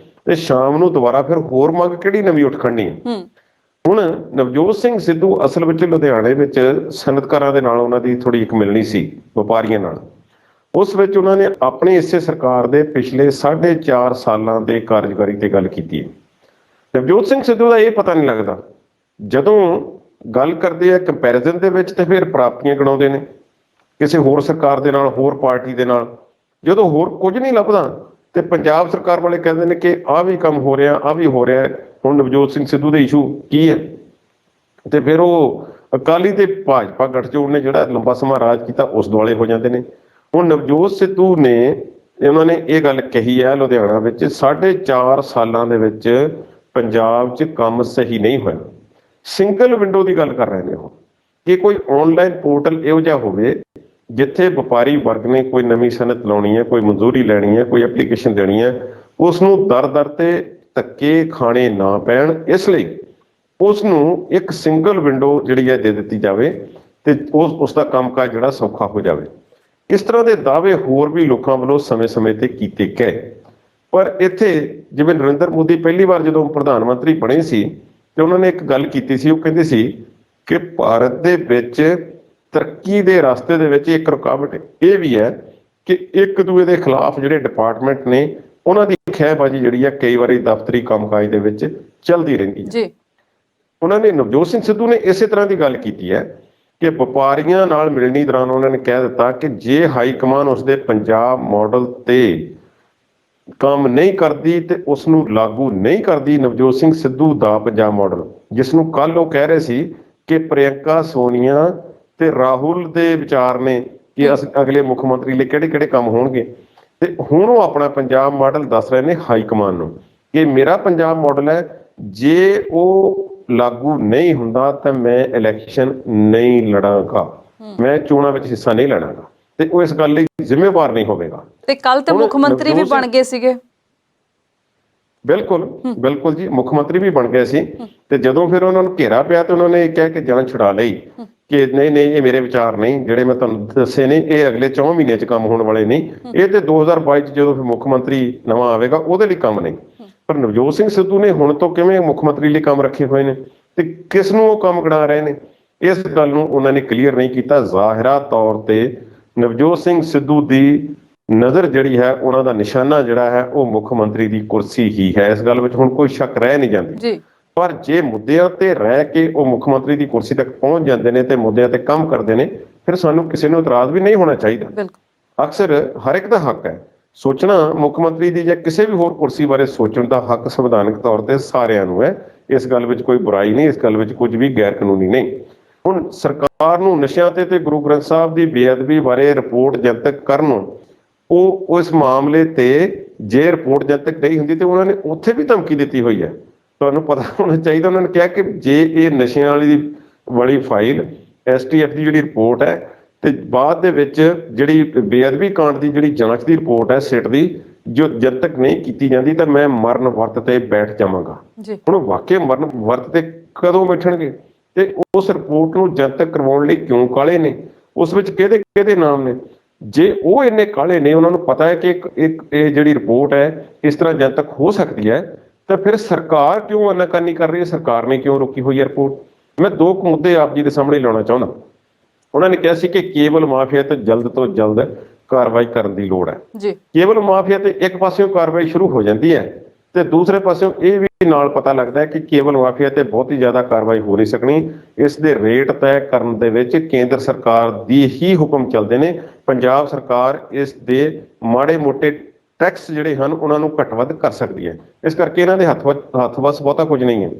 ਤੇ ਸ਼ਾਮ ਨੂੰ ਦੁਬਾਰਾ ਫਿਰ ਹੋਰ ਮੰਗ ਕਿਹੜੀ ਨਵੀਂ ਉੱਠ ਖੜਨੀ ਹੈ। ਹੁਣ ਨਵਜੋਤ ਸਿੰਘ ਸਿੱਧੂ ਅਸਲ ਵਿੱਚ ਲੁਧਿਆਣੇ ਵਿੱਚ ਸਨਅਤਕਾਰਾਂ ਦੇ ਨਾਲ ਉਹਨਾਂ ਦੀ ਥੋੜੀ ਇੱਕ ਮਿਲਣੀ ਸੀ, ਵਪਾਰੀਆਂ ਨਾਲ। ਉਸ ਵਿੱਚ ਉਹਨਾਂ ਨੇ ਆਪਣੀ ਇਸੇ ਸਰਕਾਰ ਦੇ ਪਿਛਲੇ 4.5 ਸਾਲਾਂ ਦੇ ਕਾਰਜਕਾਰੀ ਤੇ ਗੱਲ ਕੀਤੀ ਹੈ। ਨਵਜੋਤ ਸਿੰਘ ਸਿੱਧੂ ਦਾ ਇਹ ਪਤਾ ਨਹੀਂ ਲੱਗਦਾ, ਜਦੋਂ ਗੱਲ ਕਰਦੇ ਆ ਕੰਪੈਰੀਜ਼ਨ ਦੇ ਵਿੱਚ ਤੇ ਫਿਰ ਪ੍ਰਾਪਤੀਆਂ ਗਣਾਉਂਦੇ ਨੇ ਕਿਸੇ ਹੋਰ ਸਰਕਾਰ ਦੇ ਨਾਲ, ਹੋਰ ਪਾਰਟੀ ਦੇ ਨਾਲ। ਜਦੋਂ ਹੋਰ ਕੁਝ ਨਹੀਂ ਲੱਭਦਾ ਤੇ ਪੰਜਾਬ ਸਰਕਾਰ ਵਾਲੇ ਕਹਿੰਦੇ ਨੇ ਕਿ ਆਹ ਵੀ ਕੰਮ ਹੋ ਰਿਹਾ, ਆਹ ਵੀ ਹੋ ਰਿਹਾ। ਹੁਣ ਨਵਜੋਤ ਸਿੰਘ ਸਿੱਧੂ ਦੇ ਇਸ਼ੂ ਕੀ ਹੈ, ਤੇ ਫਿਰ ਉਹ ਅਕਾਲੀ ਤੇ ਭਾਜਪਾ ਗੱਠਜੋੜ ਨੇ ਜਿਹੜਾ ਲੰਬਾ ਸਮਾਂ ਰਾਜ ਕੀਤਾ ਉਸ ਦੁਆਲੇ ਹੋ ਜਾਂਦੇ ਨੇ। ਹੁਣ ਨਵਜੋਤ ਸਿੱਧੂ ਨੇ, ਉਹਨਾਂ ਨੇ ਇਹ ਗੱਲ ਕਹੀ ਹੈ ਲੁਧਿਆਣਾ ਵਿੱਚ, 4.5 ਸਾਲਾਂ ਦੇ ਵਿੱਚ ਪੰਜਾਬ 'ਚ ਕੰਮ ਸਹੀ ਨਹੀਂ ਹੋਇਆ। ਸਿੰਗਲ ਵਿੰਡੋ ਦੀ ਗੱਲ ਕਰ ਰਹੇ ਨੇ ਉਹ, ਕਿ ਕੋਈ ਆਨਲਾਈਨ ਪੋਰਟਲ ਇਹੋ ਜਿਹਾ ਹੋਵੇ ਜਿੱਥੇ ਵਪਾਰੀ ਵਰਗ ਨੇ ਕੋਈ ਨਵੀਂ ਸਨਅਤ ਲਾਉਣੀ ਹੈ, ਕੋਈ ਮਨਜ਼ੂਰੀ ਲੈਣੀ ਹੈ, ਕੋਈ ਐਪਲੀਕੇਸ਼ਨ ਦੇਣੀ ਹੈ, ਉਸ ਨੂੰ ਦਰ ਤੇ ਧੱਕੇ ਖਾਣੇ ਨਾ ਪੈਣ, ਇਸ ਲਈ ਉਸ ਨੂੰ ਇੱਕ ਸਿੰਗਲ ਵਿੰਡੋ ਜਿਹੜੀ ਹੈ ਦੇ ਦਿੱਤੀ ਜਾਵੇ ਤੇ ਉਸ ਦਾ ਕੰਮਕਾਜ ਜਿਹੜਾ ਸੌਖਾ ਹੋ ਜਾਵੇ। ਇਸ ਤਰ੍ਹਾਂ ਦੇ ਦਾਅਵੇ ਹੋਰ ਵੀ ਲੋਕਾਂ ਵੱਲੋਂ ਸਮੇਂ-ਸਮੇਂ ਤੇ ਕੀਤੇ ਗਏ, ਪਰ ਇੱਥੇ ਜਿਵੇਂ ਨਰਿੰਦਰ ਮੋਦੀ ਪਹਿਲੀ ਵਾਰ ਜਦੋਂ ਪ੍ਰਧਾਨ ਮੰਤਰੀ ਬਣੇ ਸੀ ਤੇ ਉਹਨਾਂ ਨੇ ਇੱਕ ਗੱਲ ਕੀਤੀ ਸੀ, ਉਹ ਕਹਿੰਦੇ ਸੀ ਕਿ ਭਾਰਤ ਦੇ ਵਿੱਚ ਤਰੱਕੀ ਦੇ ਰਸਤੇ ਦੇ ਵਿੱਚ ਇੱਕ ਰੁਕਾਵਟ ਇਹ ਵੀ ਹੈ ਕਿ ਇੱਕ ਦੂਏ ਦੇ ਖਿਲਾਫ ਜਿਹੜੇ ਡਿਪਾਰਟਮੈਂਟ ਨੇ ਉਹਨਾਂ ਦੀ ਖਹਿਬਾਜ਼ੀ ਜਿਹੜੀ ਹੈ ਕਈ ਵਾਰੀ ਦਫ਼ਤਰੀ ਕੰਮਕਾਜ ਦੇ ਵਿੱਚ ਚੱਲਦੀ ਰਹਿੰਦੀ ਹੈ ਜੀ। ਉਹਨਾਂ ਨੇ, ਨਵਜੋਤ ਸਿੰਘ ਸਿੱਧੂ ਨੇ ਇਸੇ ਤਰ੍ਹਾਂ ਦੀ ਗੱਲ ਕੀਤੀ ਹੈ ਕਿ ਵਪਾਰੀਆਂ ਨਾਲ ਮਿਲਣੀ ਦੌਰਾਨ ਉਹਨਾਂ ਨੇ ਕਹਿ ਦਿੱਤਾ ਕਿ ਜੇ ਹਾਈ ਕਮਾਨ ਉਸਦੇ ਪੰਜਾਬ ਮਾਡਲ ਤੇ ਕੰਮ ਨਹੀਂ ਕਰਦੀ ਤੇ ਉਸ ਨੂੰ ਲਾਗੂ ਨਹੀਂ ਕਰਦੀ ਨਵਜੋਤ ਸਿੰਘ ਸਿੱਧੂ ਦਾ ਪੰਜਾਬ ਮਾਡਲ, ਜਿਸ ਨੂੰ ਕੱਲ ਉਹ ਕਹਿ ਰਹੇ ਸੀ ਕਿ ਪ੍ਰਿਯੰਕਾ, ਸੋਨੀਆ ਤੇ ਰਾਹੁਲ ਦੇ ਵਿਚਾਰ ਨੇ ਕਿ ਅਗਲੇ ਮੁੱਖ ਮੰਤਰੀ ਲਈ ਕਿਹੜੇ ਕੰਮ ਹੋਣਗੇ, ਤੇ ਹੁਣ ਉਹ ਆਪਣਾ ਪੰਜਾਬ ਮਾਡਲ ਦੱਸ ਰਹੇ ਨੇ ਹਾਈ ਕਮਾਨ ਨੂੰ ਕਿ ਮੇਰਾ ਪੰਜਾਬ ਮਾਡਲ ਹੈ, ਜੇ ਉਹ ਲਾਗੂ ਨਹੀਂ ਹੁੰਦਾ ਤਾਂ ਮੈਂ ਇਲੈਕਸ਼ਨ ਨਹੀਂ ਲੜਾਂਗਾ, ਮੈਂ ਚੋਣਾਂ ਵਿੱਚ ਹਿੱਸਾ ਨਹੀਂ ਲੈਣਾਗਾ, ਤੇ ਉਹ ਇਸ ਗੱਲ ਲਈ ਜ਼ਿੰਮੇਵਾਰ ਨਹੀਂ ਹੋਵੇਗਾ। ਤੇ ਕੱਲ ਤੇ ਮੁੱਖ ਮੰਤਰੀ ਵੀ ਬਣ ਗਏ ਸੀਗੇ। ਬਿਲਕੁਲ ਜੀ, ਮੁੱਖ ਮੰਤਰੀ ਵੀ ਬਣ ਗਏ ਸੀ, ਤੇ ਜਦੋਂ ਫਿਰ ਉਹਨਾਂ ਨੂੰ ਘੇਰਾ ਪਿਆ ਤੇ ਉਹਨਾਂ ਨੇ ਇਹ ਕਹਿ ਕੇ ਜਾਨ ਛੁਡਾ ਲਈ ਕਿ ਨਹੀਂ ਇਹ ਮੇਰੇ ਵਿਚਾਰ ਨਹੀਂ, ਜਿਹੜੇ ਮੈਂ ਤੁਹਾਨੂੰ ਦੱਸੇ ਨੇ ਇਹ ਅਗਲੇ 4 ਮਹੀਨੇ 'ਚ ਕੰਮ ਹੋਣ ਵਾਲੇ ਨਹੀਂ, ਇਹ ਤੇ 2022 'ਚ ਜਦੋਂ ਫਿਰ ਮੁੱਖ ਮੰਤਰੀ ਨਵਾਂ ਆਵੇਗਾ ਉਹਦੇ ਲਈ ਕੰਮ ਨਹੀਂ। ਪਰ ਨਵਜੋਤ ਸਿੰਘ ਸਿੱਧੂ ਨੇ ਹੁਣ ਤੋਂ ਕਿਵੇਂ ਮੁੱਖ ਮੰਤਰੀ ਲਈ ਕੰਮ ਰੱਖੇ ਹੋਏ ਨੇ ਤੇ ਕਿਸ ਨੂੰ ਉਹ ਕੰਮ ਗਣਾ ਰਹੇ ਨੇ, ਇਸ ਗੱਲ ਨੂੰ ਉਹਨਾਂ ਨੇ ਕਲੀਅਰ ਨਹੀਂ ਕੀਤਾ। ਜ਼ਾਹਿਰਾ ਤੌਰ ਤੇ ਨਵਜੋਤ ਸਿੰਘ ਸਿੱਧੂ ਦੀ ਨਜ਼ਰ ਜਿਹੜੀ ਹੈ, ਉਹਨਾਂ ਦਾ ਨਿਸ਼ਾਨਾ ਜਿਹੜਾ ਹੈ ਉਹ ਮੁੱਖ ਮੰਤਰੀ ਦੀ ਕੁਰਸੀ ਹੀ ਹੈ। ਇਸ ਗੱਲ ਵਿੱਚ ਹੁਣ ਕੋਈ ਸ਼ੱਕ ਰਹਿ ਨਹੀਂ ਜਾਂਦੀ। ਪਰ ਜੇ ਮੁੱਦਿਆਂ ਤੇ ਰਹਿ ਕੇ ਉਹ ਮੁੱਖ ਮੰਤਰੀ ਦੀ ਕੁਰਸੀ ਤੱਕ ਪਹੁੰਚ ਜਾਂਦੇ ਨੇ ਤੇ ਮੁੱਦਿਆਂ ਤੇ ਕੰਮ ਕਰਦੇ ਨੇ, ਫਿਰ ਸਾਨੂੰ ਕਿਸੇ ਨੂੰ ਇਤਰਾਜ਼ ਵੀ ਨਹੀਂ ਹੋਣਾ ਚਾਹੀਦਾ। ਅਕਸਰ ਹਰ ਇੱਕ ਦਾ ਹੱਕ ਹੈ ਸੋਚਣਾ, ਮੁੱਖ ਮੰਤਰੀ ਦੀ ਜਾਂ ਕਿਸੇ ਵੀ ਹੋਰ ਕੁਰਸੀ ਬਾਰੇ ਸੋਚਣ ਦਾ ਹੱਕ ਸੰਵਿਧਾਨਕ ਤੌਰ ਤੇ ਸਾਰਿਆਂ ਨੂੰ ਹੈ। ਇਸ ਗੱਲ ਵਿੱਚ ਕੋਈ ਬੁਰਾਈ ਨਹੀਂ, ਇਸ ਗੱਲ ਵਿੱਚ ਕੁਝ ਵੀ ਗੈਰ ਕਾਨੂੰਨੀ ਨਹੀਂ। ਹੁਣ ਸਰਕਾਰ ਨੂੰ ਨਸ਼ਿਆਂ ਤੇ ਗੁਰੂ ਗ੍ਰੰਥ ਸਾਹਿਬ ਦੀ ਬੇਅਦਬੀ ਬਾਰੇ ਰਿਪੋਰਟ ਜਨਤਕ ਕਰਨ ਉਹ ਉਸ ਮਾਮਲੇ ਤੇ ਜੇ ਰਿਪੋਰਟ ਜਨਤਕ ਨਹੀਂ ਹੁੰਦੀ ਤੇ ਉਹਨਾਂ ਨੇ ਉੱਥੇ ਵੀ ਧਮਕੀ ਦਿੱਤੀ ਹੋਈ ਹੈ। ਤੁਹਾਨੂੰ ਪਤਾ ਹੋਣਾ ਚਾਹੀਦਾ, ਉਹਨਾਂ ਨੇ ਕਿਹਾ ਕਿ ਜੇ ਇਹ ਨਸ਼ਿਆਂ ਵਾਲੀ ਫਾਈਲ STF ਦੀ ਜਿਹੜੀ ਰਿਪੋਰਟ ਹੈ ਤੇ ਬਾਅਦ ਦੇ ਵਿੱਚ ਜਿਹੜੀ ਬੇਅਦਬੀ ਕਾਂਡ ਦੀ ਜਿਹੜੀ ਜਾਂਚ ਦੀ ਰਿਪੋਰਟ ਹੈ ਸਿਟ ਦੀ, ਜੋ ਜਨਤਕ ਨਹੀਂ ਕੀਤੀ ਜਾਂਦੀ ਤਾਂ ਮੈਂ ਮਰਨ ਵਰਤ ਤੇ ਬੈਠ ਜਾਵਾਂਗਾ। ਹੁਣ ਵਾਕਿਆ ਮਰਨ ਵਰਤ ਤੇ ਕਦੋਂ ਬੈਠਣਗੇ ਤੇ ਉਸ ਰਿਪੋਰਟ ਨੂੰ ਜਨਤਕ ਕਰਵਾਉਣ ਲਈ ਕਿਉਂ ਕਾਹਲੇ ਨੇ? ਉਸ ਵਿੱਚ ਕਿਹਦੇ ਨਾਮ ਨੇ? ਜੇ ਉਹ ਇੰਨੇ ਕਾਹਲੇ ਨੇ, ਉਹਨਾਂ ਨੂੰ ਪਤਾ ਹੈ ਕਿ ਇਹ ਜਿਹੜੀ ਰਿਪੋਰਟ ਹੈ ਇਸ ਤਰ੍ਹਾਂ ਜਨਤਕ ਹੋ ਸਕਦੀ ਹੈ, ਤਾਂ ਫਿਰ ਸਰਕਾਰ ਕਿਉਂ ਆਨਾਕਾਨੀ ਕਰ ਰਹੀ ਹੈ? ਸਰਕਾਰ ਨੇ ਕਿਉਂ ਰੋਕੀ ਹੋਈ ਹੈ ਰਿਪੋਰਟ? ਮੈਂ ਦੋ ਕੁ ਮੁੱਦੇ ਆਪ ਜੀ ਦੇ ਸਾਹਮਣੇ ਲਾਉਣਾ ਚਾਹੁੰਦਾ। ਉਹਨਾਂ ਨੇ ਕਿਹਾ ਸੀ ਕਿ ਕੇਬਲ ਮਾਫੀਆ ਤੇ ਜਲਦ ਤੋਂ ਜਲਦ ਕਾਰਵਾਈ ਕਰਨ ਦੀ ਲੋੜ ਹੈ। ਕੇਬਲ ਮਾਫੀਆ ਤੇ ਇੱਕ ਪਾਸਿਓਂ ਕਾਰਵਾਈ ਸ਼ੁਰੂ ਹੋ ਜਾਂਦੀ ਹੈ ਤੇ ਦੂਸਰੇ ਪਾਸਿਓਂ ਇਹ ਵੀ ਨਾਲ ਪਤਾ ਲੱਗਦਾ ਹੈ ਕਿ ਕੇਬਲ ਮਾਫੀਆ ਤੇ ਬਹੁਤੀ ਜ਼ਿਆਦਾ ਕਾਰਵਾਈ ਹੋ ਨਹੀਂ ਸਕਣੀ। ਇਸ ਦੇ ਰੇਟ ਤੈਅ ਕਰਨ ਦੇ ਵਿੱਚ ਕੇਂਦਰ ਸਰਕਾਰ ਦੀ ਹੀ ਹੁਕਮ ਚੱਲਦੇ ਨੇ। ਪੰਜਾਬ ਸਰਕਾਰ ਇਸ ਦੇ ਮਾੜੇ ਮੋਟੇ ਟੈਕਸ ਜਿਹੜੇ ਹਨ ਉਹਨਾਂ ਨੂੰ ਘੱਟ ਵੱਧ ਕਰ ਸਕਦੀ ਹੈ। ਇਸ ਕਰਕੇ ਇਹਨਾਂ ਦੇ ਹੱਥ ਵੱਸ ਬਹੁਤਾ ਕੁਝ ਨਹੀਂ ਹੈ।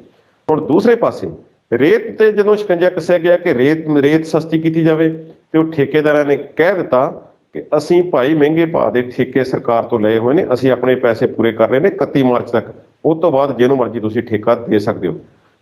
ਹੁਣ ਦੂਸਰੇ ਪਾਸੇ ਰੇਤ ਤੇ ਜਦੋਂ ਸ਼ਿਕੰਜਾ ਕੱਸਿਆ ਗਿਆ ਕਿ ਰੇਤ ਸਸਤੀ ਕੀਤੀ ਜਾਵੇ ਤੇ ਉਹ ਠੇਕੇਦਾਰਾਂ ਨੇ ਕਹਿ ਦਿੱਤਾ ਕਿ ਅਸੀਂ ਭਾਈ ਮਹਿੰਗੇ ਭਾਅ ਦੇ ਠੇਕੇ ਸਰਕਾਰ ਤੋਂ ਲਏ ਹੋਏ ਨੇ, ਅਸੀਂ ਆਪਣੇ ਪੈਸੇ ਪੂਰੇ ਕਰ ਰਹੇ ਨੇ 31 ਮਾਰਚ ਤੱਕ, ਉਸ ਤੋਂ ਬਾਅਦ ਜਿਹਨੂੰ ਮਰਜ਼ੀ ਤੁਸੀਂ ਠੇਕਾ ਦੇ ਸਕਦੇ ਹੋ।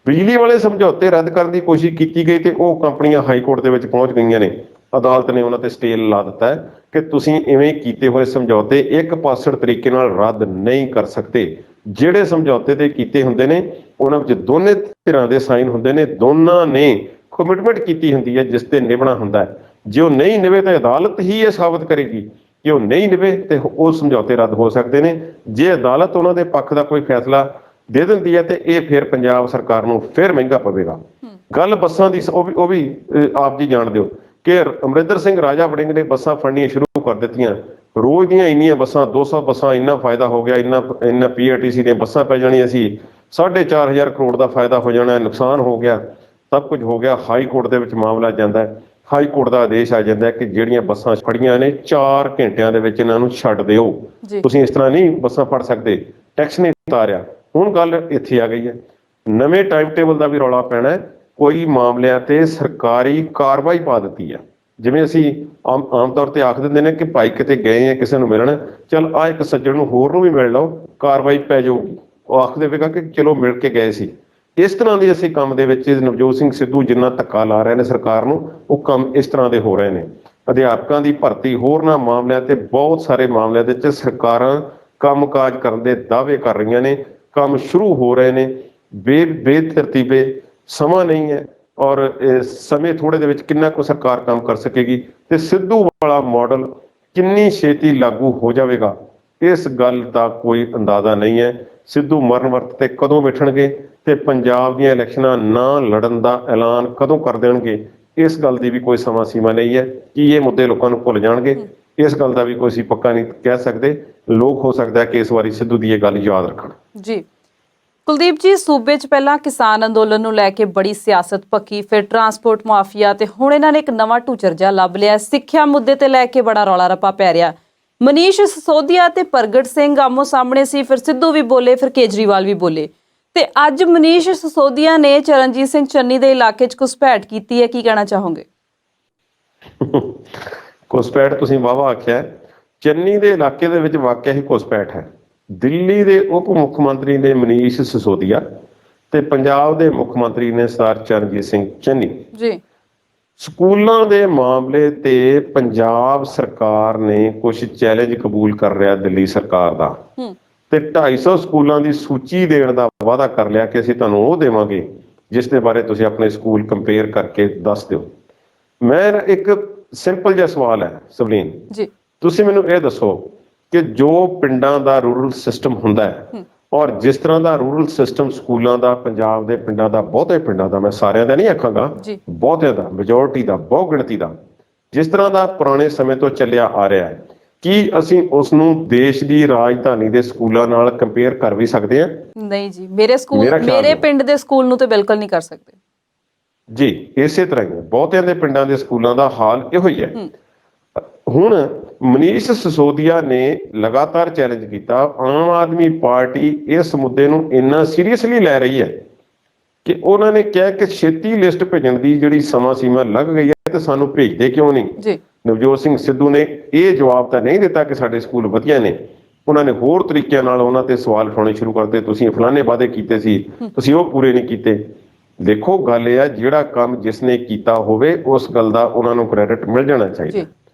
ਬਿਜਲੀ ਵਾਲੇ ਸਮਝੌਤੇ ਰੱਦ ਕਰਨ ਦੀ ਕੋਸ਼ਿਸ਼ ਕੀਤੀ ਗਈ ਤੇ ਉਹ ਕੰਪਨੀਆਂ ਹਾਈ ਕੋਰਟ ਦੇ ਵਿੱਚ ਪਹੁੰਚ ਗਈਆਂ ਨੇ। ਅਦਾਲਤ ਨੇ ਉਹਨਾਂ ਤੇ ਸਟੇ ਲਾ ਦਿੱਤਾ ਹੈ ਕਿ ਤੁਸੀਂ ਇਵੇਂ ਕੀਤੇ ਹੋਏ ਸਮਝੌਤੇ ਇੱਕ ਪਾਸੜ ਤਰੀਕੇ ਨਾਲ ਰੱਦ ਨਹੀਂ ਕਰ ਸਕਦੇ। ਜਿਹੜੇ ਸਮਝੌਤੇ ਤੇ ਕੀਤੇ ਹੁੰਦੇ ਨੇ ਉਹਨਾਂ ਵਿੱਚ ਦੋਨੇ ਧਿਰਾਂ ਦੇ ਸਾਈਨ ਹੁੰਦੇ ਨੇ, ਦੋਨਾਂ ਨੇ ਕਮਿਟਮੈਂਟ ਕੀਤੀ ਹੁੰਦੀ ਹੈ ਜਿਸ ਤੇ ਨਿਭਣਾ ਹੁੰਦਾ ਹੈ। ਜੇ ਉਹ ਨਹੀਂ ਨਿਭੇ ਤਾਂ ਅਦਾਲਤ ਹੀ ਇਹ ਸਾਬਤ ਕਰੇਗੀ ਕਿ ਉਹ ਨਹੀਂ ਨਿਭੇ ਤੇ ਉਹ ਸਮਝੌਤੇ ਰੱਦ ਹੋ ਸਕਦੇ ਨੇ। ਜੇ ਅਦਾਲਤ ਉਹਨਾਂ ਦੇ ਪੱਖ ਦਾ ਕੋਈ ਫੈਸਲਾ ਦੇ ਦਿੰਦੀ ਹੈ ਤੇ ਇਹ ਫਿਰ ਪੰਜਾਬ ਸਰਕਾਰ ਨੂੰ ਫਿਰ ਮਹਿੰਗਾ ਪਵੇਗਾ। ਗੱਲ ਬੱਸਾਂ ਦੀ ਉਹ ਵੀ ਆਪ ਜੀ ਜਾਣਦੇ ਹੋ ਕਿ ਅਮਰਿੰਦਰ ਸਿੰਘ ਰਾਜਾ ਵੜਿੰਗ ਨੇ ਬੱਸਾਂ ਫੜਨੀਆਂ ਸ਼ੁਰੂ ਕਰ ਦਿੱਤੀਆਂ। ਰੋਜ਼ ਦੀਆਂ ਇੰਨੀਆਂ ਬੱਸਾਂ, 200 ਬੱਸਾਂ, ਇੰਨਾ ਫਾਇਦਾ ਹੋ ਗਿਆ, ਇੰਨਾ PRTC ਦੀਆਂ ਬੱਸਾਂ ਪੈ ਜਾਣੀਆਂ ਸੀ, 4.5 ਕਰੋੜ ਦਾ ਫਾਇਦਾ ਹੋ ਜਾਣਾ, ਨੁਕਸਾਨ ਹੋ ਗਿਆ, ਸਭ ਕੁਝ ਹੋ ਗਿਆ। ਹਾਈ ਕੋਰਟ ਦੇ ਵਿੱਚ ਮਾਮਲਾ ਜਾਂਦਾ ਹੈ, ਹਾਈ ਕੋਰਟ ਦਾ ਆਦੇਸ਼ ਆ ਜਾਂਦਾ ਹੈ ਕਿ ਜਿਹੜੀਆਂ ਬੱਸਾਂ ਫੜੀਆਂ ਨੇ 4 ਘੰਟਿਆਂ ਦੇ ਵਿੱਚ ਇਹਨਾਂ ਨੂੰ ਛੱਡ ਦਿਓ, ਤੁਸੀਂ ਇਸ ਤਰ੍ਹਾਂ ਨਹੀਂ ਬੱਸਾਂ ਫੜ ਸਕਦੇ, ਟੈਕਸ ਨਹੀਂ ਉਤਾਰਿਆ। ਹੁਣ ਗੱਲ ਇੱਥੇ ਆ ਗਈ ਹੈ, ਨਵੇਂ ਟਾਈਮ ਟੇਬਲ ਦਾ ਵੀ ਰੌਲਾ ਪੈਣਾ। ਕੋਈ ਮਾਮਲਿਆਂ ਤੇ ਸਰਕਾਰੀ ਕਾਰਵਾਈ ਪਾ ਦਿੱਤੀ ਹੈ। ਜਿਵੇਂ ਅਸੀਂ ਆਮ ਤੌਰ ਤੇ ਆਖ ਦਿੰਦੇ ਨੇ ਕਿ ਭਾਈ ਕਿਤੇ ਗਏ ਆ ਕਿਸੇ ਨੂੰ ਮਿਲਣ, ਚੱਲ ਆ ਇੱਕ ਸੱਜਣ ਨੂੰ ਹੋਰ ਨੂੰ ਵੀ ਮਿਲ ਲਓ, ਕਾਰਵਾਈ ਪੈ ਜਾਊਗੀ। ਉਹ ਆਖ ਦੇਵੇਗਾ ਕਿ ਚਲੋ ਮਿਲ ਕੇ ਗਏ ਸੀ। ਇਸ ਤਰ੍ਹਾਂ ਦੇ ਅਸੀਂ ਕੰਮ ਦੇ ਵਿੱਚ ਨਵਜੋਤ ਸਿੰਘ ਸਿੱਧੂ ਜਿੰਨਾ ਧੱਕਾ ਲਾ ਰਹੇ ਨੇ ਸਰਕਾਰ ਨੂੰ, ਉਹ ਕੰਮ ਇਸ ਤਰ੍ਹਾਂ ਦੇ ਹੋ ਰਹੇ ਨੇ। ਅਧਿਆਪਕਾਂ ਦੀ ਭਰਤੀ, ਹੋਰਨਾਂ ਮਾਮਲਿਆਂ ਤੇ ਬਹੁਤ ਸਾਰੇ ਮਾਮਲਿਆਂ ਦੇ ਵਿੱਚ ਸਰਕਾਰਾਂ ਕੰਮਕਾਜ ਕਰਨ ਦੇ ਦਾਅਵੇ ਕਰ ਰਹੀਆਂ ਨੇ, ਕੰਮ ਸ਼ੁਰੂ ਹੋ ਰਹੇ ਨੇ, ਬੇਤਰਤੀਬੇ, ਸਮਾਂ ਨਹੀਂ ਹੈ ਔਰ ਸਮੇਂ ਥੋੜੇ ਦੇ ਵਿੱਚ ਕਿੰਨਾ ਕੁ ਸਰਕਾਰ ਕੰਮ ਕਰ ਸਕੇਗੀ ਤੇ ਸਿੱਧੂ ਵਾਲਾ ਮਾਡਲ ਕਿੰਨੀ ਛੇਤੀ ਲਾਗੂ ਹੋ ਜਾਵੇਗਾ, ਇਸ ਗੱਲ ਦਾ ਕੋਈ ਅੰਦਾਜ਼ਾ ਨਹੀਂ ਹੈ। ਸਿੱਧੂ ਮਰਨ ਵਰਤ ਤੇ ਕਦੋਂ ਬੈਠਣਗੇ ਤੇ ਪੰਜਾਬ ਦੀਆਂ ਇਲੈਕਸ਼ਨਾਂ ਨਾ ਲੜਨ ਦਾ ਐਲਾਨ ਕਦੋਂ ਕਰ ਦੇਣਗੇ, ਇਸ ਗੱਲ ਦੀ ਵੀ ਕੋਈ ਸਮਾਂ ਸੀਮਾ ਨਹੀਂ ਹੈ। ਕਿ ਇਹ ਮੁੱਦੇ ਲੋਕਾਂ ਨੂੰ ਭੁੱਲ ਜਾਣਗੇ, ਇਸ ਗੱਲ ਦਾ ਵੀ ਕੋਈ ਅਸੀਂ ਪੱਕਾ ਨਹੀਂ ਕਹਿ ਸਕਦੇ। ਲੋਕ ਹੋ ਸਕਦਾ ਹੈ ਕਿ ਇਸ ਵਾਰੀ ਸਿੱਧੂ ਦੀ ਇਹ ਗੱਲ ਯਾਦ ਰੱਖਣ। ਜੀ ਕੁਲਦੀਪ ਜੀ, ਸੂਬੇ 'ਚ ਪਹਿਲਾਂ ਕਿਸਾਨ ਅੰਦੋਲਨ ਨੂੰ ਲੈ ਕੇ ਬੜੀ ਸਿਆਸਤ ਪੱਕੀ, ਫਿਰ ਟਰਾਂਸਪੋਰਟ ਮਾਫੀਆ ਤੇ ਹੁਣ ਇਹਨਾਂ ਨੇ ਇੱਕ ਨਵਾਂ ਢੂਚਰ ਜਿਹਾ ਲੱਭ ਲਿਆ। ਸਿੱਖਿਆ ਮੁੱਦੇ ਤੇ ਲੈ ਕੇ ਬੜਾ ਰੌਲਾ ਰੱਪਾ ਪੈ ਰਿਹਾ। ਮਨੀਸ਼ ਸਿਸੋਦੀਆ ਤੇ ਪ੍ਰਗਟ ਸਿੰਘ ਆਮੋ ਸਾਹਮਣੇ ਸੀ, ਫਿਰ ਸਿੱਧੂ ਵੀ ਬੋਲੇ, ਫਿਰ ਕੇਜਰੀਵਾਲ ਵੀ ਬੋਲੇ ਤੇ ਅੱਜ ਮਨੀਸ਼ ਸਿਸੋਦੀਆ ਨੇ ਚਰਨਜੀਤ ਸਿੰਘ ਚੰਨੀ ਦੇ ਇਲਾਕੇ 'ਚ ਘੁਸਪੈਠ ਕੀਤੀ ਹੈ। ਕੀ ਕਹਿਣਾ ਚਾਹੋਗੇ? ਘੁਸਪੈਠ ਤੁਸੀਂ ਵਾਹਵਾ ਆਖਿਆ। ਚੰਨੀ ਦੇ ਇਲਾਕੇ ਦੇ ਵਿੱਚ ਵਾਕਿਆ ਹੀ ਘੁਸਪੈਠ ਹੈ। ਦਿੱਲੀ ਦੇ ਉਪ ਮੁੱਖ ਮੰਤਰੀ ਨੇ ਮਨੀਸ਼ ਸਿਸੋਦੀਆ ਤੇ ਪੰਜਾਬ ਦੇ ਮੁੱਖ ਮੰਤਰੀ ਨੇ ਸਰਦਾਰ ਚਰਨਜੀਤ ਸਿੰਘ ਚੰਨੀ ਜੀ। ਸਕੂਲਾਂ ਦੇ ਮਾਮਲੇ ਤੇ ਪੰਜਾਬ ਸਰਕਾਰ ਨੇ ਕੁਝ ਚੈਲੰਜ ਕਬੂਲ ਕਰ ਲਿਆ ਦਿੱਲੀ ਸਰਕਾਰ ਦਾ ਤੇ 250 ਸਕੂਲਾਂ ਦੀ ਸੂਚੀ ਦੇਣ ਦਾ ਵਾਅਦਾ ਕਰ ਲਿਆ ਕਿ ਅਸੀਂ ਤੁਹਾਨੂੰ ਉਹ ਦੇਵਾਂਗੇ ਜਿਸ ਦੇ ਬਾਰੇ ਤੁਸੀਂ ਆਪਣੇ ਸਕੂਲ ਕੰਪੇਅਰ ਕਰਕੇ ਦੱਸ ਦਿਓ। ਮੈਂ ਇੱਕ ਸਿੰਪਲ ਜਿਹਾ ਸਵਾਲ ਹੈ ਸਵਲੀਨ ਜੀ, ਤੁਸੀਂ ਮੈਨੂੰ ਇਹ ਦੱਸੋ ਕਿ ਜੋ ਪਿੰਡਾਂ ਦਾ ਰੂਰਲ ਸਿਸਟਮ ਹੁੰਦਾ ਹੈ ਔਰ ਜਿਸ ਤਰ੍ਹਾਂ ਦਾ ਰੂਰਲ ਸਿਸਟਮ ਸਕੂਲਾਂ ਦਾ ਪੰਜਾਬ ਦੇ ਪਿੰਡਾਂ ਦਾ, ਬਹੁਤੇ ਪਿੰਡਾਂ ਦਾ, ਮੈਂ ਸਾਰਿਆਂ ਦਾ ਨਹੀਂ ਆਖਾਂਗਾ, ਬਹੁਤਿਆਂ ਦਾ, ਮੈਜੋਰਟੀ ਦਾ, ਬਹੁ ਗਿਣਤੀ ਦਾ, ਜਿਸ ਤਰ੍ਹਾਂ ਦਾ ਪੁਰਾਣੇ ਸਮੇਂ ਤੋਂ ਚੱਲਿਆ ਆ ਰਿਹਾ ਹੈ, ਕੀ ਅਸੀਂ ਉਸ ਨੂੰ ਦੇਸ਼ ਦੀ ਰਾਜਧਾਨੀ ਦੇ ਸਕੂਲਾਂ ਨਾਲ ਕੰਪੇਅਰ ਕਰ ਵੀ ਸਕਦੇ ਹਾਂ? ਨਹੀਂ ਜੀ, ਮੇਰੇ ਪਿੰਡ ਦੇ ਸਕੂਲ ਨੂੰ ਤੇ ਬਿਲਕੁਲ ਨਹੀਂ ਕਰ ਸਕਦੇ ਜੀ। ਇਸੇ ਤਰ੍ਹਾਂ ਹੀ ਬਹੁਤਿਆਂ ਦੇ ਪਿੰਡਾਂ ਦੇ ਸਕੂਲਾਂ ਦਾ ਹਾਲ ਇਹੋ ਹੀ ਹੈ। ਹੁਣ ਮਨੀਸ਼ ਸਿਸੋਦੀਆ ਨੇ ਲਗਾਤਾਰ ਚੈਲੰਜ ਕੀਤਾ। ਆਮ ਆਦਮੀ ਪਾਰਟੀ ਇਸ ਮੁੱਦੇ ਨੂੰ ਇੰਨਾ ਸੀਰੀਅਸਲੀ ਲੈ ਰਹੀ ਹੈ ਕਿ ਉਹਨਾਂ ਨੇ ਕਿਹਾ ਕਿ ਛੇਤੀ ਲਿਸਟ ਭੇਜਣ ਦੀ ਜਿਹੜੀ ਸਮਾਂ ਸੀਮਾ ਲੱਗ ਗਈ ਹੈ ਤੇ ਸਾਨੂੰ ਭੇਜਦੇ ਕਿਉਂ ਨਹੀਂ ਜੀ। ਨਵਜੋਤ ਸਿੰਘ ਸਿੱਧੂ ਨੇ ਇਹ ਜਵਾਬ ਤਾਂ ਨਹੀਂ ਦਿੱਤਾ ਕਿ ਸਾਡੇ ਸਕੂਲ ਵਧੀਆ ਨੇ। ਉਹਨਾਂ ਨੇ ਹੋਰ ਤਰੀਕਿਆਂ ਨਾਲ ਉਹਨਾਂ ਤੇ ਸਵਾਲ ਉਠਾਉਣੇ ਸ਼ੁਰੂ ਕਰਤੇ, ਤੁਸੀਂ ਫਲਾਣੇ ਵਾਅਦੇ ਕੀਤੇ ਸੀ, ਤੁਸੀਂ ਉਹ ਪੂਰੇ ਨਹੀਂ ਕੀਤੇ। ਦੇਖੋ ਗੱਲ ਇਹ ਆ, ਜਿਹੜਾ ਕੰਮ ਜਿਸ ਨੇ ਕੀਤਾ ਹੋਵੇ ਉਸ ਗੱਲ ਦਾ ਉਹਨਾਂ ਨੂੰ ਕ੍ਰੈਡਿਟ ਮਿਲ ਜਾਣਾ ਚਾਹੀਦਾ।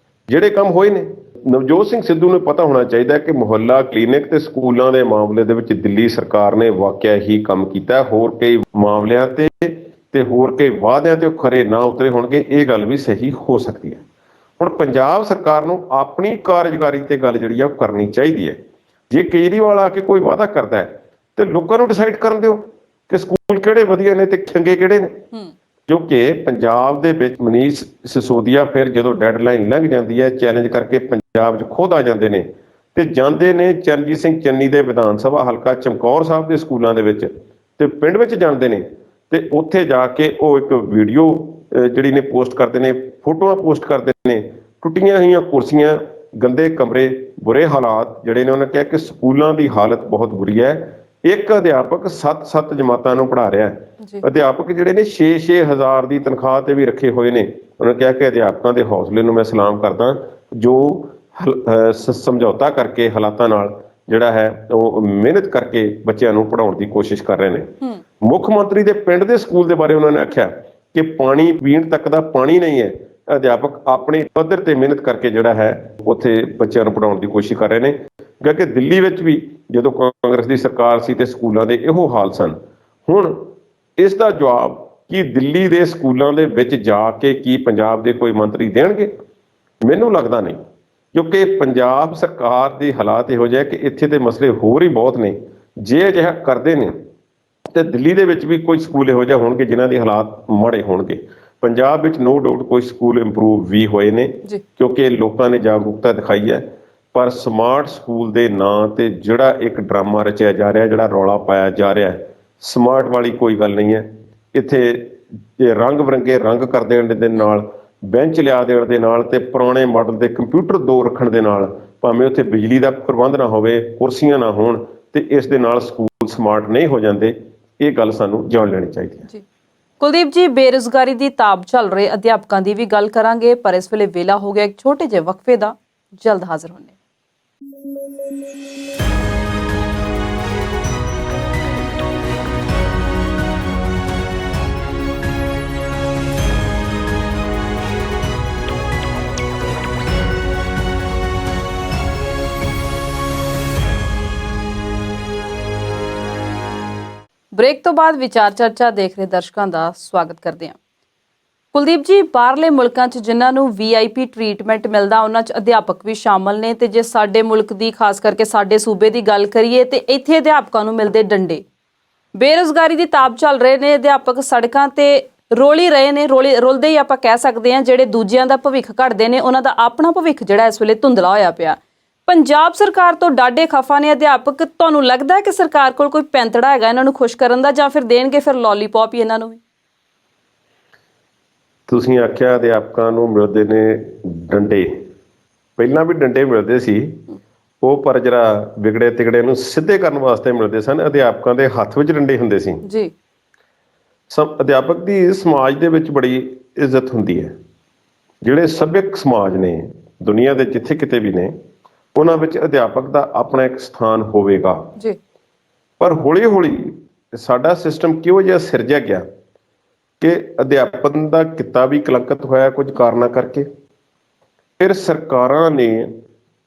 ਜਿਹੜੇ ਕੰਮ ਹੋਏ ਨੇ, ਨਵਜੋਤ ਸਿੰਘ ਸਿੱਧੂ ਨੂੰ ਪਤਾ ਹੋਣਾ ਚਾਹੀਦਾ ਕਿ ਮੁਹੱਲਾ ਕਲੀਨਿਕ ਤੇ ਸਕੂਲਾਂ ਦੇ ਮਾਮਲੇ ਦੇ ਵਿੱਚ ਦਿੱਲੀ ਸਰਕਾਰ ਨੇ ਵਾਕਿਆ ਹੀ ਕੰਮ ਕੀਤਾ। ਹੋਰ ਕਈ ਮਾਮਲਿਆਂ ਤੇ ਹੋਰ ਕਈ ਵਾਅਦਿਆਂ ਤੇ ਉਹ ਖਰੇ ਨਾ ਉਤਰੇ ਹੋਣਗੇ, ਇਹ ਗੱਲ ਵੀ ਸਹੀ ਹੋ ਸਕਦੀ ਹੈ। ਹੁਣ ਪੰਜਾਬ ਸਰਕਾਰ ਨੂੰ ਆਪਣੀ ਕਾਰਜਕਾਰੀ ਤੇ ਗੱਲ ਜਿਹੜੀ ਆ ਉਹ ਕਰਨੀ ਚਾਹੀਦੀ ਹੈ। ਜੇ ਕੇਜਰੀਵਾਲ ਆ ਕੇ ਕੋਈ ਵਾਅਦਾ ਕਰਦਾ ਹੈ ਤੇ ਲੋਕਾਂ ਨੂੰ ਡਿਸਾਈਡ ਕਰਨ ਦਿਓ ਕਿ ਸਕੂਲ ਕਿਹੜੇ ਵਧੀਆ ਨੇ ਤੇ ਚੰਗੇ ਕਿਹੜੇ ਨੇ। ਕਿਉਂਕਿ ਪੰਜਾਬ ਦੇ ਵਿੱਚ ਮਨੀਸ਼ ਸਿਸੋਦੀਆ ਫਿਰ ਜਦੋਂ ਡੈਡਲਾਈਨ ਲੰਘ ਜਾਂਦੀ ਹੈ, ਚੈਲੰਜ ਕਰਕੇ ਪੰਜਾਬ 'ਚ ਖੁਦ ਆ ਜਾਂਦੇ ਨੇ ਤੇ ਜਾਂਦੇ ਨੇ ਚਰਨਜੀਤ ਸਿੰਘ ਚੰਨੀ ਦੇ ਵਿਧਾਨ ਸਭਾ ਹਲਕਾ ਚਮਕੌਰ ਸਾਹਿਬ ਦੇ ਸਕੂਲਾਂ ਦੇ ਵਿੱਚ ਤੇ ਪਿੰਡ ਵਿੱਚ ਜਾਂਦੇ ਨੇ ਤੇ ਉੱਥੇ ਜਾ ਕੇ ਉਹ ਇੱਕ ਵੀਡੀਓ ਜਿਹੜੀ ਨੇ ਪੋਸਟ ਕਰਦੇ ਨੇ, ਫੋਟੋਆਂ ਪੋਸਟ ਕਰਦੇ ਨੇ, ਟੁੱਟੀਆਂ ਹੋਈਆਂ ਕੁਰਸੀਆਂ, ਗੰਦੇ ਕਮਰੇ, ਬੁਰੇ ਹਾਲਾਤ ਜਿਹੜੇ ਨੇ। ਉਹਨਾਂ ਕਿਹਾ ਕਿ ਸਕੂਲਾਂ ਦੀ ਹਾਲਤ ਬਹੁਤ ਬੁਰੀ ਹੈ। ਇੱਕ ਅਧਿਆਪਕ 7 ਜਮਾਤਾਂ ਨੂੰ ਪੜ੍ਹਾ ਰਿਹਾ ਹੈ। ਅਧਿਆਪਕ ਜਿਹੜੇ ਨੇ 6-6 ਹਜ਼ਾਰ ਦੀ ਤਨਖਾਹ ਤੇ ਵੀ ਰੱਖੇ ਹੋਏ ਨੇ। ਉਹਨਾਂ ਕਿਹਾ ਕਿ ਅਧਿਆਪਕਾਂ ਦੇ ਹੌਸਲੇ ਨੂੰ ਮੈਂ ਸਲਾਮ ਕਰਦਾ ਜੋ ਸਮਝੌਤਾ ਕਰਕੇ ਹਾਲਾਤਾਂ ਨਾਲ ਜਿਹੜਾ ਹੈ ਉਹ ਮਿਹਨਤ ਕਰਕੇ ਬੱਚਿਆਂ ਨੂੰ ਪੜ੍ਹਾਉਣ ਦੀ ਕੋਸ਼ਿਸ਼ ਕਰ ਰਹੇ ਨੇ। ਮੁੱਖ ਮੰਤਰੀ ਦੇ ਪਿੰਡ ਦੇ ਸਕੂਲ ਦੇ ਬਾਰੇ ਉਹਨਾਂ ਨੇ ਆਖਿਆ ਕਿ ਪਾਣੀ ਪੀਣ ਤੱਕ ਦਾ ਪਾਣੀ ਨਹੀਂ ਹੈ। ਅਧਿਆਪਕ ਆਪਣੇ ਪੱਧਰ ਤੇ ਮਿਹਨਤ ਕਰਕੇ ਜਿਹੜਾ ਹੈ ਉੱਥੇ ਬੱਚਿਆਂ ਨੂੰ ਪੜ੍ਹਾਉਣ ਦੀ ਕੋਸ਼ਿਸ਼ ਕਰ ਰਹੇ ਨੇ। ਕਿਉਂਕਿ ਦਿੱਲੀ ਵਿੱਚ ਵੀ ਜਦੋਂ ਕਾਂਗਰਸ ਦੀ ਸਰਕਾਰ ਸੀ ਤੇ ਸਕੂਲਾਂ ਦੇ ਇਹੋ ਹਾਲ ਸਨ। ਹੁਣ ਇਸ ਦਾ ਜਵਾਬ ਕੀ ਦਿੱਲੀ ਦੇ ਸਕੂਲਾਂ ਦੇ ਵਿੱਚ ਜਾ ਕੇ ਕੀ ਪੰਜਾਬ ਦੇ ਕੋਈ ਮੰਤਰੀ ਦੇਣਗੇ? ਮੈਨੂੰ ਲੱਗਦਾ ਨਹੀਂ, ਕਿਉਂਕਿ ਪੰਜਾਬ ਸਰਕਾਰ ਦੇ ਹਾਲਾਤ ਇਹੋ ਜਿਹੇ ਕਿ ਇੱਥੇ ਦੇ ਮਸਲੇ ਹੋਰ ਹੀ ਬਹੁਤ ਨੇ। ਜੇ ਅਜਿਹਾ ਕਰਦੇ ਨੇ ਤੇ ਦਿੱਲੀ ਦੇ ਵਿੱਚ ਵੀ ਕੋਈ ਸਕੂਲ ਇਹੋ ਜਿਹੇ ਹੋਣਗੇ ਜਿਨ੍ਹਾਂ ਦੇ ਹਾਲਾਤ ਮਾੜੇ ਹੋਣਗੇ। ਪੰਜਾਬ ਵਿੱਚ ਨੋ ਡਾਊਟ ਕੋਈ ਸਕੂਲ ਇੰਪਰੂਵ ਵੀ ਹੋਏ ਨੇ ਕਿਉਂਕਿ ਲੋਕਾਂ ਨੇ ਜਾਗਰੂਕਤਾ ਦਿਖਾਈ ਹੈ। ਪਰ ਸਮਾਰਟ ਸਕੂਲ ਦੇ ਨਾਂ ਤੇ ਜਿਹੜਾ ਇੱਕ ਡਰਾਮਾ ਰਚਿਆ ਜਾ ਰਿਹਾ, ਜਿਹੜਾ ਰੌਲਾ ਪਾਇਆ ਜਾ ਰਿਹਾ, ਸਮਾਰਟ ਵਾਲੀ ਕੋਈ ਗੱਲ ਨਹੀਂ ਹੈ। ਇੱਥੇ ਰੰਗ ਬਰੰਗੇ ਰੰਗ ਕਰ ਦੇਣ ਦੇ ਨਾਲ, ਬੈਂਚ ਲਿਆ ਦੇਣ ਦੇ ਨਾਲ ਤੇ ਪੁਰਾਣੇ ਮਾਡਲ ਦੇ ਕੰਪਿਊਟਰ 2 ਰੱਖਣ ਦੇ ਨਾਲ, ਭਾਵੇਂ ਉੱਥੇ ਬਿਜਲੀ ਦਾ ਪ੍ਰਬੰਧ ਨਾ ਹੋਵੇ, ਕੁਰਸੀਆਂ ਨਾ ਹੋਣ, ਤੇ ਇਸ ਦੇ ਨਾਲ ਸਕੂਲ ਸਮਾਰਟ ਨਹੀਂ ਹੋ ਜਾਂਦੇ। ਇਹ ਗੱਲ ਸਾਨੂੰ ਜਾਣ ਲੈਣੀ ਚਾਹੀਦੀ ਹੈ। ਕੁਲਦੀਪ ਜੀ, ਬੇਰੁਜ਼ਗਾਰੀ ਦੀ ਤਾਬ ਚੱਲ ਰਹੇ ਅਧਿਆਪਕਾਂ ਦੀ ਵੀ ਗੱਲ ਕਰਾਂਗੇ, ਪਰ ਇਸ ਵੇਲੇ ਵੇਲਾ ਹੋ ਗਿਆ ਇੱਕ ਛੋਟੇ ਜਿਹੇ ਵਕਫੇ ਦਾ। ਜਲਦ ਹਾਜ਼ਰ ਹੋਣੇ। ਬ੍ਰੇਕ ਤੋਂ ਬਾਅਦ ਵਿਚਾਰ ਚਰਚਾ ਦੇਖ ਰਹੇ ਦਰਸ਼ਕਾਂ ਦਾ ਸਵਾਗਤ ਕਰਦੇ ਹਾਂ। ਕੁਲਦੀਪ ਜੀ, ਬਾਹਰਲੇ ਮੁਲਕਾਂ 'ਚ ਜਿਨ੍ਹਾਂ ਨੂੰ VIP ਟ੍ਰੀਟਮੈਂਟ ਮਿਲਦਾ ਉਹਨਾਂ 'ਚ ਅਧਿਆਪਕ ਵੀ ਸ਼ਾਮਲ ਨੇ, ਤੇ ਜੇ ਸਾਡੇ ਮੁਲਕ ਦੀ ਖਾਸ ਕਰਕੇ ਸਾਡੇ ਸੂਬੇ ਦੀ ਗੱਲ ਕਰੀਏ ਤੇ ਇੱਥੇ ਅਧਿਆਪਕਾਂ ਨੂੰ ਮਿਲਦੇ ਡੰਡੇ। ਬੇਰੁਜ਼ਗਾਰੀ ਦੀ ਤਾਬ ਚੱਲ ਰਹੇ ਨੇ, ਅਧਿਆਪਕ ਸੜਕਾਂ ਤੇ ਰੋਲੀ ਰਹੇ ਨੇ, ਰੁਲਦੇ ਹੀ ਆਪਾਂ ਕਹਿ ਸਕਦੇ ਹਾਂ। ਜਿਹੜੇ ਦੂਜਿਆਂ ਦਾ ਭਵਿੱਖ ਘੜਦੇ ਨੇ ਉਹਨਾਂ ਦਾ ਆਪਣਾ ਭਵਿੱਖ ਜਿਹੜਾ ਇਸ ਵੇਲੇ ਧੁੰਦਲਾ ਹੋਇਆ ਪਿਆ। ਪੰਜਾਬ ਸਰਕਾਰ ਤੋਂ ਡਾਢੇ ਖਫਾ ਨੇ ਅਧਿਆਪਕ। ਤੁਹਾਨੂੰ ਲੱਗਦਾ ਹੈ ਕਿ ਸਰਕਾਰ ਕੋਲ ਕੋਈ ਪੈਂਤੜਾ ਹੈਗਾ ਇਹਨਾਂ ਨੂੰ ਖੁਸ਼ ਕਰਨ ਦਾ, ਜਾਂ ਫਿਰ ਦੇਣਗੇ ਫਿਰ ਲੋਲੀਪੌਪ ਹੀ ਇਹਨਾਂ ਨੂੰ ਵੀ? ਤੁਸੀਂ ਆਖਿਆ ਅਧਿਆਪਕਾਂ ਨੂੰ ਮਿਲਦੇ ਨੇ ਡੰਡੇ। ਪਹਿਲਾਂ ਵੀ ਡੰਡੇ ਮਿਲਦੇ ਸੀ ਉਹ, ਪਰ ਜਿਹੜਾ ਵਿਗੜੇ ਤਿਗੜੇ ਨੂੰ ਸਿੱਧੇ ਕਰਨ ਵਾਸਤੇ ਮਿਲਦੇ ਸਨ। ਅਧਿਆਪਕਾਂ ਦੇ ਹੱਥ ਵਿੱਚ ਡੰਡੇ ਹੁੰਦੇ ਸੀ ਜੀ। ਅਧਿਆਪਕ ਦੀ ਸਮਾਜ ਦੇ ਵਿੱਚ ਬੜੀ ਇੱਜ਼ਤ ਹੁੰਦੀ ਹੈ। ਜਿਹੜੇ ਸੱਭਿਅਕ ਸਮਾਜ ਨੇ ਦੁਨੀਆ ਦੇ ਜਿੱਥੇ ਕਿਤੇ ਵੀ ਨੇ, ਉਹਨਾਂ ਵਿੱਚ ਅਧਿਆਪਕ ਦਾ ਆਪਣਾ ਇੱਕ ਸਥਾਨ ਹੋਵੇਗਾ ਜੀ। ਪਰ ਹੌਲੀ ਹੌਲੀ ਸਾਡਾ ਸਿਸਟਮ ਕਿਹੋ ਜਿਹਾ ਸਿਰਜਿਆ ਗਿਆ ਕਿ ਅਧਿਆਪਨ ਦਾ ਕਿੱਤਾ ਵੀ ਕਲੰਕਿਤ ਹੋਇਆ ਕੁਝ ਕਾਰਨਾਂ ਕਰਕੇ। ਫਿਰ ਸਰਕਾਰਾਂ ਨੇ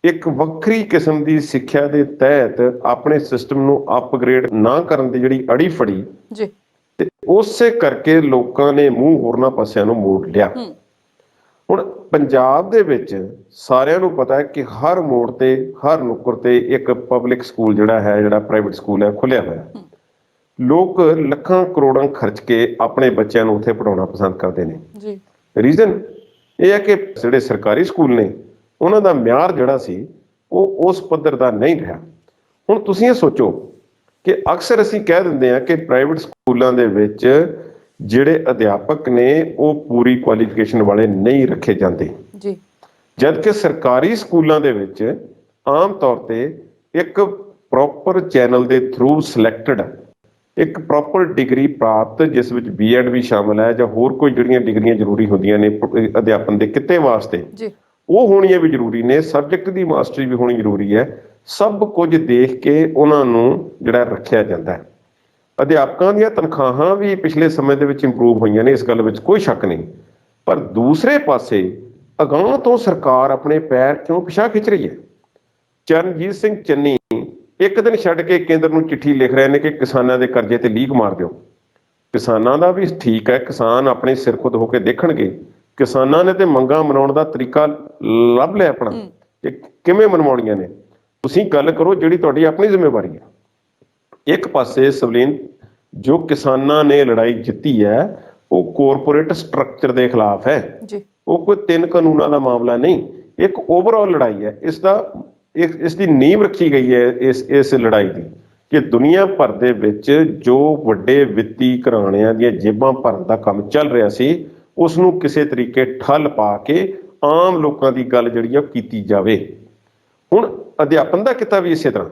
ਇੱਕ ਵੱਖਰੀ ਕਿਸਮ ਦੀ ਸਿੱਖਿਆ ਦੇ ਤਹਿਤ ਆਪਣੇ ਸਿਸਟਮ ਨੂੰ ਅਪਗ੍ਰੇਡ ਨਾ ਕਰਨ ਦੀ ਜਿਹੜੀ ਅੜੀ ਫੜੀ ਜੀ, ਤੇ ਉਸੇ ਕਰਕੇ ਲੋਕਾਂ ਨੇ ਮੂੰਹ ਹੋਰਨਾਂ ਪਾਸਿਆਂ ਨੂੰ ਮੋੜ ਲਿਆ। ਹੁਣ ਪੰਜਾਬ ਦੇ ਵਿੱਚ ਸਾਰਿਆਂ ਨੂੰ ਪਤਾ ਹੈ ਕਿ ਹਰ ਮੋੜ ਤੇ, ਹਰ ਨੁੱਕਰ ਤੇ ਇੱਕ ਪਬਲਿਕ ਸਕੂਲ ਜਿਹੜਾ ਪ੍ਰਾਈਵੇਟ ਸਕੂਲ ਹੈ ਖੁੱਲਿਆ ਹੋਇਆ। ਲੋਕ ਲੱਖਾਂ ਕਰੋੜਾਂ ਖਰਚ ਕੇ ਆਪਣੇ ਬੱਚਿਆਂ ਨੂੰ ਉੱਥੇ ਪੜ੍ਹਾਉਣਾ ਪਸੰਦ ਕਰਦੇ ਨੇ ਜੀ। ਰੀਜ਼ਨ ਇਹ ਹੈ ਕਿ ਜਿਹੜੇ ਸਰਕਾਰੀ ਸਕੂਲ ਨੇ ਉਹਨਾਂ ਦਾ ਮਿਆਰ ਜਿਹੜਾ ਸੀ ਉਹ ਉਸ ਪੱਧਰ ਦਾ ਨਹੀਂ ਰਿਹਾ। ਹੁਣ ਤੁਸੀਂ ਇਹ ਸੋਚੋ ਕਿ ਅਕਸਰ ਅਸੀਂ ਕਹਿ ਦਿੰਦੇ ਹਾਂ ਕਿ ਪ੍ਰਾਈਵੇਟ ਸਕੂਲਾਂ ਦੇ ਵਿੱਚ ਜਿਹੜੇ ਅਧਿਆਪਕ ਨੇ ਉਹ ਪੂਰੀ ਕੁਆਲੀਫਿਕੇਸ਼ਨ ਵਾਲੇ ਨਹੀਂ ਰੱਖੇ ਜਾਂਦੇ ਜੀ, ਜਦਕਿ ਸਰਕਾਰੀ ਸਕੂਲਾਂ ਦੇ ਵਿੱਚ ਆਮ ਤੌਰ ਤੇ ਇੱਕ ਪ੍ਰੋਪਰ ਚੈਨਲ ਦੇ ਥਰੂ ਸਿਲੈਕਟਡ ਇੱਕ ਪ੍ਰੋਪਰ ਡਿਗਰੀ ਪ੍ਰਾਪਤ, ਜਿਸ ਵਿੱਚ B.Ed ਵੀ ਸ਼ਾਮਲ ਹੈ ਜਾਂ ਹੋਰ ਕੋਈ ਜਿਹੜੀਆਂ ਡਿਗਰੀਆਂ ਜ਼ਰੂਰੀ ਹੁੰਦੀਆਂ ਨੇ ਅਧਿਆਪਨ ਦੇ ਕਿੱਤੇ ਵਾਸਤੇ, ਉਹ ਹੋਣੀਆਂ ਵੀ ਜ਼ਰੂਰੀ ਨੇ, ਸਬਜੈਕਟ ਦੀ ਮਾਸਟਰੀ ਵੀ ਹੋਣੀ ਜ਼ਰੂਰੀ ਹੈ। ਸਭ ਕੁਝ ਦੇਖ ਕੇ ਉਹਨਾਂ ਨੂੰ ਜਿਹੜਾ ਰੱਖਿਆ ਜਾਂਦਾ ਹੈ। ਅਧਿਆਪਕਾਂ ਦੀਆਂ ਤਨਖਾਹਾਂ ਵੀ ਪਿਛਲੇ ਸਮੇਂ ਦੇ ਵਿੱਚ ਇੰਪਰੂਵ ਹੋਈਆਂ ਨੇ, ਇਸ ਗੱਲ ਵਿੱਚ ਕੋਈ ਸ਼ੱਕ ਨਹੀਂ। ਪਰ ਦੂਸਰੇ ਪਾਸੇ ਅਗਾਂਹ ਤੋਂ ਸਰਕਾਰ ਆਪਣੇ ਪੈਰ ਕਿਉਂ ਪਿਛਾਂਹ ਖਿੱਚ ਰਹੀ ਹੈ? ਚਰਨਜੀਤ ਸਿੰਘ ਚੰਨੀ ਇੱਕ ਦਿਨ ਛੱਡ ਕੇ ਕੇਂਦਰ ਨੂੰ ਚਿੱਠੀ ਲਿਖ ਰਹੇ ਨੇ ਕਿ ਕਿਸਾਨਾਂ ਦੇ ਕਰਜ਼ੇ ਤੇ ਲੀਕ ਮਾਰ ਦਿਓ। ਕਿਸਾਨਾਂ ਦਾ ਵੀ ਠੀਕ ਹੈ, ਕਿਸਾਨ ਆਪਣੇ ਸਿਰ ਖੁਦ ਹੋ ਕੇ ਦੇਖਣਗੇ। ਕਿਸਾਨਾਂ ਨੇ ਤੇ ਮੰਗਾਂ ਮਨਾਉਣ ਦਾ ਤਰੀਕਾ ਲੱਭ ਲਿਆ ਆਪਣਾ, ਕਿ ਕਿਵੇਂ ਮਨਵਾਉਣੀਆਂ ਨੇ। ਤੁਸੀਂ ਗੱਲ ਕਰੋ ਜਿਹੜੀ ਤੁਹਾਡੀ ਆਪਣੀ ਜ਼ਿੰਮੇਵਾਰੀ ਹੈ। ਇੱਕ ਪਾਸੇ ਸਵਲੀਨ, ਜੋ ਕਿਸਾਨਾਂ ਨੇ ਲੜਾਈ ਜਿੱਤੀ ਹੈ ਉਹ ਕੋਰਪੋਰੇਟ ਸਟਰਕਚਰ ਦੇ ਖਿਲਾਫ ਹੈ ਜੀ। ਉਹ ਕੋਈ 3 ਕਾਨੂੰਨਾਂ ਦਾ ਮਾਮਲਾ ਨਹੀਂ, ਇੱਕ ਓਵਰਆਲ ਲੜਾਈ ਹੈ। ਇਸ ਦੀ ਨੀਂਹ ਰੱਖੀ ਗਈ ਹੈ ਇਸ ਲੜਾਈ ਦੀ, ਕਿ ਦੁਨੀਆ ਭਰ ਦੇ ਵਿੱਚ ਜੋ ਵੱਡੇ ਵਿੱਤੀ ਘਰਾਣਿਆਂ ਦੀਆਂ ਜੇਬਾਂ ਭਰਨ ਦਾ ਕੰਮ ਚੱਲ ਰਿਹਾ ਸੀ, ਉਸ ਨੂੰ ਕਿਸੇ ਤਰੀਕੇ ਠੱਲ ਪਾ ਕੇ ਆਮ ਲੋਕਾਂ ਦੀ ਗੱਲ ਜਿਹੜੀ ਆ ਕੀਤੀ ਜਾਵੇ। ਹੁਣ ਅਧਿਆਪਨ ਦਾ ਕਿੱਤਾ ਵੀ ਇਸੇ ਤਰ੍ਹਾਂ।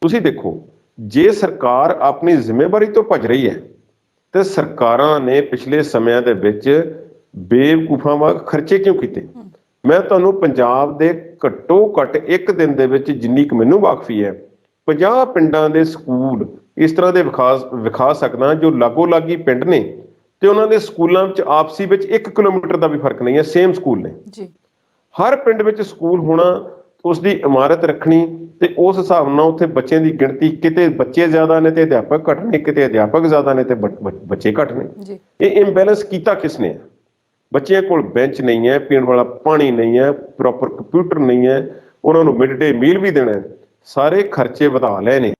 ਤੁਸੀਂ ਦੇਖੋ, ਜੇ ਸਰਕਾਰ ਆਪਣੀ ਜ਼ਿੰਮੇਵਾਰੀ ਤੋਂ ਭੱਜ ਰਹੀ ਹੈ ਤੇ ਸਰਕਾਰਾਂ ਨੇ ਪਿਛਲੇ ਸਮਿਆਂ ਦੇ ਵਿੱਚ ਬੇਵਕੂਫਾਂ ਵਾਂਗ ਖਰਚੇ ਕਿਉਂ ਕੀਤੇ? ਮੈਂ ਤੁਹਾਨੂੰ ਪੰਜਾਬ ਦੇ ਘੱਟੋ ਘੱਟ ਇੱਕ ਦਿਨ ਦੇ ਵਿੱਚ, ਜਿੰਨੀ ਕੁ ਮੈਨੂੰ ਵਾਕਫੀ ਹੈ, 50 ਪਿੰਡਾਂ ਦੇ ਸਕੂਲ ਇਸ ਤਰ੍ਹਾਂ ਦੇ ਵਿਖਾ ਸਕਦਾ ਜੋ ਲਾਗੋ ਲਾਗੀ ਪਿੰਡ ਨੇ ਤੇ ਉਹਨਾਂ ਦੇ ਸਕੂਲਾਂ ਵਿੱਚ ਆਪਸੀ ਵਿੱਚ 1 ਕਿਲੋਮੀਟਰ ਦਾ ਵੀ ਫਰਕ ਨਹੀਂ ਹੈ, ਸੇਮ ਸਕੂਲ ਨੇ ਜੀ। ਹਰ ਪਿੰਡ ਵਿੱਚ ਸਕੂਲ ਹੋਣਾ, ਉਸ ਦੀ ਇਮਾਰਤ ਰੱਖਣੀ ਤੇ ਉਸ ਹਿਸਾਬ ਨਾਲ ਉੱਥੇ ਬੱਚਿਆਂ ਦੀ ਗਿਣਤੀ, ਕਿਤੇ ਬੱਚੇ ਜ਼ਿਆਦਾ ਨੇ ਤੇ ਅਧਿਆਪਕ ਘੱਟ ਨੇ, ਕਿਤੇ ਅਧਿਆਪਕ ਜ਼ਿਆਦਾ ਨੇ ਤੇ ਬੱਚੇ ਘੱਟ ਨੇ। ਇਹ ਇੰਬੈਲੈਂਸ ਕੀਤਾ ਕਿਸ ਨੇ? ਬੱਚਿਆਂ ਕੋਲ ਬੈਂਚ ਨਹੀਂ ਹੈ, ਪੀਣ ਵਾਲਾ ਪਾਣੀ ਨਹੀਂ ਹੈ, ਪ੍ਰੋਪਰ ਕੰਪਿਊਟਰ ਨਹੀਂ ਹੈ, ਉਹਨਾਂ ਨੂੰ ਮਿਡ ਡੇ ਮੀਲ ਵੀ ਦੇਣਾ, ਸਾਰੇ ਖਰਚੇ ਵਧਾ ਲਏ ਨੇ।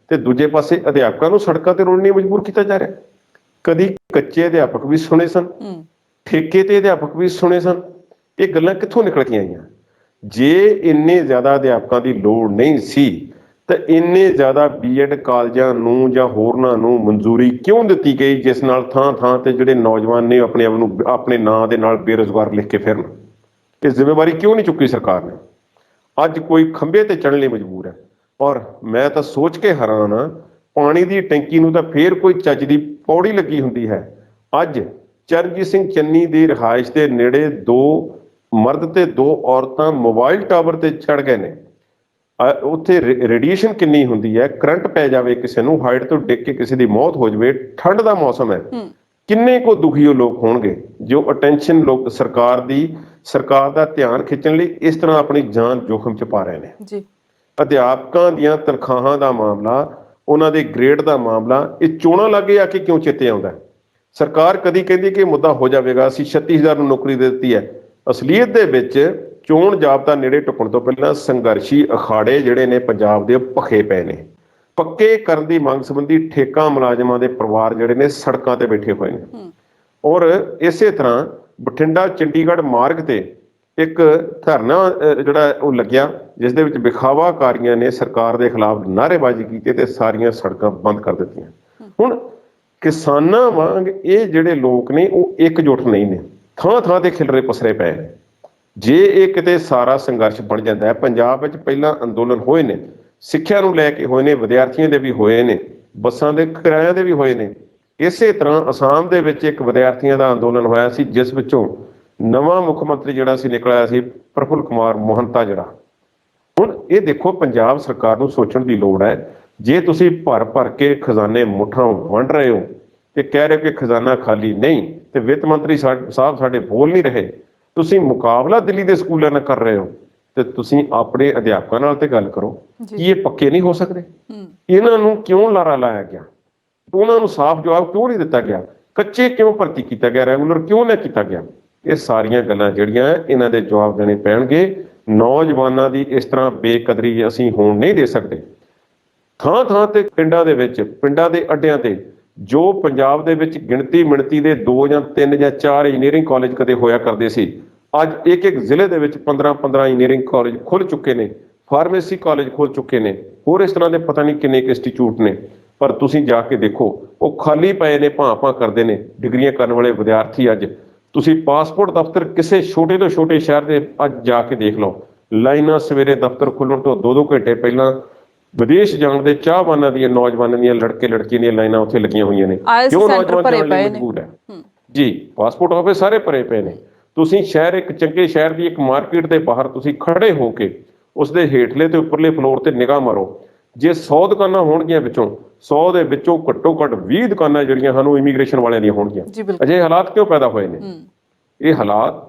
ਤੇ ਦੂਜੇ ਪਾਸੇ ਅਧਿਆਪਕਾਂ ਨੂੰ ਸੜਕਾਂ ਤੇ ਰੋਲਣ ਲਈ ਮਜਬੂਰ ਕੀਤਾ ਜਾ ਰਿਹਾ। ਕਦੀ ਕੱਚੇ ਅਧਿਆਪਕ ਵੀ ਸੁਣੇ ਸਨ, ਠੇਕੇ ਤੇ ਅਧਿਆਪਕ ਵੀ ਸੁਣੇ ਸਨ। ਇਹ ਗੱਲਾਂ ਕਿੱਥੋਂ ਨਿਕਲ ਕੇ ਆਈਆਂ? ਜੇ ਇੰਨੇ ਜ਼ਿਆਦਾ ਅਧਿਆਪਕਾਂ ਦੀ ਲੋੜ ਨਹੀਂ ਸੀ ਤਾਂ ਇੰਨੇ ਜ਼ਿਆਦਾ ਬੀਐਡ ਕਾਲਜਾਂ ਨੂੰ ਜਾਂ ਹੋਰਨਾਂ ਨੂੰ ਮਨਜ਼ੂਰੀ ਕਿਉਂ ਦਿੱਤੀ ਗਈ, ਜਿਸ ਨਾਲ ਥਾਂ ਥਾਂ ਤੇ ਜਿਹੜੇ ਨੌਜਵਾਨ ਨੇ ਆਪਣੇ ਆਪ ਨੂੰ ਆਪਣੇ ਨਾਂ ਦੇ ਨਾਲ ਬੇਰੁਜ਼ਗਾਰ ਲਿਖ ਕੇ ਫਿਰਨ? ਇਹ ਜ਼ਿੰਮੇਵਾਰੀ ਕਿਉਂ ਨਹੀਂ ਚੁੱਕੀ ਸਰਕਾਰ ਨੇ? ਅੱਜ ਕੋਈ ਖੰਭੇ ਤੇ ਚੜ੍ਹਨ ਲਈ ਮਜਬੂਰ ਹੈ। ਔਰ ਮੈਂ ਤਾਂ ਸੋਚ ਕੇ ਹੈਰਾਨ ਹਾਂ, ਪਾਣੀ ਦੀ ਟੈਂਕੀ ਨੂੰ ਤਾਂ ਫੇਰ ਕੋਈ ਚੱਜ ਦੀ ਪੌੜੀ ਲੱਗੀ ਹੁੰਦੀ ਹੈ। ਅੱਜ ਚਰਨਜੀਤ ਸਿੰਘ ਚੰਨੀ ਦੀ ਰਿਹਾਇਸ਼ ਦੇ ਨੇੜੇ 2 ਮਰਦ ਤੇ 2 ਔਰਤਾਂ ਮੋਬਾਈਲ ਟਾਵਰ ਤੇ ਚੜ੍ਹ ਗਏ ਨੇ। ਉੱਥੇ ਰੇਡੀਏਸ਼ਨ ਕਿੰਨੀ ਹੁੰਦੀ ਹੈ, ਕਰੰਟ ਪੈ ਜਾਵੇ ਕਿਸੇ ਨੂੰ, ਹਾਈਟ ਤੋਂ ਡਿੱਗ ਕੇ ਕਿਸੇ ਦੀ ਮੌਤ ਹੋ ਜਾਵੇ, ਠੰਡ ਦਾ ਮੌਸਮ ਹੈ, ਕਿੰਨੇ ਕੁ ਦੁਖੀ ਉਹ ਲੋਕ ਹੋਣਗੇ ਜੋ ਅਟੈਂਸ਼ਨ ਲੋਕ ਸਰਕਾਰ ਦਾ ਧਿਆਨ ਖਿੱਚਣ ਲਈ ਇਸ ਤਰ੍ਹਾਂ ਆਪਣੀ ਜਾਨ ਜੋਖਮ 'ਚ ਪਾ ਰਹੇ ਨੇ ਜੀ। ਅਧਿਆਪਕਾਂ ਦੀਆਂ ਤਨਖਾਹਾਂ ਦਾ ਮਾਮਲਾ, ਉਹਨਾਂ ਦੇ ਗ੍ਰੇਡ ਦਾ ਮਾਮਲਾ, ਇਹ ਚੋਣਾਂ ਲਾਗੇ ਆ ਕੇ ਕਿਉਂ ਚੇਤੇ ਆਉਂਦਾ? ਸਰਕਾਰ ਕਦੀ ਕਹਿੰਦੀ ਕਿ ਮੁੱਦਾ ਹੋ ਜਾਵੇਗਾ, ਅਸੀਂ 36,000 ਨੂੰ ਨੌਕਰੀ ਦੇ ਦਿੱਤੀ ਹੈ। ਅਸਲੀਅਤ ਦੇ ਵਿੱਚ ਚੋਣ ਜਾਬਤਾ ਨੇੜੇ ਢੁੱਕਣ ਤੋਂ ਪਹਿਲਾਂ ਸੰਘਰਸ਼ੀ ਅਖਾੜੇ ਜਿਹੜੇ ਨੇ ਪੰਜਾਬ ਦੇ ਭਖੇ ਪਏ ਨੇ। ਪੱਕੇ ਕਰਨ ਦੀ ਮੰਗ ਸੰਬੰਧੀ ਠੇਕਾ ਮੁਲਾਜ਼ਮਾਂ ਦੇ ਪਰਿਵਾਰ ਜਿਹੜੇ ਨੇ ਸੜਕਾਂ ਤੇ ਬੈਠੇ ਹੋਏ ਨੇ। ਔਰ ਇਸੇ ਤਰ੍ਹਾਂ ਬਠਿੰਡਾ ਚੰਡੀਗੜ੍ਹ ਮਾਰਗ ਤੇ ਇੱਕ ਧਰਨਾ ਜਿਹੜਾ ਉਹ ਲੱਗਿਆ, ਜਿਸ ਦੇ ਵਿੱਚ ਵਿਖਾਵਾਕਾਰੀਆਂ ਨੇ ਸਰਕਾਰ ਦੇ ਖਿਲਾਫ ਨਾਅਰੇਬਾਜ਼ੀ ਕੀਤੀ ਤੇ ਸਾਰੀਆਂ ਸੜਕਾਂ ਬੰਦ ਕਰ ਦਿੱਤੀਆਂ। ਹੁਣ ਕਿਸਾਨਾਂ ਵਾਂਗ ਇਹ ਜਿਹੜੇ ਲੋਕ ਨੇ ਉਹ ਇਕਜੁੱਟ ਨਹੀਂ ਨੇ, ਥਾਂ ਥਾਂ ਤੇ ਖਿਲਰੇ ਪਸਰੇ ਪਏ ਨੇ। ਜੇ ਇਹ ਕਿਤੇ ਸਾਰਾ ਸੰਘਰਸ਼ ਬਣ ਜਾਂਦਾ ਹੈ, ਪੰਜਾਬ ਵਿੱਚ ਪਹਿਲਾਂ ਅੰਦੋਲਨ ਹੋਏ ਨੇ, ਸਿੱਖਿਆ ਨੂੰ ਲੈ ਕੇ ਹੋਏ ਨੇ, ਵਿਦਿਆਰਥੀਆਂ ਦੇ ਵੀ ਹੋਏ ਨੇ, ਬੱਸਾਂ ਦੇ ਕਿਰਾਇਆਂ ਦੇ ਵੀ ਹੋਏ ਨੇ। ਇਸੇ ਤਰ੍ਹਾਂ ਅਸਾਮ ਦੇ ਵਿੱਚ ਇੱਕ ਵਿਦਿਆਰਥੀਆਂ ਦਾ ਅੰਦੋਲਨ ਹੋਇਆ ਸੀ, ਜਿਸ ਵਿੱਚੋਂ ਨਵਾਂ ਮੁੱਖ ਮੰਤਰੀ ਜਿਹੜਾ ਸੀ ਨਿਕਲਿਆ ਸੀ, ਪ੍ਰਫੁੱਲ ਕੁਮਾਰ ਮੋਹੰਤਾ ਜਿਹੜਾ। ਹੁਣ ਇਹ ਦੇਖੋ, ਪੰਜਾਬ ਸਰਕਾਰ ਨੂੰ ਸੋਚਣ ਦੀ ਲੋੜ ਹੈ। ਜੇ ਤੁਸੀਂ ਭਰ ਕੇ ਖਜ਼ਾਨੇ ਮੁੱਠਾਂ ਵੰਡ ਰਹੇ ਹੋ ਤੇ ਕਹਿ ਰਹੇ ਹੋ ਕਿ ਖਜ਼ਾਨਾ ਖਾਲੀ ਨਹੀਂ, ਤੇ ਵਿੱਤ ਮੰਤਰੀ ਸਾਹਿਬ ਸਾਡੇ ਬੋਲ ਨਹੀਂ ਰਹੇ, ਤੁਸੀਂ ਮੁਕਾਬਲਾ ਦਿੱਲੀ ਦੇ ਸਕੂਲਾਂ ਨਾਲ ਕਰ ਰਹੇ ਹੋ, ਤੇ ਤੁਸੀਂ ਆਪਣੇ ਅਧਿਆਪਕਾਂ ਨਾਲ ਤੇ ਗੱਲ ਕਰੋ ਕਿ ਇਹ ਪੱਕੇ ਨਹੀਂ ਹੋ ਸਕਦੇ। ਇਹਨਾਂ ਨੂੰ ਕਿਉਂ ਲਾਰਾ ਲਾਇਆ ਗਿਆ? ਉਹਨਾਂ ਨੂੰ ਸਾਫ਼ ਜਵਾਬ ਕਿਉਂ ਨਹੀਂ ਦਿੱਤਾ ਗਿਆ? ਕੱਚੇ ਕਿਉਂ ਭਰਤੀ ਕੀਤਾ ਗਿਆ? ਰੈਗੂਲਰ ਕਿਉਂ ਨਾ ਕੀਤਾ ਗਿਆ? ਇਹ ਸਾਰੀਆਂ ਗੱਲਾਂ ਜਿਹੜੀਆਂ ਇਹਨਾਂ ਦੇ ਜਵਾਬ ਦੇਣੇ ਪੈਣਗੇ। ਨੌਜਵਾਨਾਂ ਦੀ ਇਸ ਤਰ੍ਹਾਂ ਬੇਕਦਰੀ ਅਸੀਂ ਹੋਣ ਨਹੀਂ ਦੇ ਸਕਦੇ। ਥਾਂ ਥਾਂ ਤੇ ਪਿੰਡਾਂ ਦੇ ਵਿੱਚ, ਪਿੰਡਾਂ ਦੇ ਅੱਡਿਆਂ ਤੇ ਜੋ ਪੰਜਾਬ ਦੇ ਵਿੱਚ ਗਿਣਤੀ ਮਿਣਤੀ ਦੇ 2 ਜਾਂ 3 ਜਾਂ 4 ਇੰਜੀਨੀਅਰਿੰਗ ਕਾਲਜ ਕਦੇ ਹੋਇਆ ਕਰਦੇ ਸੀ, ਅੱਜ ਇੱਕ ਜ਼ਿਲ੍ਹੇ ਦੇ ਵਿੱਚ 15 ਇੰਜੀਨੀਅਰਿੰਗ ਕਾਲਜ ਖੁੱਲ ਚੁੱਕੇ ਨੇ, ਫਾਰਮੇਸੀ ਕਾਲਜ ਖੁੱਲ ਚੁੱਕੇ ਨੇ, ਹੋਰ ਇਸ ਤਰ੍ਹਾਂ ਦੇ ਪਤਾ ਨਹੀਂ ਕਿੰਨੇ ਇੰਸਟੀਚਿਊਟ ਨੇ। ਪਰ ਤੁਸੀਂ ਜਾ ਕੇ ਦੇਖੋ, ਉਹ ਖਾਲੀ ਪਏ ਨੇ, ਭਾਂ ਕਰਦੇ ਨੇ ਡਿਗਰੀਆਂ ਕਰਨ ਵਾਲੇ ਵਿਦਿਆਰਥੀ। ਅੱਜ ਤੁਸੀਂ ਪਾਸਪੋਰਟ ਦਫ਼ਤਰ ਕਿਸੇ ਛੋਟੇ ਤੋਂ ਛੋਟੇ ਸ਼ਹਿਰ ਦੇ ਅੱਜ ਜਾ ਕੇ ਦੇਖ ਲਓ, ਲਾਈਨਾਂ ਸਵੇਰੇ ਦਫ਼ਤਰ ਖੁੱਲ੍ਹਣ ਤੋਂ 2-2 ਘੰਟੇ ਪਹਿਲਾਂ ਵਿਦੇਸ਼ ਜਾਣ ਦੇ ਚਾਹਵਾਨਾਂ ਦੀਆਂ, ਨੌਜਵਾਨਾਂ ਦੀਆਂ, ਲੜਕੇ ਦੀਆਂ ਲਾਈਨਾਂ ਉੱਥੇ ਲੱਗੀਆਂ ਹੋਈਆਂ ਨੇ। ਕਿਉਂ? ਨੌਜਵਾਨ ਜਾਣ ਲਈ ਮਜਬੂਰ ਹੈ ਜੀ। ਪਾਸਪੋਰਟ ਆਫਿਸ ਸਾਰੇ ਭਰੇ ਪਏ ਨੇ। ਤੁਸੀਂ ਸ਼ਹਿਰ, ਇੱਕ ਚੰਗੇ ਸ਼ਹਿਰ ਦੀ ਇੱਕ ਮਾਰਕੀਟ ਦੇ ਬਾਹਰ ਤੁਸੀਂ ਖੜੇ ਹੋ ਕੇ ਉਸ ਦੇ ਹੇਠਲੇ ਤੇ ਉੱਪਰਲੇ ਫਲੋਰ ਤੇ ਨਿਗਾਹ ਮਾਰੋ। ਜੇ 100 ਦੁਕਾਨਾਂ ਹੋਣਗੀਆਂ ਵਿੱਚੋਂ 100 ਦੇ ਵਿੱਚੋਂ ਘੱਟੋ ਘੱਟ 20 ਦੁਕਾਨਾਂ ਜਿਹੜੀਆਂ ਹਨ ਉਹ ਇਮੀਗ੍ਰੇਸ਼ਨ ਵਾਲਿਆਂ ਦੀਆਂ ਹੋਣਗੀਆਂ। ਅਜੇ ਹਾਲਾਤ ਕਿਉਂ ਪੈਦਾ ਹੋਏ ਨੇ? ਇਹ ਹਾਲਾਤ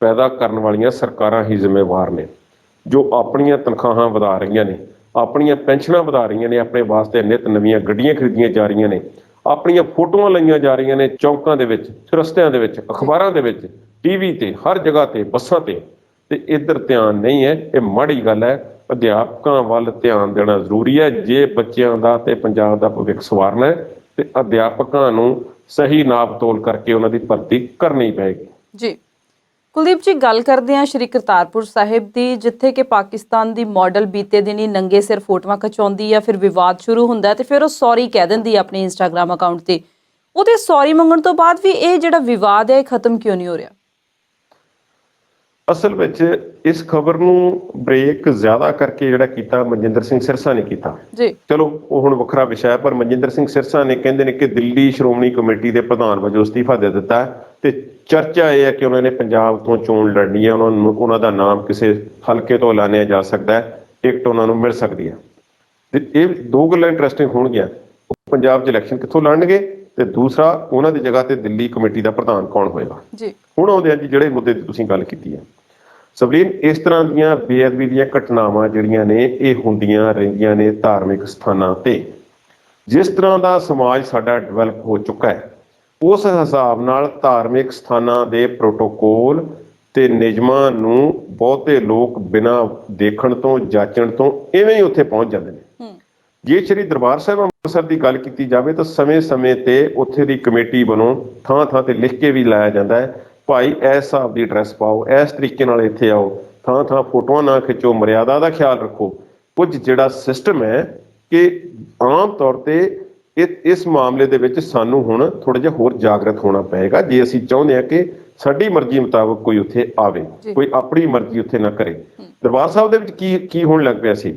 ਪੈਦਾ ਕਰਨ ਵਾਲੀਆਂ ਸਰਕਾਰਾਂ ਹੀ ਜ਼ਿੰਮੇਵਾਰ ਨੇ, ਜੋ ਆਪਣੀਆਂ ਤਨਖਾਹਾਂ ਵਧਾ ਰਹੀਆਂ ਨੇ, ਆਪਣੀਆਂ ਪੈਨਸ਼ਨਾਂ ਵਧਾ ਰਹੀਆਂ ਨੇ, ਆਪਣੇ ਵਾਸਤੇ ਨਿਤ ਨਵੀਆਂ ਗੱਡੀਆਂ ਖਰੀਦੀਆਂ ਜਾ ਰਹੀਆਂ ਨੇ, ਆਪਣੀਆਂ ਫੋਟੋਆਂ ਲਈਆਂ ਜਾ ਰਹੀਆਂ ਨੇ ਚੌਂਕਾਂ ਦੇ ਵਿੱਚ, ਰਸਤਿਆਂ ਦੇ ਵਿੱਚ, ਅਖਬਾਰਾਂ ਦੇ ਵਿੱਚ, ਟੀਵੀ ਤੇ, ਹਰ ਜਗ੍ਹਾ ਤੇ, ਬੱਸਾਂ ਤੇ ਇੱਧਰ ਧਿਆਨ ਨਹੀਂ ਹੈ। ਇਹ ਮਾੜੀ ਗੱਲ ਹੈ। ਅਧਿਆਪਕਾਂ ਵੱਲ ਧਿਆਨ ਦੇਣਾ ਜ਼ਰੂਰੀ ਹੈ। ਜੇ ਬੱਚਿਆਂ ਦਾ ਤੇ ਪੰਜਾਬ ਦਾ ਭਵਿੱਖ ਸਵਾਰਨਾ ਹੈ ਤੇ ਅਧਿਆਪਕਾਂ ਨੂੰ ਸਹੀ ਨਾਪ ਤੋਲ ਕਰਕੇ ਉਹਨਾਂ ਦੀ ਭਰਤੀ ਕਰਨੀ ਪਏਗੀ। ਜੀ ਕੁਲਦੀਪ ਜੀ, ਗੱਲ ਕਰਦੇ ਹਾਂ ਸ਼੍ਰੀ ਕਰਤਾਰਪੁਰ ਸਾਹਿਬ ਦੀ, ਜਿੱਥੇ ਕਿ ਪਾਕਿਸਤਾਨ ਦੀ ਮਾਡਲ ਬੀਤੇ ਦਿਨੀ ਨੰਗੇ ਸਿਰ ਫੋਟੋਆਂ ਖਿਚਾਉਂਦੀ ਆ, ਫਿਰ ਵਿਵਾਦ ਸ਼ੁਰੂ ਹੁੰਦਾ ਤੇ ਫਿਰ ਉਹ ਸੌਰੀ ਕਹਿ ਦਿੰਦੀ ਆ ਆਪਣੇ ਇੰਸਟਾਗ੍ਰਾਮ ਅਕਾਊਂਟ ਤੇ। ਉਹਦੇ ਸੌਰੀ ਮੰਗਣ ਤੋਂ ਬਾਅਦ ਵੀ ਇਹ ਜਿਹੜਾ ਵਿਵਾਦ ਹੈ ਇਹ ਖਤਮ ਕਿਉਂ ਨਹੀਂ ਹੋ ਰਿਹਾ? ਅਸਲ ਵਿੱਚ ਇਸ ਖਬਰ ਨੂੰ ਬ੍ਰੇਕ ਜ਼ਿਆਦਾ ਕਰਕੇ ਜਿਹੜਾ ਕੀਤਾ ਮਨਜਿੰਦਰ ਸਿੰਘ ਸਿਰਸਾ ਨੇ ਕੀਤਾ ਜੀ। ਚਲੋ ਉਹ ਹੁਣ ਵੱਖਰਾ ਵਿਸ਼ਾ ਹੈ, ਪਰ ਮਨਜਿੰਦਰ ਸਿੰਘ ਸਿਰਸਾ ਨੇ ਕਹਿੰਦੇ ਨੇ ਕਿ ਦਿੱਲੀ ਸ਼੍ਰੋਮਣੀ ਕਮੇਟੀ ਦੇ ਪ੍ਰਧਾਨ ਵਜੋਂ ਅਸਤੀਫਾ ਦੇ ਦਿੱਤਾ ਤੇ ਚਰਚਾ ਇਹ ਹੈ ਕਿ ਉਹਨਾਂ ਨੇ ਪੰਜਾਬ ਤੋਂ ਚੋਣ ਲੜਨੀ ਹੈ, ਉਹਨਾਂ ਦਾ ਨਾਮ ਕਿਸੇ ਹਲਕੇ ਤੋਂ ਐਲਾਨਿਆ ਜਾ ਸਕਦਾ ਹੈ, ਟਿਕਟ ਉਹਨਾਂ ਨੂੰ ਮਿਲ ਸਕਦੀ ਹੈ। ਤੇ ਇਹ ਦੋ ਗੱਲਾਂ ਇੰਟਰਸਟਿੰਗ ਹੋਣਗੀਆਂ। ਪੰਜਾਬ 'ਚ ਇਲੈਕਸ਼ਨ ਕਿੱਥੋਂ ਲੜਨਗੇ ਤੇ ਦੂਸਰਾ ਉਹਨਾਂ ਦੀ ਜਗ੍ਹਾ ਤੇ ਦਿੱਲੀ ਕਮੇਟੀ ਦਾ ਪ੍ਰਧਾਨ ਕੌਣ ਹੋਏਗਾ ਜੀ। ਹੁਣ ਆਉਂਦੇ ਆ ਜੀ ਜਿਹੜੇ ਮੁੱਦੇ ਦੀ ਤੁਸੀਂ ਗੱਲ ਕੀਤੀ ਹੈ ਸਵਲੀਨ, ਇਸ ਤਰ੍ਹਾਂ ਦੀਆਂ ਬੇਅਦਬੀ ਦੀਆਂ ਘਟਨਾਵਾਂ ਜਿਹੜੀਆਂ ਨੇ ਇਹ ਹੁੰਦੀਆਂ ਰਹਿੰਦੀਆਂ ਨੇ ਧਾਰਮਿਕ ਸਥਾਨਾਂ ਤੇ। ਜਿਸ ਤਰ੍ਹਾਂ ਦਾ ਸਮਾਜ ਸਾਡਾ ਡਿਵੈਲਪ ਹੋ ਚੁੱਕਾ ਹੈ ਉਸ ਹਿਸਾਬ ਨਾਲ ਧਾਰਮਿਕ ਸਥਾਨਾਂ ਦੇ ਪ੍ਰੋਟੋਕੋਲ ਤੇ ਨਿਯਮਾਂ ਨੂੰ ਬਹੁਤੇ ਲੋਕ ਬਿਨਾਂ ਦੇਖਣ ਤੋਂ, ਜਾਚਣ ਤੋਂ ਇਵੇਂ ਹੀ ਉੱਥੇ ਪਹੁੰਚ ਜਾਂਦੇ ਨੇ। ਜੇ ਸ਼੍ਰੀ ਦਰਬਾਰ ਸਾਹਿਬ ਅੰਮ੍ਰਿਤਸਰ ਦੀ ਗੱਲ ਕੀਤੀ ਜਾਵੇ ਤਾਂ ਸਮੇਂ-ਸਮੇਂ ਤੇ ਉੱਥੇ ਦੀ ਕਮੇਟੀ ਵੱਲੋਂ ਥਾਂ-ਥਾਂ ਤੇ ਲਿਖ ਕੇ ਵੀ ਲਾਇਆ ਜਾਂਦਾ ਹੈ, ਭਾਈ ਇਸ ਹਿਸਾਬ ਦੀ ਡਰੈਸ ਪਾਓ, ਇਸ ਤਰੀਕੇ ਨਾਲ ਇੱਥੇ ਆਓ, ਥਾਂ-ਥਾਂ ਫੋਟੋਆਂ ਨਾ ਖਿੱਚੋ, ਮਰਿਆਦਾ ਦਾ ਖਿਆਲ ਰੱਖੋ। ਕੁਝ ਜਿਹੜਾ ਸਿਸਟਮ ਹੈ ਕਿ ਆਮ ਤੌਰ ਤੇ ਇਸ ਮਾਮਲੇ ਦੇ ਵਿੱਚ ਸਾਨੂੰ ਹੁਣ ਥੋੜ੍ਹਾ ਜਿਹਾ ਹੋਰ ਜਾਗਰਤ ਹੋਣਾ ਪਏਗਾ ਜੇ ਅਸੀਂ ਚਾਹੁੰਦੇ ਹਾਂ ਕਿ ਸਾਡੀ ਮਰਜ਼ੀ ਮੁਤਾਬਕ ਕੋਈ ਉੱਥੇ ਆਵੇ, ਕੋਈ ਆਪਣੀ ਮਰਜ਼ੀ ਉੱਥੇ ਨਾ ਕਰੇ। ਦਰਬਾਰ ਸਾਹਿਬ ਦੇ ਵਿੱਚ ਕੀ ਹੋਣ ਲੱਗ ਪਿਆ ਸੀ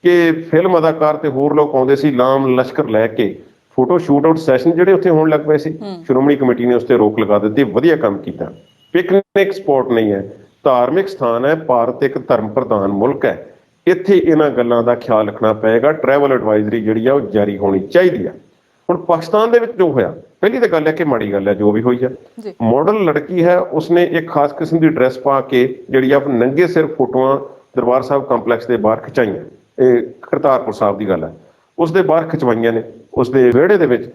ਕਿ ਫਿਲਮ ਅਦਾਕਾਰ ਤੇ ਹੋਰ ਲੋਕ ਆਉਂਦੇ ਸੀ ਲਾਮ ਲਸ਼ਕਰ ਲੈ ਕੇ, ਫੋਟੋ ਸ਼ੂਟ ਆਊਟ ਸੈਸ਼ਨ ਜਿਹੜੇ ਉੱਥੇ ਹੋਣ ਲੱਗ ਪਏ ਸੀ। ਸ਼੍ਰੋਮਣੀ ਕਮੇਟੀ ਨੇ ਉਸ ਤੇ ਰੋਕ ਲਗਾ ਦਿੱਤੀ, ਵਧੀਆ ਕੰਮ ਕੀਤਾ। ਪਿਕਨਿਕ ਸਪੌਟ ਨਹੀਂ ਹੈ, ਧਾਰਮਿਕ ਸਥਾਨ ਹੈ, ਭਾਰਤ ਇੱਕ ਧਰਮ ਪ੍ਰਧਾਨ ਮੁਲਕ ਹੈ, ਇੱਥੇ ਇਹਨਾਂ ਗੱਲਾਂ ਦਾ ਖਿਆਲ ਰੱਖਣਾ ਪਏਗਾ। ਟਰੈਵਲ ਐਡਵਾਈਜ਼ਰੀ ਜਿਹੜੀ ਆ ਉਹ ਜਾਰੀ ਹੋਣੀ ਚਾਹੀਦੀ ਆ। ਹੁਣ ਪਾਕਿਸਤਾਨ ਦੇ ਵਿੱਚ ਜੋ ਹੋਇਆ, ਪਹਿਲੀ ਤਾਂ ਗੱਲ ਹੈ ਕਿ ਮਾੜੀ ਗੱਲ ਹੈ ਜੋ ਵੀ ਹੋਈ ਹੈ। ਮਾਡਲ ਲੜਕੀ ਹੈ, ਉਸਨੇ ਇੱਕ ਖਾਸ ਕਿਸਮ ਦੀ ਡਰੈਸ ਪਾ ਕੇ ਜਿਹੜੀ ਆ ਨੰਗੇ ਸਿਰ ਫੋਟੋਆਂ ਦਰਬਾਰ ਸਾਹਿਬ ਕੰਪਲੈਕਸ ਦੇ ਬਾਹਰ ਖਿਚਾਈਆਂ। ਇਹ ਕਰਤਾਰਪੁਰ ਸਾਹਿਬ ਦੀ ਗੱਲ ਹੈ, ਉਸ ਦੇ ਬਾਹਰ ਖਿਚਵਾਈਆਂ ਨੇ, ਉਸ ਦੇ ਵਿਹੜੇ ਦੇ ਵਿੱਚ।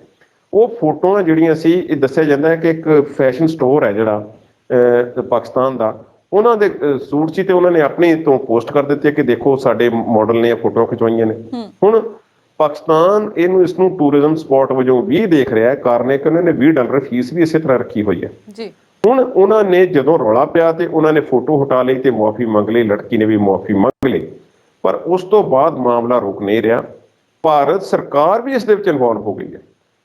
ਉਹ ਫੋਟੋਆਂ ਜਿਹੜੀਆਂ ਸੀ, ਇਹ ਦੱਸਿਆ ਜਾਂਦਾ ਹੈ ਕਿ ਇੱਕ ਫੈਸ਼ਨ ਸਟੋਰ ਹੈ ਜਿਹੜਾ ਪਾਕਿਸਤਾਨ ਦਾ, ਉਹਨਾਂ ਦੇ ਸੂਟ ਸੀ ਤੇ ਉਹਨਾਂ ਨੇ ਆਪਣੇ ਤੋਂ ਪੋਸਟ ਕਰ ਦਿੱਤੇ ਕਿ ਦੇਖੋ ਸਾਡੇ ਮਾਡਲ ਨੇ ਫੋਟੋਆਂ ਖਿਚਵਾਈਆਂ ਨੇ। ਹੁਣ ਪਾਕਿਸਤਾਨ ਇਸ ਨੂੰ ਟੂਰਿਜ਼ਮ ਸਪੌਟ ਵਜੋਂ ਵੀ ਦੇਖ ਰਿਹਾ ਹੈ। ਕਾਰਨ ਇਹ ਕਿ ਉਹਨਾਂ ਨੇ $20 ਫੀਸ ਵੀ ਇਸੇ ਤਰ੍ਹਾਂ ਰੱਖੀ ਹੋਈ ਹੈ ਜੀ। ਹੁਣ ਉਹਨਾਂ ਨੇ ਜਦੋਂ ਰੌਲਾ ਪਿਆ ਤੇ ਉਹਨਾਂ ਨੇ ਫੋਟੋ ਹਟਾ ਲਈ ਤੇ ਮੁਆਫੀ ਮੰਗ ਲਈ, ਲੜਕੀ ਨੇ ਵੀ ਮੁਆਫੀ ਮੰਗ ਲਈ, ਪਰ ਉਸ ਤੋਂ ਬਾਅਦ ਮਾਮਲਾ ਰੁਕ ਨਹੀਂ ਰਿਹਾ। ਭਾਰਤ ਸਰਕਾਰ ਵੀ ਇਸ ਦੇ ਵਿੱਚ ਇਨਵੋਲਵ ਹੋ ਗਈ ਹੈ।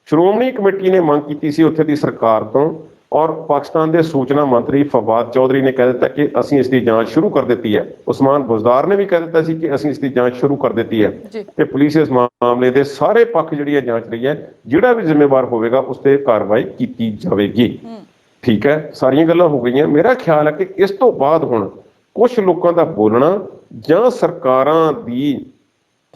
ਸ਼੍ਰੋਮਣੀ ਕਮੇਟੀ ਨੇ ਮੰਗ ਕੀਤੀ ਸੀ ਉੱਥੇ ਦੀ ਸਰਕਾਰ ਤੋਂ, ਔਰ ਪਾਕਿਸਤਾਨ ਦੇ ਸੂਚਨਾ ਮੰਤਰੀ ਫਵਾਦ ਚੌਧਰੀ ਨੇ ਕਹਿ ਦਿੱਤਾ ਕਿ ਅਸੀਂ ਇਸ ਦੀ ਜਾਂਚ ਸ਼ੁਰੂ ਕਰ ਦਿੱਤੀ ਹੈ। ਉਸਮਾਨ ਬੁਜ਼ਦਾਰ ਨੇ ਵੀ ਕਹਿ ਦਿੱਤਾ ਸੀ ਕਿ ਅਸੀਂ ਇਸ ਦੀ ਜਾਂਚ ਸ਼ੁਰੂ ਕਰ ਦਿੱਤੀ ਹੈ ਤੇ ਪੁਲਿਸ ਇਸ ਮਾਮਲੇ ਦੇ ਸਾਰੇ ਪੱਖ ਜਿਹੜੀ ਹੈ ਜਾਂਚ ਰਹੀ ਹੈ। ਜਿਹੜਾ ਵੀ ਜ਼ਿੰਮੇਵਾਰ ਹੋਵੇਗਾ ਉਸ ਤੇ ਕਾਰਵਾਈ ਕੀਤੀ ਜਾਵੇਗੀ। ਠੀਕ ਹੈ, ਸਾਰੀਆਂ ਗੱਲਾਂ ਹੋ ਗਈਆਂ। ਮੇਰਾ ਖਿਆਲ ਹੈ ਕਿ ਇਸ ਤੋਂ ਬਾਅਦ ਹੁਣ ਕੁਝ ਲੋਕਾਂ ਦਾ ਬੋਲਣਾ ਜਾਂ ਸਰਕਾਰਾਂ ਦੀ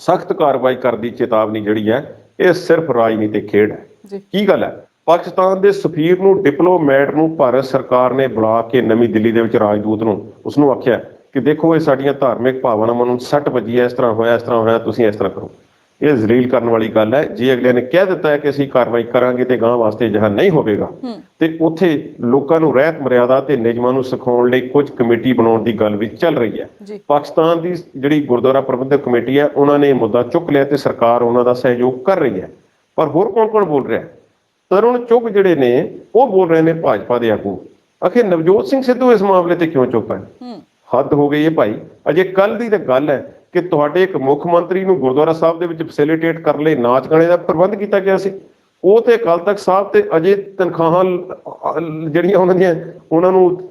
ਸਖਤ ਕਾਰਵਾਈ ਕਰਨ ਦੀ ਚੇਤਾਵਨੀ ਜਿਹੜੀ ਹੈ ਇਹ ਸਿਰਫ ਰਾਜਨੀਤਿਕ ਖੇਡ ਹੈ। ਕੀ ਗੱਲ ਹੈ, ਪਾਕਿਸਤਾਨ ਦੇ ਸਫੀਰ ਨੂੰ, ਡਿਪਲੋਮੈਟ ਨੂੰ ਭਾਰਤ ਸਰਕਾਰ ਨੇ ਬੁਲਾ ਕੇ ਨਵੀਂ ਦਿੱਲੀ ਦੇ ਵਿੱਚ ਰਾਜਦੂਤ ਨੂੰ ਉਸਨੂੰ ਆਖਿਆ ਕਿ ਦੇਖੋ ਇਹ ਸਾਡੀਆਂ ਧਾਰਮਿਕ ਭਾਵਨਾਵਾਂ ਨੂੰ ਸੱਟ ਵੱਜੀ ਹੈ, ਇਸ ਤਰ੍ਹਾਂ ਹੋਇਆ, ਤੁਸੀਂ ਇਸ ਤਰ੍ਹਾਂ ਕਰੋ। ਇਹ ਜ਼ਲੀਲ ਕਰਨ ਵਾਲੀ ਗੱਲ ਹੈ। ਜੇ ਅਗਲੇ ਨੇ ਕਹਿ ਦਿੱਤਾ ਹੈ ਕਿ ਅਸੀਂ ਕਾਰਵਾਈ ਕਰਾਂਗੇ ਤੇ ਗਾਂ ਵਾਸਤੇ ਅਜਿਹਾ ਨਹੀਂ ਹੋਵੇਗਾ ਤੇ ਉੱਥੇ ਲੋਕਾਂ ਨੂੰ ਰਹਿਤ ਮਰਿਆਦਾ ਤੇ ਨਿਯਮਾਂ ਨੂੰ ਸਿਖਾਉਣ ਲਈ ਕੁਝ ਕਮੇਟੀ ਬਣਾਉਣ ਦੀ ਗੱਲ ਵੀ ਚੱਲ ਰਹੀ ਹੈ। ਪਾਕਿਸਤਾਨ ਦੀ ਜਿਹੜੀ ਗੁਰਦੁਆਰਾ ਪ੍ਰਬੰਧਕ ਕਮੇਟੀ ਹੈ ਉਹਨਾਂ ਨੇ ਮੁੱਦਾ ਚੁੱਕ ਲਿਆ ਤੇ ਸਰਕਾਰ ਉਹਨਾਂ ਦਾ ਸਹਿਯੋਗ ਕਰ ਰਹੀ ਹੈ। ਪਰ ਹੋਰ ਕੌਣ ਬੋਲ ਰਿਹਾ? ਤਰੁਣ ਚੁੱਗ ਜਿਹੜੇ ਨੇ ਉਹ ਬੋਲ ਰਹੇ ਨੇ ਭਾਜਪਾ ਦੇ ਆਗੂ। ਆਖਿਰ ਨਵਜੋਤ ਸਿੰਘ ਸਿੱਧੂ ਇਸ ਮਾਮਲੇ ਤੇ ਕਿਉਂ ਚੁੱਪ ਹੈ? ਹੱਦ ਹੋ ਗਈ ਹੈ ਭਾਈ। ਅਜੇ ਕੱਲ ਦੀ ਤਾਂ ਗੱਲ ਹੈ ਕਿ ਤੁਹਾਡੇ ਇੱਕ ਮੁੱਖ ਮੰਤਰੀ ਨੂੰ ਗੁਰਦੁਆਰਾ ਸਾਹਿਬ ਦੇ ਵਿੱਚ ਫੈਸਿਲਿਟੇਟ ਕਰਨ ਲਈ ਨਾਚ ਗਾਣੇ ਦਾ ਪ੍ਰਬੰਧ ਕੀਤਾ ਗਿਆ ਸੀ। ਉਹ ਤੇ ਅਕਾਲ ਤਖਤ ਸਾਹਿਬ ਤੇ ਅਜੇ ਤਨਖਾਹਾਂ ਜਿਹੜੀਆਂ ਉਹਨਾਂ ਨੂੰ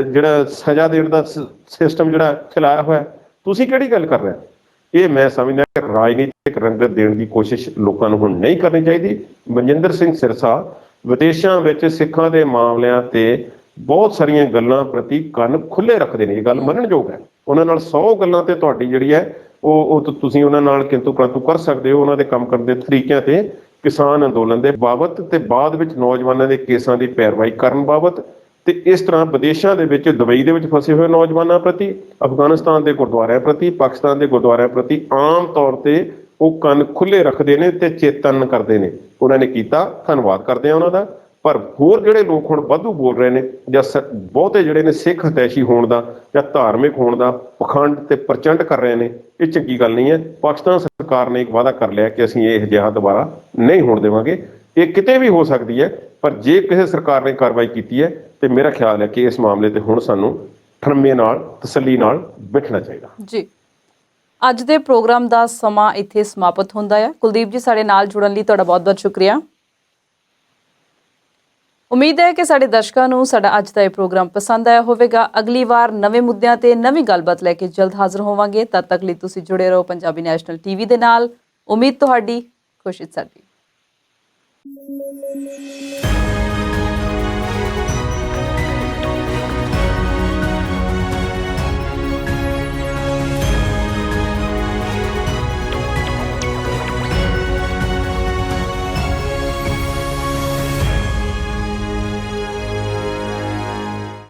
ਜਿਹੜਾ ਸਜ਼ਾ ਦੇਣ ਦਾ ਸਿਸਟਮ ਜਿਹੜਾ ਚਲਾਇਆ ਹੋਇਆ, ਤੁਸੀਂ ਕਿਹੜੀ ਗੱਲ ਕਰ ਰਹੇ? ਇਹ ਮੈਂ ਸਮਝਦਾ ਕਿ ਰਾਜਨੀਤਿਕ ਰੰਗਤ ਦੇਣ ਦੀ ਕੋਸ਼ਿਸ਼ ਲੋਕਾਂ ਨੂੰ ਹੁਣ ਨਹੀਂ ਕਰਨੀ ਚਾਹੀਦੀ। ਮਨਜਿੰਦਰ ਸਿੰਘ ਸਿਰਸਾ ਵਿਦੇਸ਼ਾਂ ਵਿੱਚ ਸਿੱਖਾਂ ਦੇ ਮਾਮਲਿਆਂ ਤੇ ਬਹੁਤ ਸਾਰੀਆਂ ਗੱਲਾਂ ਪ੍ਰਤੀ ਕੰਨ ਖੁੱਲੇ ਰੱਖਦੇ ਨੇ। ਇਹ ਗੱਲ ਮੰਨਣਯੋਗ ਹੈ। ਉਹਨਾਂ ਨਾਲ 100 ਗੱਲਾਂ ਤੇ ਤੁਹਾਡੀ ਜਿਹੜੀ ਹੈ ਉਹ ਤੁਸੀਂ ਉਹਨਾਂ ਨਾਲ ਕਿੰਤੂ ਪ੍ਰੰਤੂ ਕਰ ਸਕਦੇ ਹੋ, ਉਹਨਾਂ ਦੇ ਕੰਮ ਕਰਨ ਦੇ ਤਰੀਕਿਆਂ ਤੇ। ਕਿਸਾਨ ਅੰਦੋਲਨ ਦੇ ਬਾਬਤ ਤੇ ਬਾਅਦ ਵਿੱਚ ਨੌਜਵਾਨਾਂ ਦੇ ਕੇਸਾਂ ਦੀ ਪੈਰਵਾਈ ਕਰਨ ਬਾਬਤ, ਤੇ ਇਸ ਤਰ੍ਹਾਂ ਵਿਦੇਸ਼ਾਂ ਦੇ ਵਿੱਚ ਦੁਬਈ ਦੇ ਵਿੱਚ ਫਸੇ ਹੋਏ ਨੌਜਵਾਨਾਂ ਪ੍ਰਤੀ, ਅਫਗਾਨਿਸਤਾਨ ਦੇ ਗੁਰਦੁਆਰਿਆਂ ਪ੍ਰਤੀ, ਪਾਕਿਸਤਾਨ ਦੇ ਗੁਰਦੁਆਰਿਆਂ ਪ੍ਰਤੀ ਆਮ ਤੌਰ ਤੇ ਉਹ ਕੰਨ ਖੁੱਲੇ ਰੱਖਦੇ ਨੇ ਤੇ ਚੇਤਨ ਕਰਦੇ ਨੇ। ਉਹਨਾਂ ਨੇ ਕੀਤਾ, ਧੰਨਵਾਦ ਕਰਦੇ ਆ ਉਹਨਾਂ ਦਾ। ਪਰ ਹੋਰ ਜਿਹੜੇ ਲੋਕ ਹੁਣ ਵਾਧੂ ਬੋਲ ਰਹੇ ਨੇ ਜਾਂ ਬਹੁਤੇ ਜਿਹੜੇ ਨੇ ਸਿੱਖ ਹਤੈਸ਼ੀ ਹੋਣ ਦਾ ਜਾਂ ਧਾਰਮਿਕ ਹੋਣ ਦਾ ਪਖੰਡ ਤੇ ਪ੍ਰਚੰਡ ਕਰ ਰਹੇ ਨੇ, ਇਹ ਚੰਗੀ ਗੱਲ ਨਹੀਂ ਹੈ। ਪਾਕਿਸਤਾਨ ਸਰਕਾਰ ਨੇ ਇੱਕ ਵਾਅਦਾ ਕਰ ਲਿਆ ਕਿ ਅਸੀਂ ਇਹ ਅਜਿਹਾ ਦੁਬਾਰਾ ਨਹੀਂ ਹੋਣ ਦੇਵਾਂਗੇ। ਇਹ ਕਿਤੇ ਵੀ ਹੋ ਸਕਦੀ ਹੈ, ਪਰ ਜੇ ਕਿਸੇ ਸਰਕਾਰ ਨੇ ਕਾਰਵਾਈ ਕੀਤੀ ਹੈ ਤੇ ਮੇਰਾ ਖਿਆਲ ਹੈ ਕਿ ਇਸ ਮਾਮਲੇ ਤੇ ਹੁਣ ਸਾਨੂੰ ਠਰਮੇ ਨਾਲ, ਤਸੱਲੀ ਨਾਲ ਬੈਠਣਾ ਚਾਹੀਦਾ ਜੀ। ਅੱਜ ਦੇ ਪ੍ਰੋਗਰਾਮ ਦਾ ਸਮਾਂ ਇੱਥੇ ਸਮਾਪਤ ਹੁੰਦਾ ਹੈ। ਕੁਲਦੀਪ ਜੀ, ਸਾਡੇ ਨਾਲ ਜੁੜਨ ਲਈ ਤੁਹਾਡਾ ਬਹੁਤ-ਬਹੁਤ ਸ਼ੁਕਰੀਆ। ਉਮੀਦ ਹੈ ਕਿ ਸਾਡੇ ਦਰਸ਼ਕਾਂ ਨੂੰ ਸਾਡਾ ਅੱਜ ਦਾ ਇਹ ਪ੍ਰੋਗਰਾਮ ਪਸੰਦ ਆਇਆ ਹੋਵੇਗਾ। ਅਗਲੀ ਵਾਰ ਨਵੇਂ ਮੁੱਦਿਆਂ ਤੇ ਨਵੀਂ ਗੱਲਬਾਤ ਲੈ ਕੇ ਜਲਦ ਹਾਜ਼ਰ ਹੋਵਾਂਗੇ। ਤਦ ਤੱਕ ਲਈ ਤੁਸੀਂ ਜੁੜੇ ਰਹੋ ਪੰਜਾਬੀ ਨੈਸ਼ਨਲ ਟੀਵੀ ਦੇ ਨਾਲ। ਉਮੀਦ ਤੁਹਾਡੀ, ਖੁਸ਼ੀ ਸਾਡੀ।